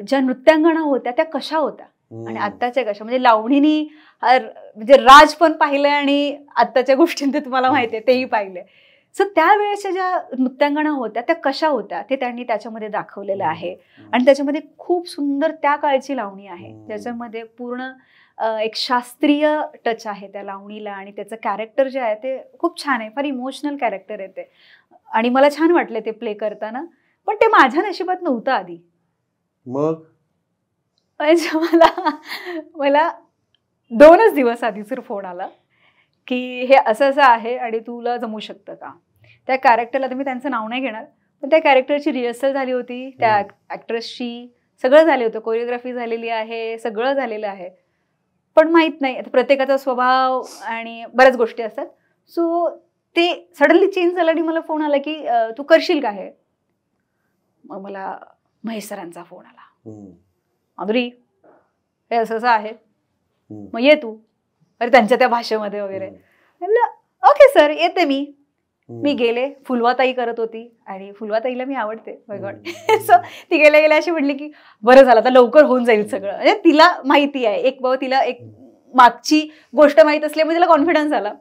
ज्या नृत्यांगणा होत्या त्या कशा होत्या आणि आत्ताच्या कशा, म्हणजे लावणीनी म्हणजे राज पण पाहिलंय आणि आत्ताच्या गोष्टींचे तुम्हाला माहिती आहे तेही पाहिलंय. सो त्यावेळेच्या ज्या नृत्यांगणा होत्या त्या कशा होत्या ते त्यांनी त्याच्यामध्ये दाखवलेलं आहे. आणि त्याच्यामध्ये खूप सुंदर त्या काळची लावणी आहे ज्याच्यामध्ये पूर्ण एक शास्त्रीय टच आहे त्या लावणीला आणि त्याचं कॅरेक्टर जे आहे ते खूप छान आहे, फार इमोशनल कॅरेक्टर आहे ते आणि मला छान वाटलं ते प्ले करताना. पण ते माझ्या नशिबात नव्हतं आधी. मग मला 2च दिवस आधीच फोन आला की हे असं असं आहे आणि तुला जमू शकतं का. त्या कॅरेक्टरला तर मी त्यांचं नाव नाही घेणार, पण त्या कॅरेक्टरची रिहर्सल झाली होती, त्या ॲक्ट्रेसची सगळं झालं होतं, कोरिओग्राफी झालेली आहे, सगळं झालेलं आहे. पण माहीत नाही आता प्रत्येकाचा स्वभाव आणि बऱ्याच गोष्टी असतात. सो ते सडनली चेंज झालं आणि मला फोन आला की तू करशील का हे. मग मला महेश सरांचा फोन आला, माधुरी हे असं असं आहे, मग ये तू. अरे त्यांच्या त्या भाषेमध्ये वगैरे. ओके सर येते मी गेले. फुलवाताई करत होती आणि फुलवाताईला मी आवडते. सो ती गेल्या गेल्या अशी म्हणली की बरं झालं आता लवकर होऊन जाईल सगळं. म्हणजे तिला माहिती आहे, एक बाबा तिला एक मागची गोष्ट माहीत असल्यामुळे तिला कॉन्फिडन्स आला.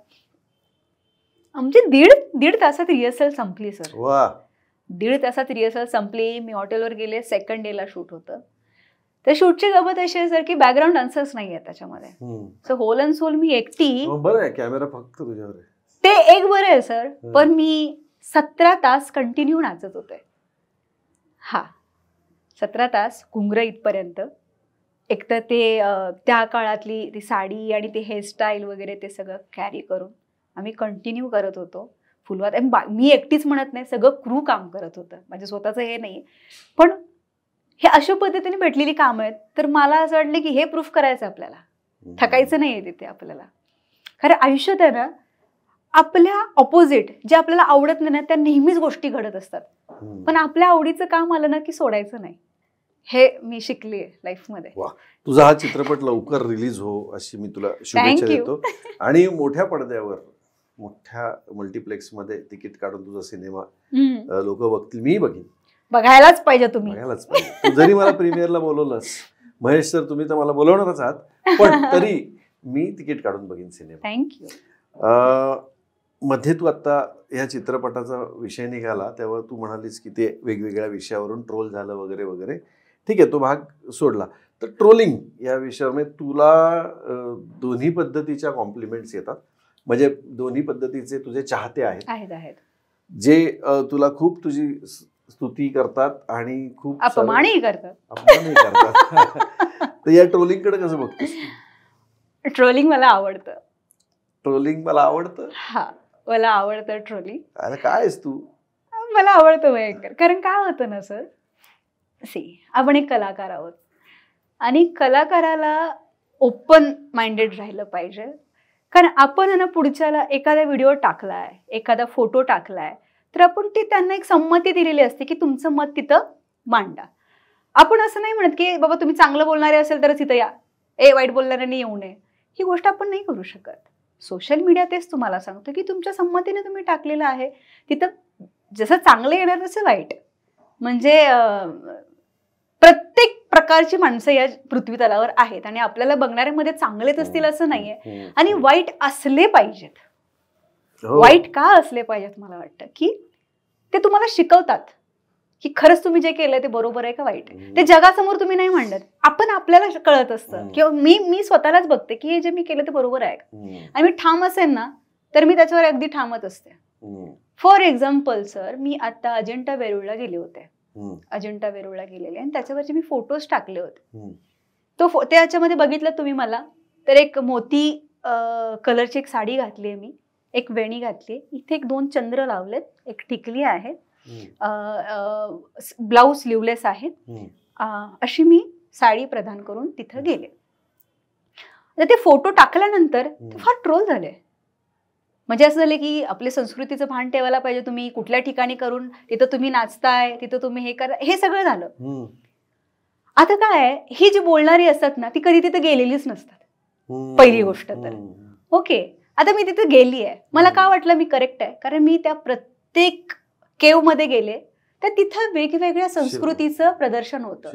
आमची दीड तासात रिहर्सल संपली सर. 1.5 तासात रिहर्सल संपली. मी हॉटेलवर गेले, 2nd डेला शूट होतं. त्या शूटची गमत अशी आहे सर की बॅकग्राऊंड डान्सर्स नाही आहे त्याच्यामध्ये. सो होल अँड सोल मी एकटी. बरं आहे, कॅमेरा फक्त तुझ्यावर आहे ते एक बरं आहे सर. पण मी 17 तास कंटिन्यू नाचत होते. 17 तास घुंगरं इथपर्यंत. एक तर ते त्या काळातली ती साडी आणि ते हेअरस्टाईल वगैरे ते सगळं कॅरी करून आम्ही कंटिन्यू करत होतो. फुलवात मी एकटीच म्हणत नाही, सगळं क्रू काम करत होतं, माझे स्वतःचं हे नाही. पण हे अशा पद्धतीने भेटलेली कामं आहेत तर मला असं वाटलं की हे प्रूफ करायचं आपल्याला, थकायचं नाही आहे तिथे आपल्याला. खरं आयुष्यात आहे ना आपल्या ऑपोजिट जे आपल्याला आवडत नाही ना त्या नेहमीच गोष्टी घडत असतात. पण आपल्या आवडीचं काम आलं ना की सोडायचं नाही, हे मी शिकली आहे लाईफमध्ये. तुझा हा चित्रपट लवकर रिलीज हो अशी मी तुला शुभेच्छा देतो. आणि मोठ्या पडद्यावर मोठ्या मल्टिप्लेक्समध्ये तिकीट काढून तुझा सिनेमा लोक बघतील, मी बघीन. बघायलाच पाहिजे तुम्ही, बघायलाच पाहिजे. तू जरी मला प्रीमियरला बोलवलंस महेश सर, तुम्ही तर मला बोलवणारच आहात, पण तरी मी तिकीट काढून बघीन सिनेमा. थँक्यू. मध्ये तू आता या चित्रपटाचा विषय निघाला तेव्हा तू म्हणालीस की ते वेगवेगळ्या विषयावरून ट्रोल झालं वगैरे वगैरे. ठीक आहे, तो भाग सोडला. तर ट्रोलिंग या विषयावर तुला दोन्ही पद्धतीच्या कॉम्प्लिमेंट्स येतात, म्हणजे दोन्ही पद्धतीचे तुझे चाहते आहेत जे तुला खूप तुझी स्तुती करतात आणि खूप अपमानही करतात. तर या ट्रोलिंगकडे कसं बघतोस? ट्रोलिंग मला आवडतं. ट्रोलिंग मला आवडतं. मला आवडतं ट्रोलिंग. अरे काय आहेस तू? मला आवडतं भयंकर. कारण काय होतं ना सर, आपण एक कलाकार आहोत आणि कलाकाराला ओपन माइंडेड राहिलं पाहिजे. कारण आपण ना पुढच्याला एखादा व्हिडिओ टाकलाय, एखादा फोटो टाकलाय तर आपण ती त्यांना एक संमती दिलेली असते की तुमचं मत तिथं मांडा. आपण असं नाही म्हणत की बाबा तुम्ही चांगलं बोलणारे असेल तरच तिथं या, वाईट बोलणाऱ्यांनी येऊ नये. ही गोष्ट आपण नाही करू शकत. सोशल मीडिया तेच तुम्हाला सांगतो की तुमच्या संमतीने तुम्ही टाकलेलं आहे, तिथं जसं चांगलं येणार तसं वाईट. म्हणजे प्रत्येक प्रकारची माणसं या पृथ्वी तलावर आहेत आणि आपल्याला बघणाऱ्यामध्ये चांगलेच असतील असं नाहीये आणि वाईट असले पाहिजेत. वाईट का असले पाहिजेत? मला वाटतं की ते तुम्हाला शिकवतात की खरंच तुम्ही जे केलंय ते बरोबर आहे का वाईट आहे. ते जगासमोर तुम्ही नाही मांडत, आपण आपल्याला कळत असतं किंवा मी स्वतःलाच बघते की हे जे मी केलं ते बरोबर आहे का. आणि मी ठाम असेल ना तर मी त्याच्यावर अगदी ठामच असते. फॉर एक्झाम्पल सर, मी आता अजिंठा वेरूळला गेले होते. अजिंठा वेरूळला गेलेले आणि त्याच्यावरचे मी फोटोज टाकले होते. तो त्याच्यामध्ये बघितलं तुम्ही मला तर एक मोती कलरची एक साडी घातली आहे मी, एक वेणी घातली, इथे 2 चंद्र लावलेत, एक टिकली आहे, ब्लाऊज स्लीवलेस आहे, अशी मी साडी प्रदान करून तिथं गेले. तर ते फोटो टाकल्यानंतर फार ट्रोल झाले. म्हणजे असं झालं की आपल्या संस्कृतीचं भान ठेवायला पाहिजे, तुम्ही कुठल्या ठिकाणी करून तिथं तुम्ही नाचताय, तिथं तुम्ही हे करा, हे सगळं झालं. आता काय, ही जी बोलणारी असतात ना ती कधी तिथं गेलेलीच नसतात, पहिली गोष्ट तर. ओके, आता मी तिथे गेली आहे, मला का वाटलं मी करेक्ट आहे, कारण मी त्या प्रत्येक केव मध्ये गेले, तर तिथं वेगवेगळ्या संस्कृतीचं प्रदर्शन होतं,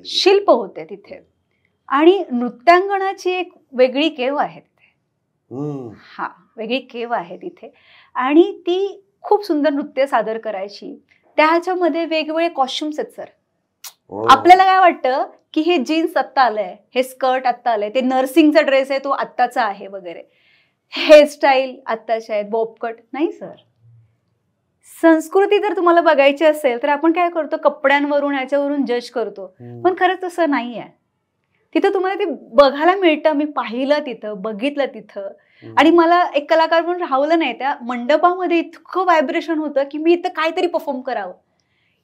शिल्प होते तिथे. आणि नृत्यांगणाची एक वेगळी केव आहे तिथे. हा, वेगळी केव आहे तिथे. आणि ती खूप सुंदर नृत्य सादर करायची. त्याच्यामध्ये वेगवेगळे कॉस्ट्युम्स आहेत सर. आपल्याला काय वाटतं की हे जीन्स आत्ता आलंय, हे स्कर्ट आत्ता आलंय, ते नर्सिंगचा ड्रेस आहे तो आत्ताचा आहे वगैरे, हेअरस्टाईल आत्ताचे आहेत, बॉबकट. नाही सर, संस्कृती जर तुम्हाला बघायची असेल तर आपण काय करतो, कपड्यांवरून ह्याच्यावरून जज करतो. पण खरंच तसं नाही आहे. तिथं तुम्हाला ते बघायला मिळतं. मी पाहिलं तिथं, बघितलं तिथं. आणि मला एक कलाकार म्हणून राहवलं नाही. त्या मंडपामध्ये इतकं व्हायब्रेशन होतं की मी इथं काहीतरी परफॉर्म करावं.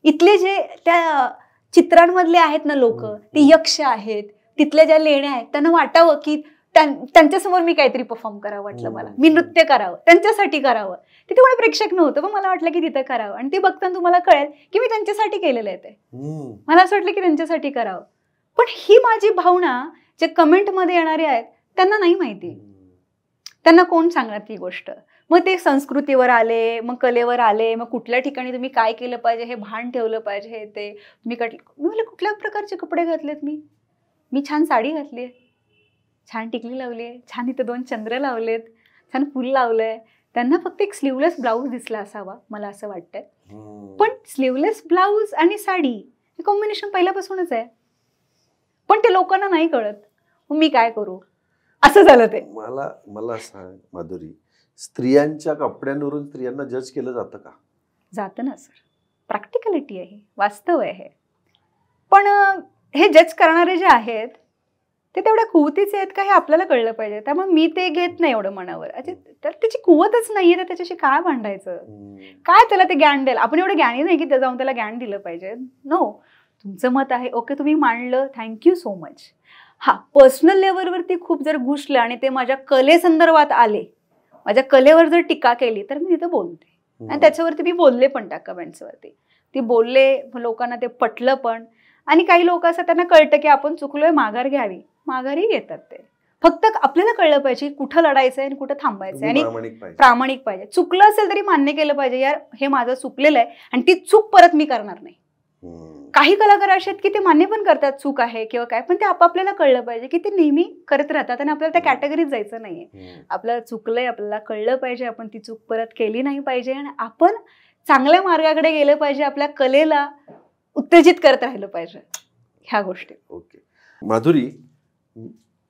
इथले जे त्या चित्रांमधले आहेत ना लोक, ते यक्ष आहेत, तिथल्या ज्या लेण्या आहेत, त्यांना वाटावं की त्यांच्यासमोर मी काहीतरी परफॉर्म करावं वाटलं मला. मी नृत्य करावं, त्यांच्यासाठी करावं. तिथे कोणी प्रेक्षक नव्हतं, पण मला वाटलं की तिथं करावं. आणि ते बघताना तुम्हाला कळेल की मी त्यांच्यासाठी केलेलं आहे ते. मला असं वाटलं की त्यांच्यासाठी करावं. पण ही माझी भावना जे कमेंटमध्ये येणारे आहेत त्यांना नाही माहिती. त्यांना कोण सांगणार ती गोष्ट. मग ते संस्कृतीवर आले, मग कलेवर आले, मग कुठल्या ठिकाणी तुम्ही काय केलं पाहिजे हे भान ठेवलं पाहिजे, हे ते मी म्हटलं कुठल्या प्रकारचे कपडे घातलेत मी छान साडी घातली आहे, छान टिकली लावली आहे, छान इथं 2 चंद्र लावलेत, छान फुल लावलंय. त्यांना फक्त एक स्लीवलेस ब्लाऊज दिसला असावा, मला असं वाटतंय. पण स्लीवलेस ब्लाऊज आणि साडी हे कॉम्बिनेशन पहिल्यापासूनच आहे, पण ते लोकांना नाही कळत. मग मी काय करू, असं झालं ते. मला सांग माधुरी, स्त्रियांच्या कपड्यांवरून स्त्रियांना जज केलं जातं का? जातं ना सर. प्रॅक्टिकलिटी आहे, वास्तव आहे. पण हे जज करणारे जे आहेत ते तेवढ्या कुवतीचे आहेत का हे आपल्याला कळलं पाहिजे. त्यामुळे मी ते घेत नाही एवढं मनावर. तर त्याची कुवतच नाहीये तर त्याच्याशी काय भांडायचं, काय त्याला ते ज्ञान द्यायला. आपण एवढं ज्ञानी नाही की जाऊन त्याला ज्ञान दिलं पाहिजे. नो, तुमचं मत आहे, ओके, तुम्ही मांडलं, थँक्यू सो मच. हा, पर्सनल लेवलवरती खूप जर घुसलं आणि ते माझ्या कलेसंदर्भात आले, माझ्या कलेवर जर टीका केली तर मी तिथं बोलते. आणि त्याच्यावरती मी बोलले पण त्या कमेंट्सवरती. ती बोलले, लोकांना ते पटलं पण. आणि काही लोक असं त्यांना कळतं की आपण चुकलोय, माघार घ्यावी, माघारी घेतात. ते फक्त आपल्याला कळलं पाहिजे कुठं लढायचंय आणि कुठं थांबायचंय. आणि प्रामाणिक पाहिजे. चुकलं असेल तरी मान्य केलं पाहिजे, यार हे माझं चुकलेलं आहे आणि ती चूक परत मी करणार नाही. काही कलाकार असे आहेत की ते मान्य पण करतात चूक आहे किंवा काय, पण ते आपल्याला कळलं पाहिजे की ते नेहमी करत राहतात आणि आपल्याला त्या कॅटेगरीत जायचं नाहीये. आपल्याला चुकलंय, आपल्याला कळलं पाहिजे, आपण ती चूक परत केली नाही पाहिजे आणि आपण चांगल्या मार्गाकडे गेलं पाहिजे, आपल्या कलेला उत्तेजित करत राहिलं पाहिजे, ह्या गोष्टी. ओके माधुरी,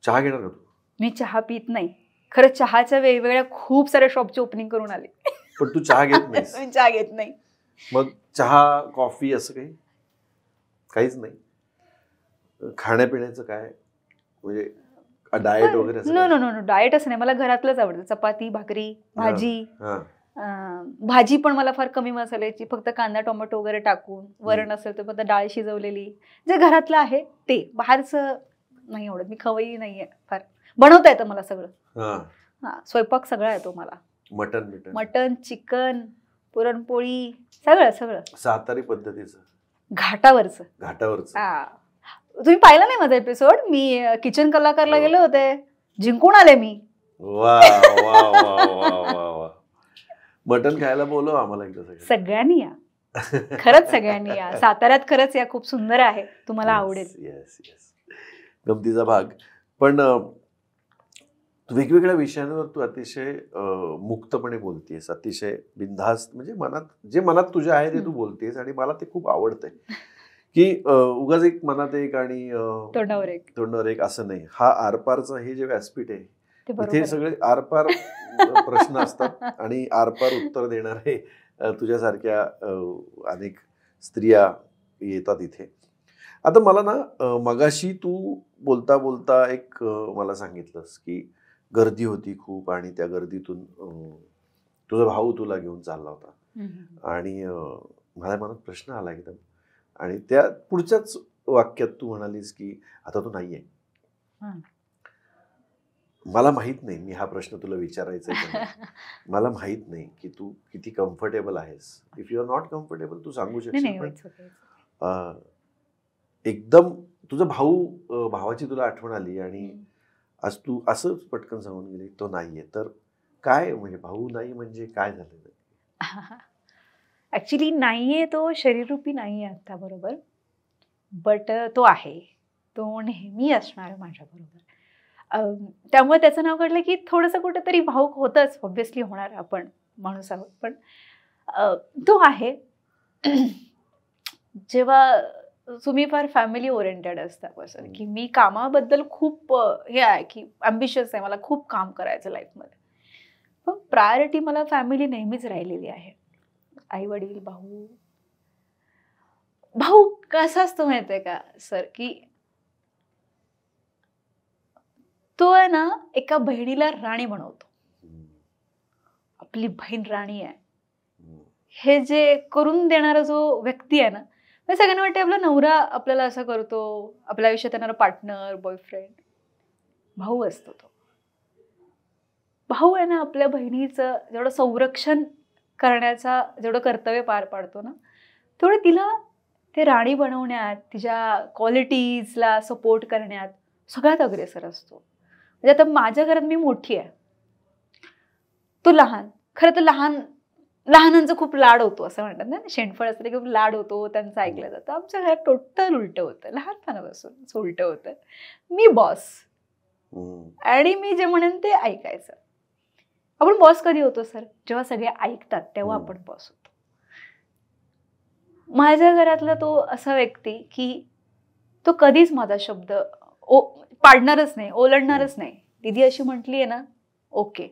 चहा घेणार का तू? मी चहा पित नाही खरं. चहाच्या वेगवेगळ्या खूप साऱ्या शॉपची ओपनिंग करून आले, पण तू चहा घेत नाही? मी चहा घेत नाही. मग चहा, कॉफी असं काहीच नाही? खाण्यापिण्याचं काय, म्हणजे डाएट वगैरे? No no no no, diet असं नाही. मला घरातलंच आवडतं. चपाती, भाकरी, भाजी. भाजी पण मला फार कमी मसाल्याची, फक्त कांदा टोमॅटो वगैरे टाकून. वरण असेल तर फक्त डाळ शिजवलेली, जे घरातलं आहे ते. बाहेरचं नाही आवडत. मी खवई नाहीये फार. बनवता येतं मला सगळं. हा, स्वयंपाक सगळा येतो मला. मटन, चिकन, पुरणपोळी, सगळं सगळं. सातारी पद्धतीचं, घाटावरचं. हा, तुम्ही पाहिलं नाही माझा एपिसोड? मी किचन कलाकारला गेले होते, जिंकून आले मी. वा वा वा वा वा. मटन खायला बोलव आम्हाला एकदा. सगळ्यांनी या, खरंच सगळ्यांनी या. साताऱ्यात खरंच या, खूप सुंदर आहे, तुम्हाला आवडेल. येस येस, गमतीचा भाग. पण वेगवेगळ्या विषयांवर तू अतिशय मुक्तपणे बोलतेस, अतिशय बिनधास्त, म्हणजे जे मनात तुझ्या आहे ते तू बोलतेस. आणि मला ते खूप आवडतंय की उगाच एक मनात एक आणि तोंडावर एक असं नाही. हा आरपारचं हे जे व्यासपीठ आहे, इथे सगळे आरपार प्रश्न असतात आणि आरपार उत्तर देणारे तुझ्यासारख्या अनेक स्त्रिया येतात इथे. आता मला ना, मगाशी तू बोलता बोलता एक मला सांगितलंस की गर्दी होती खूप आणि त्या गर्दीतून तुझा भाऊ तुला घेऊन चालला होता. आणि माझ्या मनात प्रश्न आला एकदम. आणि त्या पुढच्याच वाक्यात तू म्हणालीस की आता तू नाहीये. मला माहित नाही, मी हा प्रश्न तुला विचारायचा आहे, मला माहित नाही की तू किती कम्फर्टेबल आहेस. If you are not comfortable तू सांगू शकशील. पण एकदम तुझा भावाची तुला आठवण आली आणि आज तू असंच पटकन सांगून गेली तो नाहीये. तर काय म्हणजे भाऊ नाही म्हणजे काय झालं? ऍक्च्युली नाहीये, तो शरीररूपी नाहीये आता बरोबर, बट तो आहे, तो नेहमी असणार माझ्या बरोबर. त्यामुळे त्याचं नाव काढलं की थोडंसं कुठेतरी भावूक होतंच, ऑब्व्हियसली होणार, आपण माणूस आहोत, पण तो आहे. जेव्हा तुम्ही फार फॅमिली ओरिएंटेड असता पर्सन, की मी कामाबद्दल खूप हे आहे की ॲम्बिशियस आहे, मला खूप काम करायचं लाईफमध्ये, पण प्रायोरिटी मला फॅमिली नेहमीच राहिलेली आहे. आई वडील, भाऊ. भाऊ कसा असतो माहिती आहे का सर, की तो आहे ना एका बहिणीला राणी बनवतो. आपली बहीण राणी आहे हे जे करून देणारा जो व्यक्ती आहे ना, सगळ्यांना वाटते आपला नवरा आपल्याला असं करतो, आपल्या आयुष्यात येणारा पार्टनर, बॉयफ्रेंड. भाऊ असतो तो. भाऊ आहे ना आपल्या बहिणीचं जेवढं संरक्षण करण्याचा जेवढं कर्तव्य पार पाडतो ना, तेवढं तिला ते राणी बनवण्यात, तिच्या क्वालिटीजला सपोर्ट करण्यात सगळ्यात अग्रेसर असतो. म्हणजे आता माझ्या घरात मी मोठी आहे, तो लहान. खरं तर लहानांचा खूप लाड होतो असं म्हणतात ना, शेणफळ असले की खूप लाड होतो, त्यांचं ऐकलं जातं. आमच्या घरात टोटल उलटं होतं, लहानपणापासून उलटं होतं. मी बॉस आणि मी जे म्हणेन ते ऐकायचं. आपण बॉस कधी होतो सर? जेव्हा सगळे ऐकतात तेव्हा आपण बॉस होतो. माझ्या घरातला तो असा व्यक्ती की तो कधीच माझा शब्द पाडणारच नाही, ओलांडणारच नाही. दीदी अशी म्हटली आहे ना, ओके.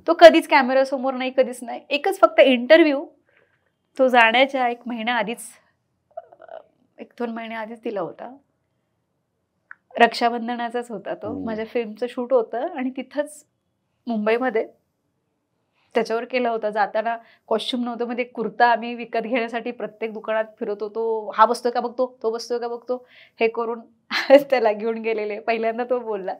तो कधीच कॅमेऱ्यासमोर नाही, कधीच नाही. एकच फक्त इंटरव्ह्यू तो जाण्याच्या 1 महिन्या आधीच, 1-2 महिन्या आधीच दिला होता. रक्षाबंधनाचाच होता तो. माझ्या फिल्मचं शूट होतं आणि तिथंच मुंबईमध्ये त्याच्यावर केला होता. जाताना कॉस्ट्युम नव्हतं, मध्ये कुर्ता आम्ही विकत घेण्यासाठी प्रत्येक दुकानात फिरत होतो. हा बसतोय का बघतो, तो बसतोय का बघतो, हे करून त्याला घेऊन गेलेले. पहिल्यांदा तो बोलला.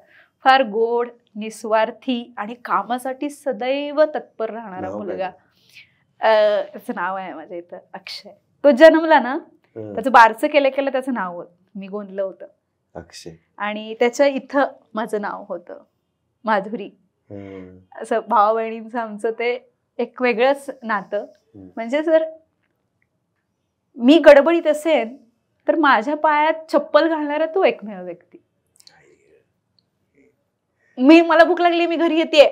फार गोड, निस्वार्थी आणि कामासाठी सदैव तत्पर राहणारा मुलगा. त्याचं नाव आहे माझ्या इथं अक्षय. तो जन्मला ना, त्याचं बारसं केलं केलं त्याचं नाव होतं, मी गोंधलं होतं, अक्षय. आणि त्याच्या इथं माझं नाव होतं माधुरी. असं भावा बहिणींचं आमचं ते एक वेगळंच नातं. म्हणजे जर मी गडबडीत असेन तर माझ्या पायात चप्पल घालणारा तो एकमेव व्यक्ती. मला भूक लागली, मी घरी येते,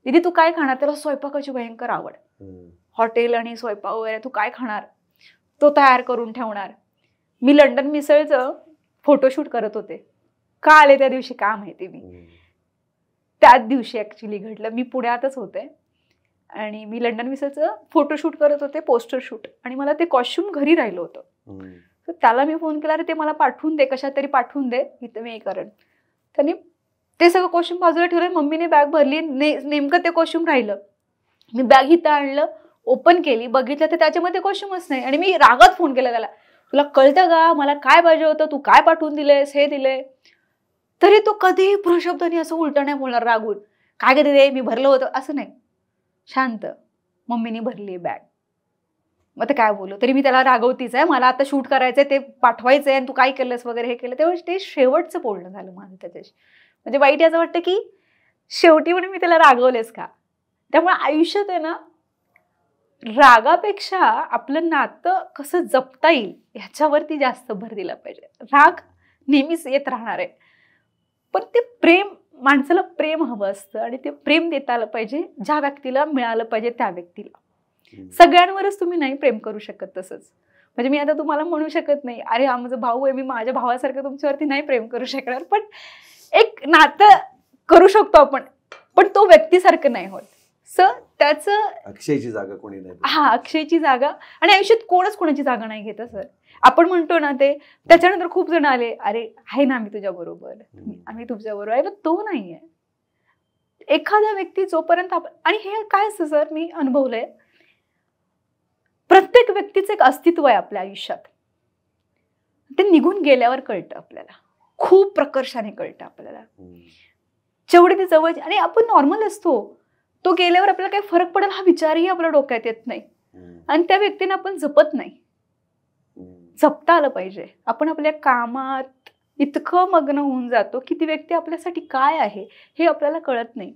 दीदी तू काय खाणार? त्याला स्वयंपाकाची भयंकर आवड, हॉटेल आणि स्वयंपाक वगैरे. तू काय खाणार? तो तयार करून ठेवणार. मी लंडन मिसळचं फोटोशूट करत होते. का आले त्या दिवशी का माहिती, मी त्याच दिवशी ऍक्च्युली घडलं. मी पुण्यातच होते आणि मी लंडन मिसळचं फोटोशूट करत होते, पोस्टर शूट, आणि मला ते कॉस्ट्युम घरी राहिलं होतं. तर त्याला मी फोन केला, अरे ते मला पाठवून दे, कशात तरी पाठवून दे, इथं मी करेन. त्यांनी ते सगळं कॉस्ट्युम बाजूला ठेवलं. मम्मीने बॅग भरली, नेमकं ते कॉस्ट्युम राहिलं. मी बॅग इथं आणलं, ओपन केली, बघितलं तर त्याच्यामध्ये कॉस्ट्युमच नाही. आणि मी रागात फोन केला त्याला, तुला कळतं का मला काय पाहिजे होतं, तू काय पाठवून दिलेस, हे दिले. तरी तो कधीही प्रशब्दाने असं उलटं नाही बोलणार रागून, काय कधी दे, मी भरलं होतं, असं नाही. शांत, मम्मीने भरली बॅग, मग ते काय बोलू, तरी मी त्याला रागवतीच आहे, मला आता शूट करायचंय, ते पाठवायचंय, आणि तू काय केलंस वगैरे हे केलं. तेव्हा ते शेवटचं बोलणं झालं माझं त्याच्याशी. म्हणजे वाईट याचं वाटतं की शेवटी म्हणून मी त्याला रागवलेस का. त्यामुळे आयुष्यात आहे ना, रागापेक्षा आपलं नातं कसं जपता येईल ह्याच्यावरती जास्त भर दिला पाहिजे. राग नेहमीच येत राहणार आहे, पण ते प्रेम, माणसाला प्रेम हवं असतं आणि ते प्रेम देता आलं पाहिजे ज्या व्यक्तीला मिळालं पाहिजे त्या व्यक्तीला. सगळ्यांवरच तुम्ही नाही प्रेम करू शकत. तसंच म्हणजे मी आता तुम्हाला म्हणू शकत नाही, अरे हा माझा भाऊ आहे, मी माझ्या भावासारखं तुमच्यावरती नाही प्रेम करू शकणार, पण एक नातं करू शकतो आपण, पण तो व्यक्तीसारखं नाही होत. त्याचं अक्षयची जागा कोणी नाही. हा, अक्षयची जागा. आणि आयुष्यात कोणच कोणाची जागा नाही घेत सर. आपण म्हणतो ना ते, त्याच्यानंतर खूप जण आले, अरे आहे ना आम्ही तुझ्या बरोबर, आम्ही तुझ्या बरोबर आहे, पण तो नाहीये. एखादा व्यक्ती जोपर्यंत आपण, आणि हे काय असतं सर, मी अनुभवलंय, प्रत्येक व्यक्तीचं एक अस्तित्व आहे आपल्या आयुष्यात. ते निघून गेल्यावर कळतं आपल्याला, खूप प्रकर्षाने कळतं आपल्याला. जेवढे ते जवळ, आणि आपण नॉर्मल असतो, तो गेल्यावर आपल्याला काही फरक पडेल हा विचारही आपल्या डोक्यात येत नाही. आणि त्या व्यक्तीने आपण जपत नाही. जपता आलं पाहिजे. आपण आपल्या कामात इतकं मग्न होऊन जातो की ती व्यक्ती आपल्यासाठी काय आहे हे आपल्याला कळत नाही.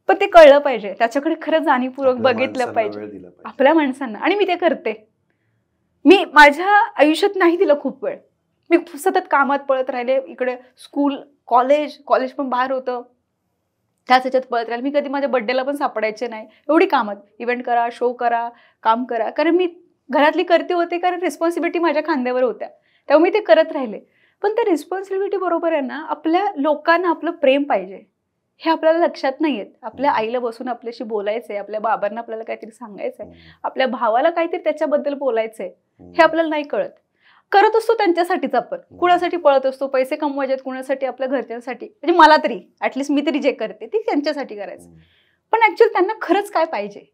पण ते कळलं पाहिजे, त्याच्याकडे खरंच जाणीवपूर्वक आपल्या बघितलं माणसांना पाहिजे वेळ दिला पाहिजे. आपल्या माणसांना. आणि मी ते करते. मी माझ्या आयुष्यात नाही दिलं खूप वेळ. मी सतत कामात पळत राहिले, इकडे स्कूल कॉलेज पण बाहेर होतं, त्याच ह्याच्यात पळत राहिले. मी कधी माझ्या बर्थडेला पण सापडायचे नाही, एवढी कामात. इव्हेंट करा, शो करा, काम करा, कारण मी घरातली करते होते, कारण रिस्पॉन्सिबिलिटी माझ्या खांद्यावर होत्या, त्यामुळे मी ते करत राहिले. पण त्या रिस्पॉन्सिबिलिटी बरोबर आहे ना, आपल्या लोकांना आपलं प्रेम पाहिजे हे आपल्याला लक्षात नाही येत. आपल्या आईला बसून आपल्याशी बोलायचंय, आपल्या बाबांना आपल्याला काहीतरी सांगायचंय, आपल्या भावाला काहीतरी त्याच्याबद्दल बोलायचंय, हे आपल्याला नाही कळत. करत असतो त्यांच्यासाठीच आपण, कुणासाठी पळत असतो, पैसे कमवायचे कुणासाठी, आपल्या घरच्यांसाठी. म्हणजे मला तरी ऍटलिस्ट मी तरी जे करते ते त्यांच्यासाठी करायचं. पण ऍक्च्युअली त्यांना खरंच काय पाहिजे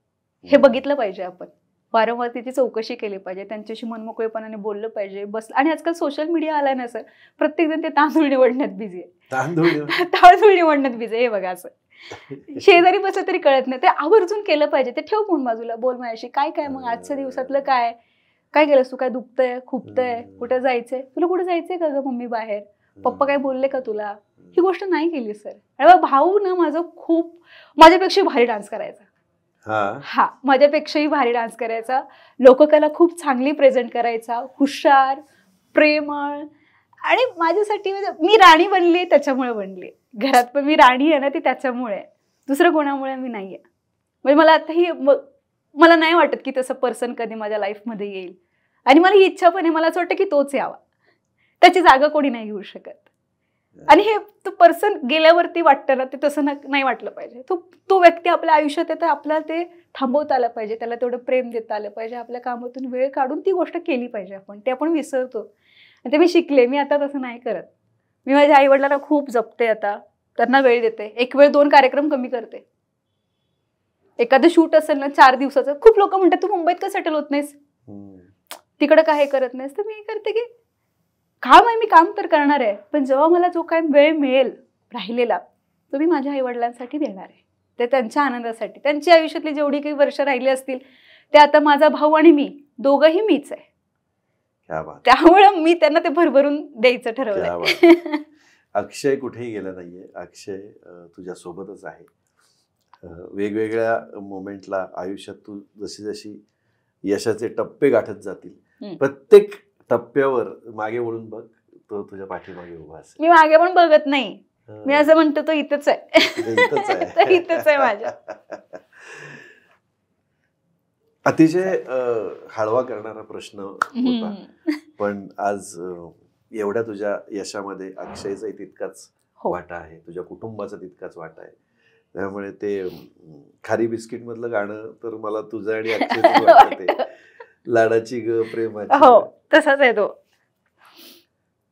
हे बघितलं पाहिजे आपण. वारंवार तिची चौकशी केली पाहिजे, त्यांच्याशी मनमोकळेपणाने बोललं पाहिजे. बस. आणि आजकाल सोशल मीडिया आलाय ना सर, प्रत्येक जण ते तांदूळ निवडण्यात बिझी आहे. तांदूळ निवडण्यात बिझी आहे. हे बघा, असं शेजारी बसलं तरी कळत नाही. ते आवर्जून केलं पाहिजे. ते ठेव फोन बाजूला, बोल माझ्याशी, काय मग आजच्या दिवसातलं काय केलंस तू, काय दुखतंय, खुपतंय, कुठं जायचंय, तुला कुठं जायचंय का ग मम्मी बाहेर, पप्पा काय बोलले का तुला, ही गोष्ट नाही केली सर. आणि भाऊ ना माझं खूप माझ्यापेक्षा भारी डान्स करायचा. हा, माझ्यापेक्षाही भारी डान्स करायचा, लोककला खूप चांगली प्रेझेंट करायचा, हुशार, प्रेमळ. आणि माझ्यासाठी मी राणी बनली त्याच्यामुळे बनली. घरात पण मी राणी आहे ना, ती त्याच्यामुळे, दुसरं कोणामुळे मी नाहीये. म्हणजे मला आताही मला नाही वाटत की तसं पर्सन कधी माझ्या लाईफमध्ये येईल. आणि मला ही इच्छा पण आहे, मला असं वाटतं की तोच यावा, त्याची जागा कोणी नाही घेऊ शकत. आणि हे तो पर्सन गेल्यावरती वाटतं ना, ते तसं नाही वाटलं पाहिजे. तो व्यक्ती आपल्या आयुष्यात आहे तर आपल्याला ते थांबवता आलं पाहिजे, त्याला तेवढं प्रेम देता आलं पाहिजे, आपल्या कामातून वेळ काढून ती गोष्ट केली पाहिजे. ते आपण विसरतो. आणि ते मी शिकले. मी आता तसं नाही करत. मी माझ्या आईवडिलांना खूप जपते, आता त्यांना वेळ देते. एक वेळ 2 कार्यक्रम कमी करते. एखादं शूट असेल ना 4 दिवसाचं, खूप लोक म्हणतात तू मुंबईत का सेटल होत नाहीस, तिकडं काय करत नाहीस, तर मी करते की काम आहे, मी काम तर करणार आहे, पण जेव्हा मला जो काय वेळ मिळेल राहिलेला तो मी माझ्या आईवडिलांसाठी देणार आहे. ते त्यांच्या आनंदासाठी, त्यांच्या आयुष्यातली जेवढी काही वर्ष राहिली असतील ते आता माझा भाऊ आणि मी दोघंही मीच आहे. त्यामुळे मी त्यांना ते भरभरून द्यायचं ठरवलंय. अक्षय कुठेही गेला नाहीये, अक्षय तुझ्या सोबतच आहे. वेगवेगळ्या मोमेंटला आयुष्यात तू जशी जशी यशाचे टप्पे गाठत जातील, प्रत्येक टप्प्यावर मागे वळून बघ, तो तुझ्या पाठीमागे उभा असेल. मी मागे पण बघत नाही, मी असं म्हणतो तो इथंच आहे, इथंच आहे माझ्या. अतिशय हळवा करणारा प्रश्न होता, पण आज एवढ्या तुझ्या यशामध्ये अक्षयचाही तितकाच वाटा आहे, तुझ्या कुटुंबाचा तितकाच वाटा आहे. त्यामुळे ते खारी बिस्किट मधलं गाणं तर मला तुझं आणि अक्षयचं वाटतं, लाडाची ग प्रेमाची. हो, तसाच आहे तो.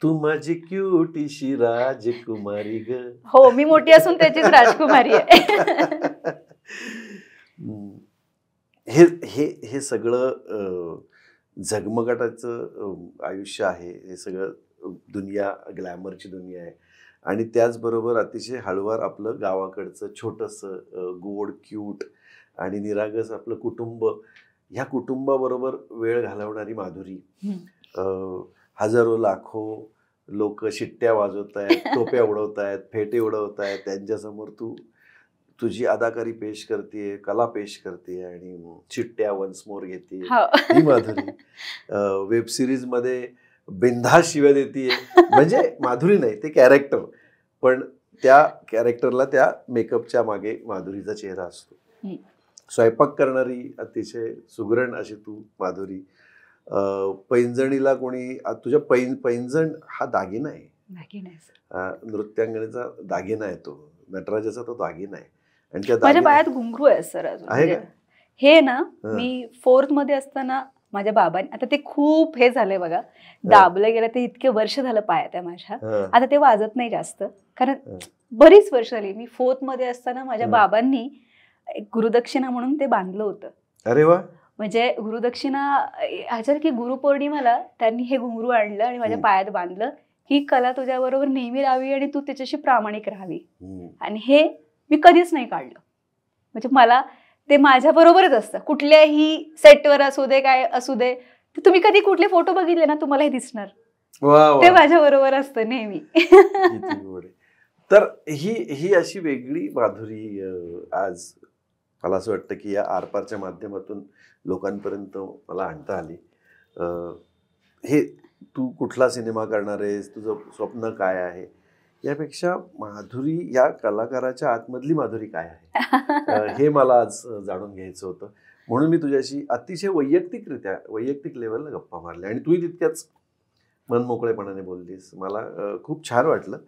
तू माझी क्यूटीशी राजकुमारी ग. हो, मी मोठी असून त्याचीच राजकुमारी आहे. हे सगळं झगमगाटाचं आयुष्य आहे, हे सगळं दुनिया, ग्लॅमरची दुनिया आहे. आणि त्याचबरोबर अतिशय हळूवार आपलं गावाकडचं छोटंसं गोड क्यूट आणि निरागस आपलं कुटुंब, ह्या कुटुंबाबरोबर वेळ घालवणारी माधुरी. हजारो लाखो लोक शिट्ट्या वाजवत आहेत, टोप्या उडवत आहेत, फेटे उडवत आहेत, त्यांच्यासमोर तू तुझी अदाकारी पेश करते, कला पेश करते आणि शिट्ट्या वन्स मोर घेते, ही माधुरी. वेब सिरीज मध्ये बिनधास्त शिव्या देते, म्हणजे माधुरी नाही, ते कॅरेक्टर, पण त्या कॅरेक्टरला त्या मेकअपच्या मागे माधुरीचा चेहरा असतो. स्वयंपाक करणारी अतिशय सुगरण अशी तू माधुरी. पैंजणीला कोणी, तुझ्या पैंजण हा दागिना आहे, नृत्यांगणीचा दागिना आहे, तो नटराजाचा तो दागिना आहे. आणि त्या माझ्या पायात घुंगरू आहे सर अजून. हे ना मी 4th मध्ये असताना माझ्या बाबांनी, आता ते खूप हे झालंय बघा, दाबलं गेलं, ते इतके वर्ष झालं पायात आहे माझ्या, आता ते वाजत नाही जास्त, कारण बरीच वर्ष झाली. मी 4th मध्ये असताना माझ्या बाबांनी गुरुदक्षिणा म्हणून ते बांधलं होतं. अरे वा. म्हणजे गुरुदक्षिणा ह्याच्यात की गुरुपौर्णिमाला त्यांनी हे घुंगरू आणलं आणि माझ्या पायात बांधलं, ही कला तुझ्या बरोबर नेहमी राहावी आणि तू त्याच्याशी प्रामाणिक राहावी. आणि हे मी कधीच नाही काढलं. म्हणजे मला ते माझ्या बरोबरच असतं, कुठल्याही सेटवर असू दे, काय असू दे, तुम्ही कधी कुठले फोटो बघितले ना तुम्हाला हे दिसणार, ते माझ्या बरोबर असतं नेहमी. तर ही अशी वेगळी माधुरी आज मला असं वाटतं की या आरपारच्या माध्यमातून लोकांपर्यंत मला आणता आली. हे तू कुठला सिनेमा करणार आहेस, तुझं स्वप्न काय आहे, यापेक्षा माधुरी या कलाकाराच्या आतमधली माधुरी काय आहे हे मला आज जाणून घ्यायचं होतं. म्हणून मी तुझ्याशी अतिशय वैयक्तिक लेवलला गप्पा मारल्या आणि तूही तितक्याच मनमोकळेपणाने बोललीस. मला खूप छान वाटलं.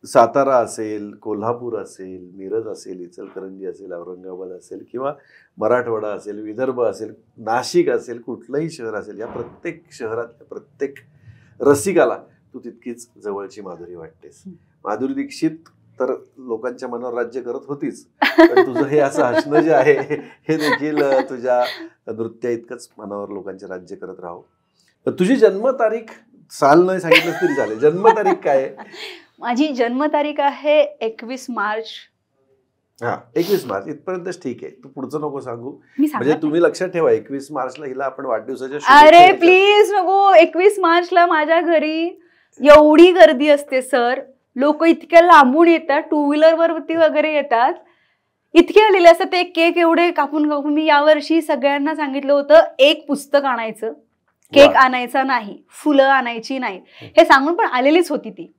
सातारा असेल, कोल्हापूर असेल, मिरज असेल, इचलकरंजी असेल, औरंगाबाद असेल किंवा मराठवाडा असेल, विदर्भ असेल, नाशिक असेल, कुठलंही शहर असेल, या प्रत्येक शहरातल्या प्रत्येक रसिकाला तू तितकीच जवळची माधुरी वाटतेस. माधुरी दीक्षित तर लोकांच्या मनावर राज्य करत होतीच, पण तुझं हे असं हसणं जे आहे हे देखील तुझ्या नृत्या इतकंच मनावर लोकांचे राज्य करत राहो. तुझी जन्मतारीख साल नाही सांगितलं तरी चालेल. जन्मतारीख काय आहे? माझी जन्मतारीख आहे 21 मार्च. हा, 21 मार्च इथपर्यंतच ठीक आहे. तू पुढचं नको सांगू. मी म्हणजे तुम्ही लक्षात ठेवा 21 मार्चला हिला आपण वाढदिवसाच्या अरे प्लीज नको. 21 मार्चला माझ्या घरी एवढी गर्दी असते सर. लोक इतक्या लांबून येतात, 2 व्हीलर वरती वगैरे येतात, इतके आलेले असतात. ते केक एवढे कापून कापून मी यावर्षी सगळ्यांना सांगितलं होतं एक पुस्तक आणायचं, केक आणायचा नाही, फुलं आणायची नाही, हे सांगून पण आलेलीच होती ती.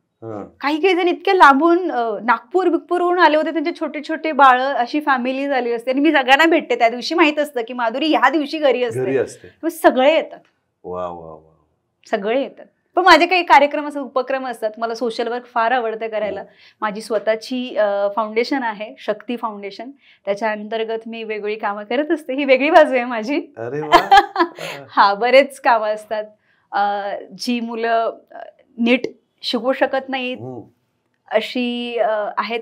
काही काही जण इतके लांबून नागपूरवरून आले होते, त्यांचे छोटे छोटे बाळ, अशी फॅमिली झाली असते. आणि मी सगळ्यांना भेटते त्या दिवशी. माहित असतं की माधुरी ह्या दिवशी घरी असते. सगळे येतात. वा वा वा. सगळे येतात. पण माझे काही कार्यक्रम असतात, उपक्रम असतात. मला सोशल वर्क फार आवडतं करायला. माझी स्वतःची फाउंडेशन आहे, शक्ती फाउंडेशन. त्याच्या अंतर्गत मी वेगवेगळी कामं करत असते. ही वेगळी बाजू आहे माझी. हा, बरेच कामं असतात जी मुलं नीट शिकवू शकत नाहीत अशी आहेत.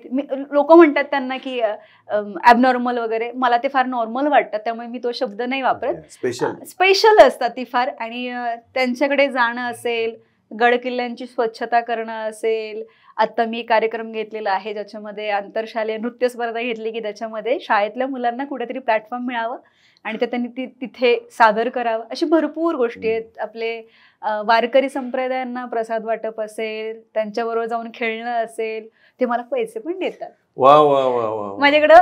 लोक म्हणतात त्यांना की ॲबनॉर्मल वगैरे. मला ते फार नॉर्मल वाटतात, त्यामुळे मी तो शब्द नाही वापरत. स्पेशल असतात ती फार. आणि त्यांच्याकडे जाणं असेल, गडकिल्ल्यांची स्वच्छता करणं असेल. आता मी कार्यक्रम घेतलेला आहे ज्याच्यामध्ये आंतरशालेय नृत्य स्पर्धा घेतली, की त्याच्यामध्ये शाळेतल्या मुलांना कुठेतरी प्लॅटफॉर्म मिळावं आणि ते त्यांनी तिथे सादर करावं. अशी भरपूर गोष्टी आहेत. आपले वारकरी संप्रदायांना प्रसाद वाटप असेल, त्यांच्याबरोबर जाऊन खेळणं असेल, ते मला पैसे पण देतात. वा वा वा वा. माझ्याकडं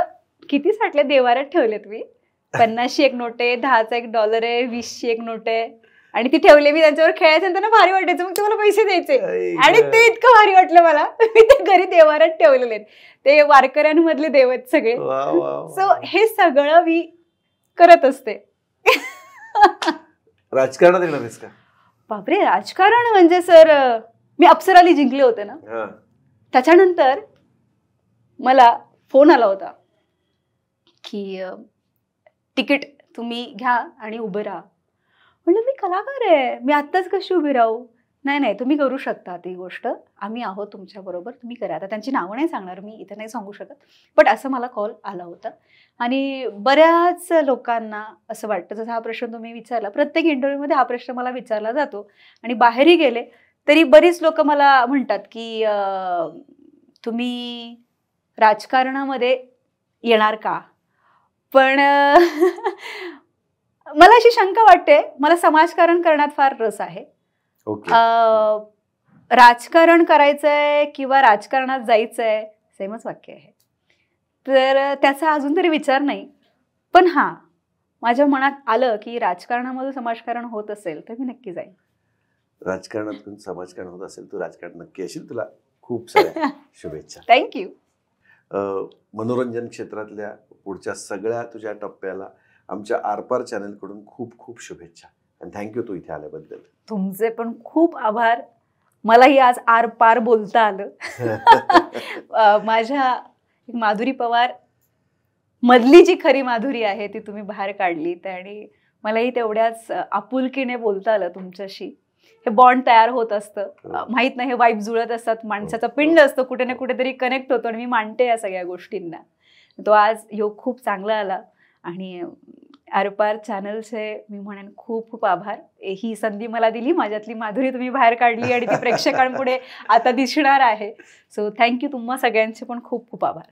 किती साठले देवाऱ्यात ठेवलेत मी. 50ची एक नोट आहे, 10चा $1 आहे, 20ची एक नोट आहे. आणि ती ठेवले मी. त्यांच्यावर खेळायचं आणि त्यांना भारी वाटायचं, मग ते मला पैसे द्यायचे. आणि ते इतकं भारी वाटलं मला. मी ते घरी देवाऱ्यात ठेवलेले आहेत. ते वारकऱ्यांमधले देव आहेत सगळे. सो हे सगळं मी करत असते. राजकारणात येणार आहेस का? बापरे, राजकारण म्हणजे सर, मी अप्सराली जिंकले होते ना, त्याच्यानंतर मला फोन आला होता की तिकीट तुम्ही घ्या आणि उभे राहा. म्हणलं मी कलाकार आहे, मी आत्ताच कशी उभी राहू? नाही, तुम्ही करू शकता ती गोष्ट, आम्ही आहोत तुमच्याबरोबर, तुम्ही करा. आता त्यांची नावं नाही सांगणार मी, इथे नाही सांगू शकत, बट असं मला कॉल आला होता. आणि बऱ्याच लोकांना असं वाटतं, जसा हा प्रश्न तुम्ही विचारला, प्रत्येक इंटरव्ह्यूमध्ये हा प्रश्न मला विचारला जातो. आणि बाहेरही गेले तरी बरीच लोक मला म्हणतात की तुम्ही राजकारणामध्ये येणार का? पण मला अशी शंका वाटते, मला समाजकारण करण्यात फार रस आहे. राजकारण करायचंय किंवा राजकारणात जायचंय सेमच वाक्य आहे. तर त्याचा अजून तरी विचार नाही. पण हा, माझ्या मनात आलं की राजकारणामधून समाजकारण होत असेल तर मी नक्की जाईन. राजकारणातून समाजकारण होत असेल, तू राजकारण नक्की असेल. तुला खूप साऱ्या शुभेच्छा. थँक्यू. मनोरंजन क्षेत्रातल्या पुढच्या सगळ्या तुझ्या टप्प्याला आमच्या आरपार चॅनलकडून खूप खूप शुभेच्छा. आणि थँक्यू तू इथे आल्याबद्दल. तुमचे पण खूप आभार. मलाही आज आरपार बोलता आलं. माझ्या माधुरी पवार मधली जी खरी माधुरी आहे ती तुम्ही बाहेर काढली, आणि मलाही तेवढ्याच आपुलकीने बोलता आलं तुमच्याशी. हे बॉन्ड तयार होत असतं, माहित नाही, हे वाईब जुळत असतात, माणसाचा पिंड असतो, कुठे ना कुठेतरी कनेक्ट होतो. आणि मी मानते या सगळ्या गोष्टींना. तो आज योग खूप चांगला आला. आणि आरपार चॅनलचे मी म्हणेन खूप खूप आभार. ही संधी मला दिली, माझ्यातली माधुरी तुम्ही बाहेर काढली आणि ती प्रेक्षकांपुढे आता दिसणार आहे. So thank you. तुम्हा सगळ्यांचे पण खूप खूप आभार.